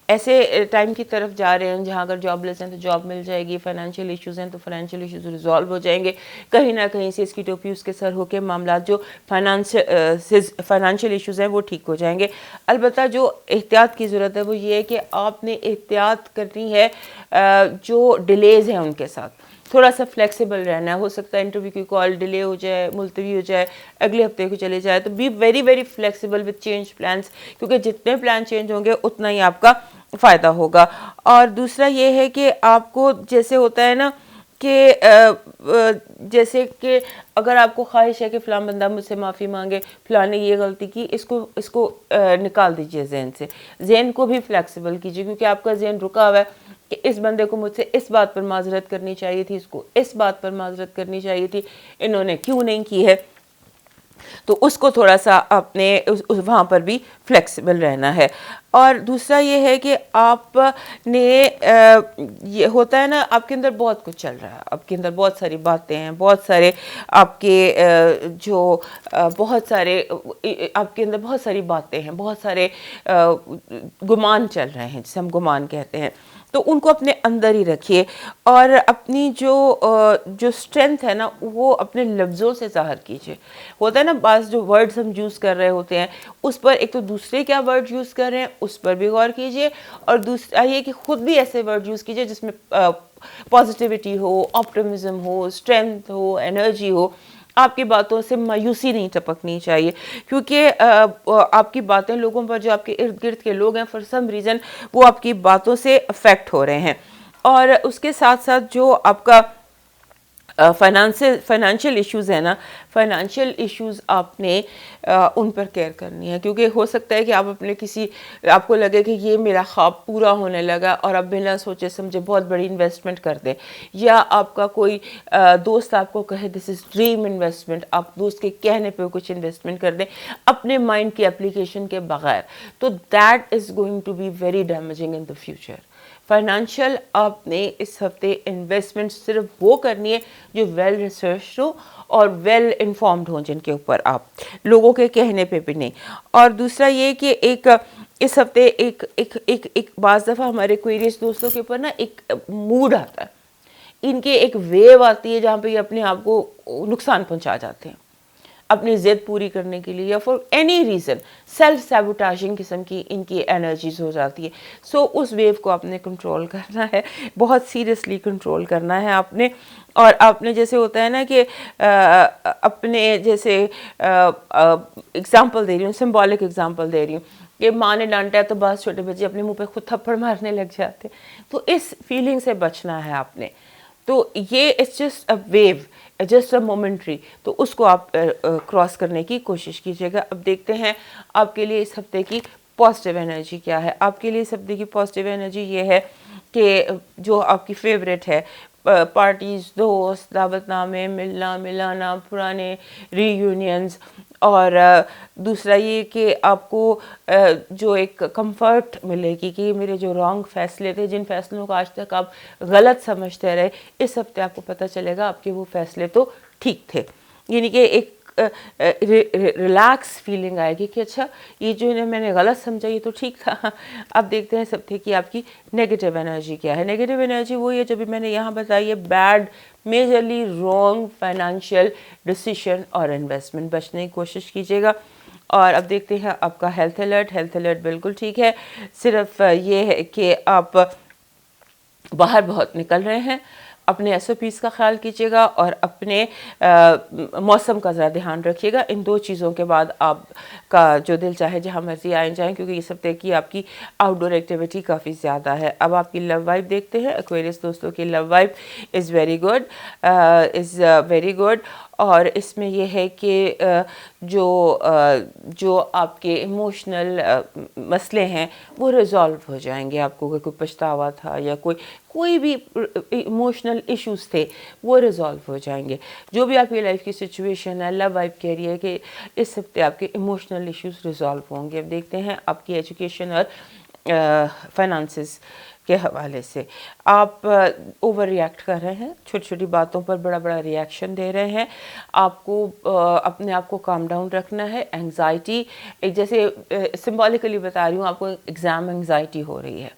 ایسے ٹائم کی طرف جا رہے ہیں جہاں اگر جاب لیس ہیں تو جاب مل جائے گی, فائنینشیل ایشوز ہیں تو فائنینشیل ایشوز ریزالو ہو جائیں گے. کہیں نہ کہیں سے اس کی ٹوپی اس کے سر ہو کے معاملات جو فائنینشیل ایشوز ہیں وہ ٹھیک ہو جائیں گے. البتہ جو احتیاط کی ضرورت ہے وہ یہ ہے کہ آپ نے احتیاط کرنی ہے جو ڈیلیز ہیں ان کے ساتھ. تھوڑا سا فلیکسیبل رہنا ہے. ہو سکتا ہے انٹرویو کی کال ڈیلے ہو جائے, ملتوی ہو جائے, اگلے ہفتے کو چلے جائے. تو be very very flexible with change plans, کیونکہ جتنے پلان چینج ہوں گے اتنا ہی آپ کا فائدہ ہوگا. اور دوسرا یہ ہے کہ آپ کو جیسے ہوتا ہے نا کہ جیسے کہ اگر آپ کو خواہش ہے کہ فلاں بندہ مجھ سے معافی مانگے, فلاں نے یہ غلطی کی, اس کو نکال دیجئے ذہن سے. ذہن کو بھی فلیکسیبل کیجئے, کیونکہ آپ کا ذہن رکا ہوا ہے کہ اس بندے کو مجھ سے اس بات پر معذرت کرنی چاہیے تھی, اس کو اس بات پر معذرت کرنی چاہیے تھی, انہوں نے کیوں نہیں کی ہے. تو اس کو تھوڑا سا اپنے وہاں پر بھی فلیکسیبل رہنا ہے. اور دوسرا یہ ہے کہ آپ نے یہ ہوتا ہے نا آپ کے اندر بہت کچھ چل رہا ہے, آپ کے اندر بہت ساری باتیں ہیں, بہت سارے آپ کے جو بہت سارے آپ کے اندر بہت ساری باتیں ہیں, بہت سارے گمان چل رہے ہیں جسے ہم گمان کہتے ہیں. تو ان کو اپنے اندر ہی رکھیے اور اپنی جو اسٹرینتھ ہے نا وہ اپنے لفظوں سے ظاہر کیجیے. ہوتا ہے نا بعض جو ورڈز ہم یوز کر رہے ہوتے ہیں اس پر ایک تو دوسرے کیا ورڈ یوز کر رہے ہیں اس پر بھی غور کیجیے, اور دوسرا یہ کہ خود بھی ایسے ورڈ یوز کیجیے جس میں پازیٹیوٹی ہو, آپٹمزم ہو, اسٹرینتھ ہو, انرجی ہو. آپ کی باتوں سے مایوسی نہیں ٹپکنی چاہیے, کیونکہ آپ کی باتیں لوگوں پر جو آپ کے ارد گرد کے لوگ ہیں فار سم ریزن وہ آپ کی باتوں سے افیکٹ ہو رہے ہیں. اور اس کے ساتھ ساتھ جو آپ کا فائنینشیل ایشوز ہیں نا, فائنینشیل ایشوز آپ نے ان پر کیئر کرنی ہے, کیونکہ ہو سکتا ہے کہ آپ اپنے آپ کو لگے کہ یہ میرا خواب پورا ہونے لگا اور آپ بنا سوچے سمجھے بہت بڑی انویسٹمنٹ کر دیں, یا آپ کا کوئی دوست آپ کو کہے دس از ڈریم انویسٹمنٹ, آپ دوست کے کہنے پہ کچھ انویسٹمنٹ کر دیں اپنے مائنڈ کی اپلیکیشن کے بغیر, تو that is going to be very damaging in the future. Financial آپ نے اس ہفتے انویسٹمنٹ صرف وہ کرنی ہے جو ویل ریسرچ ہو اور ویل انفارمڈ ہوں, جن کے اوپر آپ لوگوں کے کہنے پہ بھی نہیں. اور دوسرا یہ کہ ایک اس ہفتے ایک بعض دفعہ ہمارے ایکویریس دوستوں کے اوپر نا ایک موڈ آتا ہے, ان کے ایک ویو آتی ہے جہاں پہ یہ اپنے آپ کو نقصان پہنچا جاتے ہیں اپنی ضد پوری کرنے کے لیے, یا فار اینی ریزن سیلف سیبوٹیجنگ قسم کی ان کی انرجیز ہو جاتی ہے. سو اس ویو کو آپ نے کنٹرول کرنا ہے, بہت سیریسلی کنٹرول کرنا ہے آپ نے. اور آپ نے جیسے ہوتا ہے نا کہ اپنے جیسے اگزامپل دے رہی ہوں, سمبولک اگزامپل دے رہی ہوں کہ ماں نے ڈانٹا ہے تو بعض چھوٹے بچے اپنے منہ پہ خود تھپڑ مارنے لگ جاتے, تو اس فیلنگ سے بچنا ہے آپ نے. تو یہ it's just a wave, just a momentary, تو اس کو آپ کراس کرنے کی کوشش کیجیے گا. اب دیکھتے ہیں آپ کے لیے اس ہفتے کی پازیٹیو انرجی کیا ہے. آپ کے لیے اس ہفتے کی پازیٹیو انرجی یہ ہے کہ جو آپ کی فیوریٹ ہے, پارٹیز, دوست, دعوت نامے, ملنا ملانا, پرانے ری یونینز. اور دوسرا یہ کہ آپ کو جو ایک کمفرٹ ملے گی کہ میرے جو رانگ فیصلے تھے, جن فیصلوں کو آج تک آپ غلط سمجھتے رہے, اس ہفتے آپ کو پتہ چلے گا آپ کے وہ فیصلے تو ٹھیک تھے. یعنی کہ ایک ریلیکس فیلنگ آئے گی کہ اچھا یہ جو میں نے غلط سمجھا یہ تو ٹھیک تھا. اب دیکھتے ہیں اس ہفتے کی آپ کی نیگیٹو انرجی کیا ہے. نیگیٹو انرجی وہی ہے جو بھی میں نے یہاں بتائی ہے, bad, majorly wrong financial decision اور انویسٹمنٹ. بچنے کی کوشش کیجیے گا. اور اب دیکھتے ہیں آپ کا ہیلتھ الرٹ بالکل ٹھیک ہے, صرف یہ ہے کہ آپ باہر بہت نکل رہے ہیں. اپنے ایس او پیز کا خیال کیجیے گا اور اپنے موسم کا ذرا دھیان رکھیے گا. ان دو چیزوں کے بعد آپ کا جو دل چاہے جہاں مرضی آئیں جائیں, کیونکہ اس ہفتے کی آپ کی آؤٹ ڈور ایکٹیویٹی کافی زیادہ ہے. اب آپ کی لو وائب دیکھتے ہیں. ایکویریس دوستوں کی لو وائب از ویری گڈ, اور اس میں یہ ہے کہ جو آپ کے ایموشنل مسئلے ہیں وہ ریزالو ہو جائیں گے. آپ کو کوئی پچھتاوا تھا یا کوئی بھی ایموشنل ایشوز تھے وہ ریزالو ہو جائیں گے. جو بھی آپ کی لائف کی سچویشن ہے, لو وائب کہہ رہی ہے کہ اس ہفتے آپ کے ایموشنل ایشوز ریزالو ہوں گے. اب دیکھتے ہیں آپ کی ایجوکیشن اور فائنانسز کے حوالے سے. آپ اوور ریئیکٹ کر رہے ہیں, چھوٹی چھوٹی باتوں پر بڑا ریئیکشن دے رہے ہیں. آپ کو اپنے آپ کو کام ڈاؤن رکھنا ہے. انگزائٹی, ایک جیسے سمبولکلی بتا رہی ہوں, آپ کو ایگزام انگزائٹی ہو رہی ہے.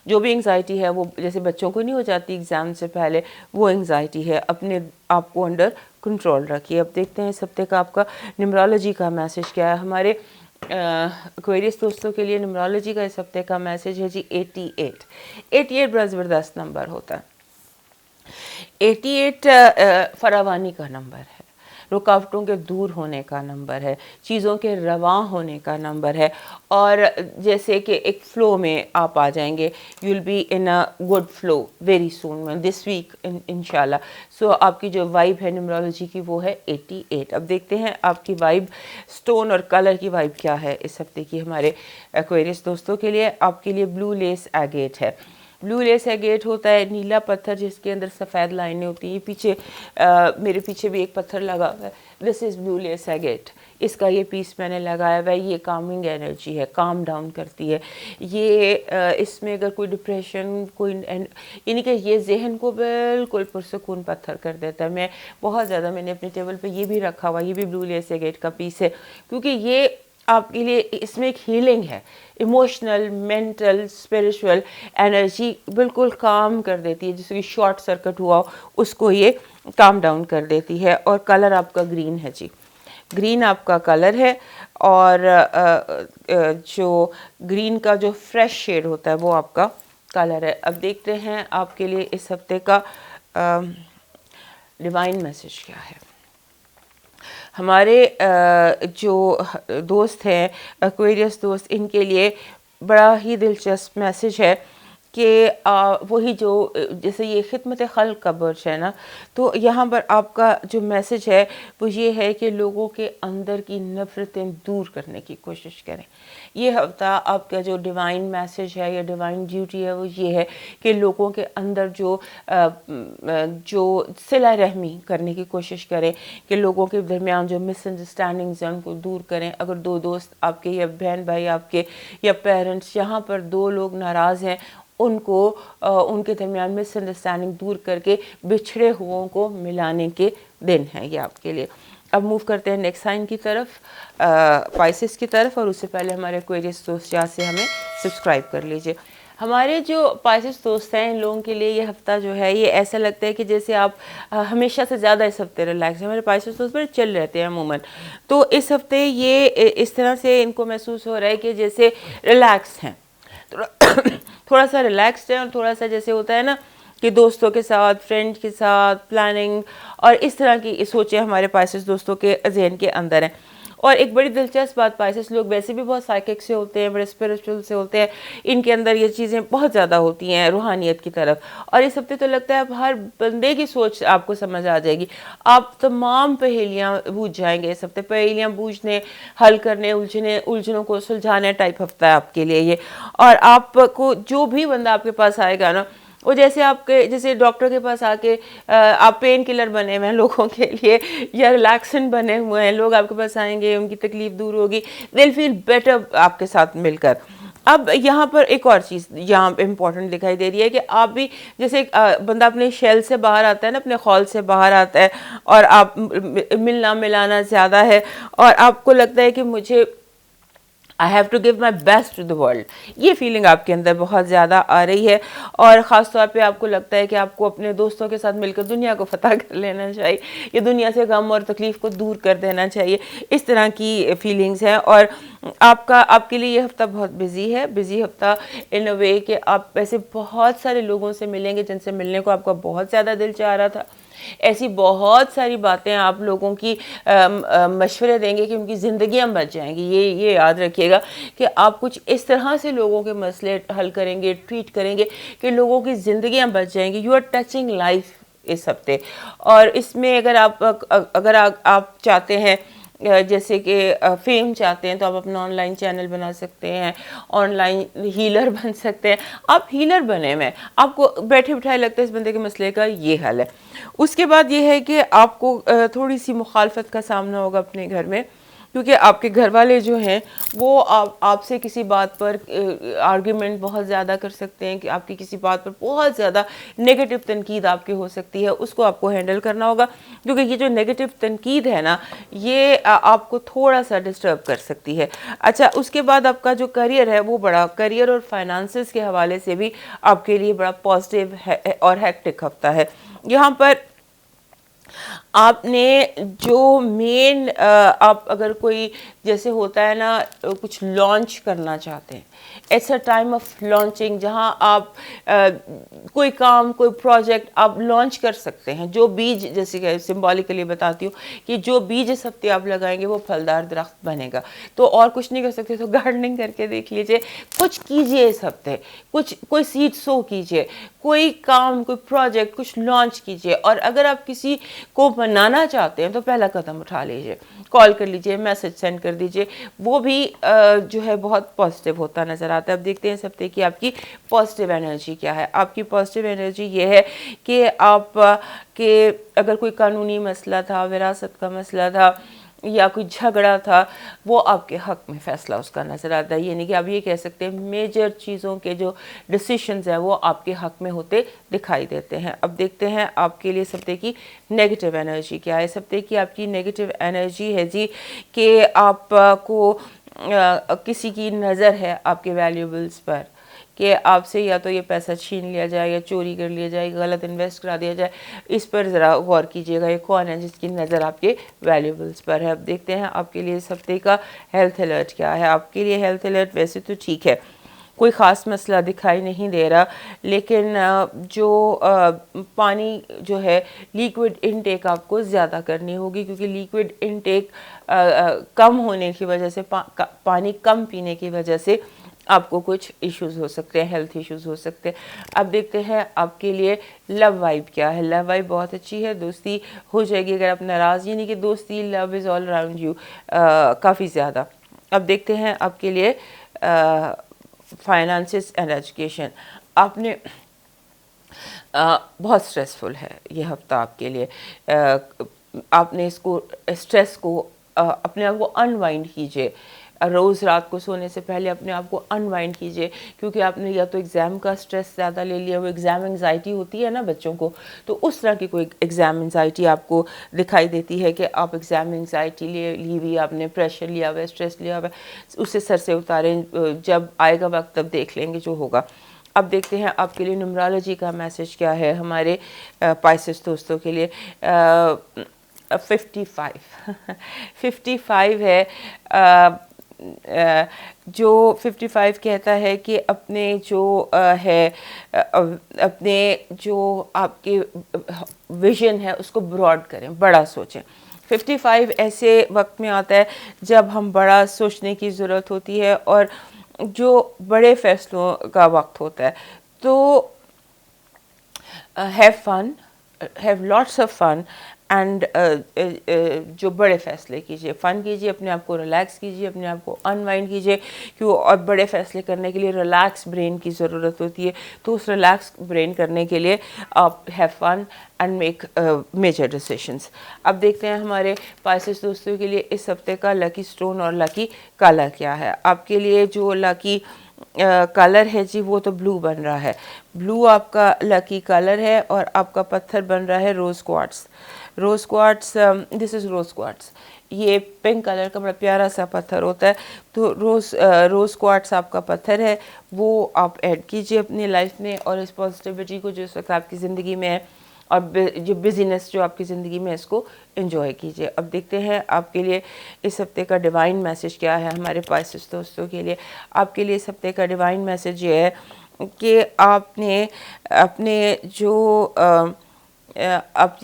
جو بھی انگزائٹی ہے وہ جیسے بچوں کو نہیں ہو جاتی ایگزام سے پہلے, وہ انگزائٹی ہے. اپنے آپ کو انڈر کنٹرول رکھیے. اب دیکھتے ہیں اس ہفتے کا آپ کا نیمرولوجی کا میسج کیا ہے. ہمارے ایکویریس دوستوں کے لیے نیمرولوجی کا اس ہفتے کا میسج ہے جی 88 بڑا زبردست نمبر ہوتا ہے. 88 فراوانی کا نمبر ہے, رکاوٹوں کے دور ہونے کا نمبر ہے, چیزوں کے رواں ہونے کا نمبر ہے, اور جیسے کہ ایک فلو میں آپ آ جائیں گے. You will be in a good flow very soon this week انشاءاللہ. سو آپ کی جو وائب ہے نیمرولوجی کی وہ ہے 88. اب دیکھتے ہیں آپ کی وائب, سٹون اور کلر کی وائب کیا ہے اس ہفتے کی ہمارے ایکویریس دوستوں کے لیے. آپ کے لیے بلو لیس ایگیٹ ہے. ब्लू लेस एगेट होता है नीला पत्थर जिसके अंदर सफ़ेद लाइनें होती हैं। पीछे मेरे पीछे भी एक पत्थर लगा हुआ है, this is blue less agate. इसका ये पीस मैंने लगाया हुआ है, ये कामिंग एनर्जी है, काम डाउन करती है ये। इसमें अगर कोई डिप्रेशन कोई यानी कि ये जहन को बिल्कुल पुरसकून पत्थर कर देता है। मैं बहुत ज़्यादा मैंने अपने टेबल पे ये भी रखा हुआ, ये भी ब्लू लेस एगेट का पीस है, क्योंकि ये आपके लिए इसमें एक हीलिंग है, इमोशनल मेंटल स्पिरिचुअल एनर्जी बिल्कुल काम कर देती है, जिससे कि शॉर्ट सर्किट हुआ उसको ये काम डाउन कर देती है। और कलर आपका ग्रीन है जी, ग्रीन आपका कलर है। और जो ग्रीन का जो फ्रेश शेड होता है वो आपका कलर है। अब देखते हैं आपके लिए इस हफ्ते का डिवाइन मैसेज क्या है। हमारे जो दोस्त हैं एक्वेरियस दोस्त, इनके लिए बड़ा ही दिलचस्प मैसेज है कि वही जो जैसे ये खिदमत खल्क का बर्ज है ना, तो यहाँ पर आपका जो मैसेज है वो ये है कि लोगों के अंदर की नफ़रतें दूर करने की कोशिश करें। ये हफ्ता आपका जो डिवाइन मैसेज है या डिवाइन ड्यूटी है वो ये है कि लोगों के अंदर जो सिला रहमी करने की कोशिश करें, कि लोगों के दरमियान जो मिसअंडरस्टैंडिंग्स हैं उनको दूर करें। अगर दो दोस्त आपके या बहन भाई आपके या पेरेंट्स यहाँ पर दो लोग नाराज़ हैं, उनको उनके दरमियान मिसअंडरस्टैंडिंग दूर करके बिछड़े हुओं को मिलाने के दिन है ये आपके लिए। अब मूव करते हैं नेक्स्ट साइन की तरफ, पाइसेस की तरफ। और उससे पहले हमारे एक्वेरियस दोस्त यहाँ से हमें सब्सक्राइब कर लीजिए। हमारे जो पाइसेस दोस्त हैं इन लोगों के लिए ये हफ्ता जो है ये ऐसा लगता है कि जैसे आप हमेशा से ज़्यादा इस हफ्ते रिलैक्स हैं। हमारे पाइसेस दोस्त बड़े चिल रहते हैं अमूमन, तो इस हफ्ते ये इस तरह से इनको महसूस हो रहा है कि जैसे रिलैक्स हैं, थोड़ा सा रिलैक्स्ड है। और थोड़ा सा जैसे होता है ना कि दोस्तों के साथ फ्रेंड के साथ प्लानिंग और इस तरह की सोचें हमारे पाइसेस दोस्तों के जहन के अंदर हैं। और एक बड़ी दिलचस्प बात, पाइसेस लोग वैसे भी बहुत साइकिक से होते हैं, बड़े स्पिरिचुअल से होते हैं, इनके अंदर ये चीज़ें बहुत ज़्यादा होती हैं रूहानियत की तरफ। और इस हफ्ते तो लगता है अब हर बंदे की सोच आपको समझ आ जाएगी, आप तमाम पहेलियाँ बूझ जाएंगे इस हफ्ते। पहेलियाँ बूझने, हल करने, उलझनों को सुलझाने टाइप हफ्ता है आपके लिए ये। और आपको जो भी बंदा आपके पास आएगा ना, वो जैसे डॉक्टर के पास आके आप पेन किलर बने हुए हैं लोगों के लिए या रिलैक्सेंट बने हुए हैं, लोग आपके पास आएंगे, उनकी तकलीफ दूर होगी, दिल फील बेटर आपके साथ मिलकर। अब यहाँ पर एक और चीज़ यहाँ इम्पॉर्टेंट दिखाई दे रही है कि आप भी जैसे बंदा अपने शेल से बाहर आता है ना, अपने खौल से बाहर आता है, और आप मिलना मिलाना ज़्यादा है और आपको लगता है कि मुझे I have to give my best to the world, ये फीलिंग आपके अंदर बहुत ज़्यादा आ रही है। और ख़ास तौर पे आपको लगता है कि आपको अपने दोस्तों के साथ मिलकर दुनिया को फतह कर लेना चाहिए, ये दुनिया से गम और तकलीफ़ को दूर कर देना चाहिए, इस तरह की फीलिंग्स हैं। और आपके लिए ये हफ्ता बहुत बिजी हफ्ता इन अ वे कि आप ऐसे बहुत सारे लोगों से मिलेंगे जिनसे मिलने को आपका बहुत ज़्यादा दिल चाह रहा था। ऐसी बहुत सारी बातें आप लोगों की मशवरे देंगे कि उनकी ज़िंदगियां बच जाएंगी। ये याद रखिएगा कि आप कुछ इस तरह से लोगों के मसले हल करेंगे, ट्रीट करेंगे कि लोगों की ज़िंदगियां बच जाएंगी। यू आर टचिंग लाइफ इस हफ्ते। और इसमें अगर आप चाहते हैं जैसे कि फेम चाहते हैं, तो आप अपना ऑनलाइन चैनल बना सकते हैं, ऑनलाइन हीलर बन सकते हैं। आप हीलर बने में आपको बैठे बिठाए लगता है इस बंदे के मसले का ये हल है। उसके बाद ये है कि आपको थोड़ी सी मुखालफत का सामना होगा अपने घर में, क्योंकि आपके घर वाले जो हैं वो आपसे किसी बात पर आर्ग्यूमेंट बहुत ज़्यादा कर सकते हैं, कि आपकी किसी बात पर बहुत ज़्यादा नेगेटिव तनकीद आपकी हो सकती है, उसको आपको हैंडल करना होगा। क्योंकि ये जो नेगेटिव तनकीद है ना, ये आपको थोड़ा सा डिस्टर्ब कर सकती है। अच्छा, उसके बाद आपका जो करियर है वो बड़ा, करियर और फाइनेंसेस के हवाले से भी आपके लिए बड़ा पॉजिटिव है और हैक्टिक हफ्ता है। यहाँ पर आपने जो मेन आप अगर कोई जैसे होता है ना कुछ लॉन्च करना चाहते हैं, it's a time of launching, जहां आप कोई काम कोई प्रोजेक्ट आप लॉन्च कर सकते हैं। जो बीज, जैसे कि सिंबॉलिकली बताती हूँ कि जो बीज इस हफ्ते आप लगाएंगे वो फलदार दरख्त बनेगा। तो और कुछ नहीं कर सकते तो गार्डनिंग करके देख लीजिए, कुछ कीजिए इस हफ्ते, कोई सीड सो कीजिए, कोई काम कोई प्रोजेक्ट कुछ लॉन्च कीजिए। और अगर आप किसी को मनाना चाहते हैं तो पहला कदम उठा लीजिए, कॉल कर लीजिए, मैसेज सेंड कर दीजिए, वो भी जो है बहुत पॉजिटिव होता नज़र आता है। अब देखते हैं इस हफ्ते की आपकी पॉजिटिव एनर्जी क्या है। आपकी पॉजिटिव एनर्जी ये है कि आप के अगर कोई कानूनी मसला था, विरासत का मसला था या कोई झगड़ा था, वो आपके हक़ में फ़ैसला उसका नज़र आता है। यानी कि आप ये कह सकते हैं मेजर चीज़ों के जो डिसीशंस हैं वो आपके हक़ में होते दिखाई देते हैं। अब देखते हैं आपके लिए इस हफ्ते की नेगेटिव एनर्जी क्या है। इस हफ्ते की आपकी नेगेटिव एनर्जी है जी कि आपको किसी की नज़र है आपके वैल्यूबल्स पर कि आपसे या तो ये पैसा छीन लिया जाए या चोरी कर लिया जाए, गलत इन्वेस्ट करा दिया जाए। इस पर ज़रा गौर कीजिएगा, ये कौन है जिसकी नज़र आपके वैल्यूबल्स पर है। अब देखते हैं आपके लिए इस हफ्ते का हेल्थ अलर्ट क्या है। आपके लिए हेल्थ अलर्ट वैसे तो ठीक है, कोई ख़ास मसला दिखाई नहीं दे रहा, लेकिन जो पानी जो है लिक्विड इनटेक आपको ज़्यादा करनी होगी, क्योंकि लिक्विड इनटेक कम होने की वजह से पानी कम पीने की वजह से आपको कुछ इश्यूज़ हो सकते हैं, हेल्थ इश्यूज़ हो सकते हैं। अब देखते हैं आपके लिए लव वाइब क्या है। लव वाइब बहुत अच्छी है, दोस्ती हो जाएगी अगर आप नाराज़, यानी कि दोस्ती love is all around you काफ़ी ज़्यादा। अब देखते हैं आपके लिए फाइनेंसेस एंड एजुकेशन। आपने बहुत स्ट्रेसफुल है ये हफ्ता आपके लिए। आपने इसको स्ट्रेस को अपने आप को अनवाइंड कीजिए। रोज़ रात को सोने से पहले अपने आप को अनवाइंड कीजिए, क्योंकि आपने या तो एग्ज़ाम का स्ट्रेस ज़्यादा ले लिया, वो एग्ज़ाम एंग्जाइटी होती है ना बच्चों को, तो उस तरह की कोई एग्ज़ाम एंग्जाइटी आपको दिखाई देती है कि आप एग्ज़ाम एंग्जाइटी ली हुई, आपने प्रेशर लिया हुआ है, स्ट्रेस लिया हुआ है, उसे सर से उतारें। जब आएगा वक्त तब देख लेंगे जो होगा। अब देखते हैं आपके लिए न्यूमरोलॉजी का मैसेज क्या है हमारे पाइसेस दोस्तों के लिए। 55 है। जो 55 कहता है कि अपने जो अपने जो आपके विजन है उसको ब्रॉड करें, बड़ा सोचें। 55 ऐसे वक्त में आता है जब हम बड़ा सोचने की ज़रूरत होती है और जो बड़े फैसलों का वक्त होता है। तो have fun, have lots of fun and जो बड़े फ़ैसले कीजिए, फ़न कीजिए, अपने आप को रिलैक्स कीजिए, अपने आप को अनवाइंड कीजिए, क्यों और बड़े फ़ैसले करने के लिए रिलैक्स ब्रेन की ज़रूरत होती है। तो उस रिलैक्स ब्रेन करने के लिए आप have fun and make major decisions. अब देखते हैं हमारे पाइसेस दोस्तों के लिए इस हफ्ते का लकी स्टोन और लकी कलर क्या है। आपके लिए जो लकी कलर है जी वो तो ब्लू बन रहा है, ब्लू आपका लकी कलर है और आपका पत्थर बन रहा है rose quartz. Rose quartz, this is rose quartz, ये पिंक कलर का बड़ा प्यारा सा पत्थर होता है। तो रोज़ क्वार्ट्स आपका पत्थर है, वो आप ऐड कीजिए अपनी लाइफ में और इस पॉजिटिविटी को जो इस वक्त आपकी ज़िंदगी में है और जो बिजीनेस जो आपकी ज़िंदगी में है इसको एंजॉय कीजिए। अब देखते हैं आपके लिए इस हफ्ते का डिवाइन मैसेज क्या है हमारे पाइसेस दोस्तों के लिए। आपके लिए इस हफ्ते का डिवाइन मैसेज ये है कि आपने अपने जो आप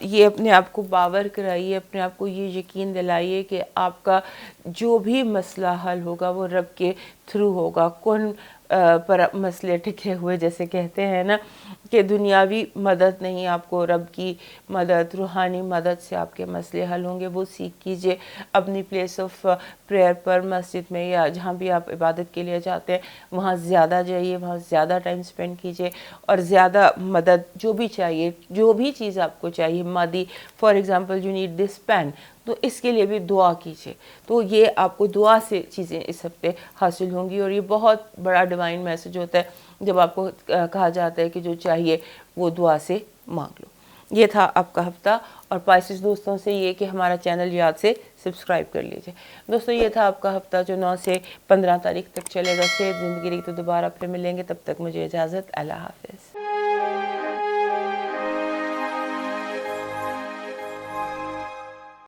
ये अपने आप को बावर कराइए, अपने आप को ये यकीन दिलाइए कि आपका जो भी मसला हल होगा वो रब के थ्रू होगा। कौन पर मसले टिके हुए जैसे कहते हैं ना कि दुनियावी मदद नहीं, आपको रब की मदद, रूहानी मदद से आपके मसले हल होंगे। वो सीख कीजिए अपनी प्लेस ऑफ प्रेयर पर, मस्जिद में या जहाँ भी आप इबादत के लिए जाते हैं वहाँ ज़्यादा जाइए, वहाँ ज़्यादा टाइम स्पेंड कीजिए और ज़्यादा मदद जो भी चाहिए, जो भी चीज़ आपको चाहिए मादी, for example you need this pen, तो इसके लिए भी दुआ कीजिए। तो ये आपको दुआ से चीज़ें इस हफ्ते हासिल होंगी और ये बहुत बड़ा डिवाइन मैसेज होता है जब आपको कहा जाता है कि जो चाहिए वो दुआ से मांग लो। ये था आपका हफ्ता और पाइसेस दोस्तों से ये कि हमारा चैनल याद से सब्सक्राइब कर लीजिए। दोस्तों ये था आपका हफ्ता जो 9 से 15 तारीख तक चलेगा। सेहत ज़िंदगी रही तो दोबारा फिर मिलेंगे, तब तक मुझे इजाज़त, अल्लाह हाफ़िज़।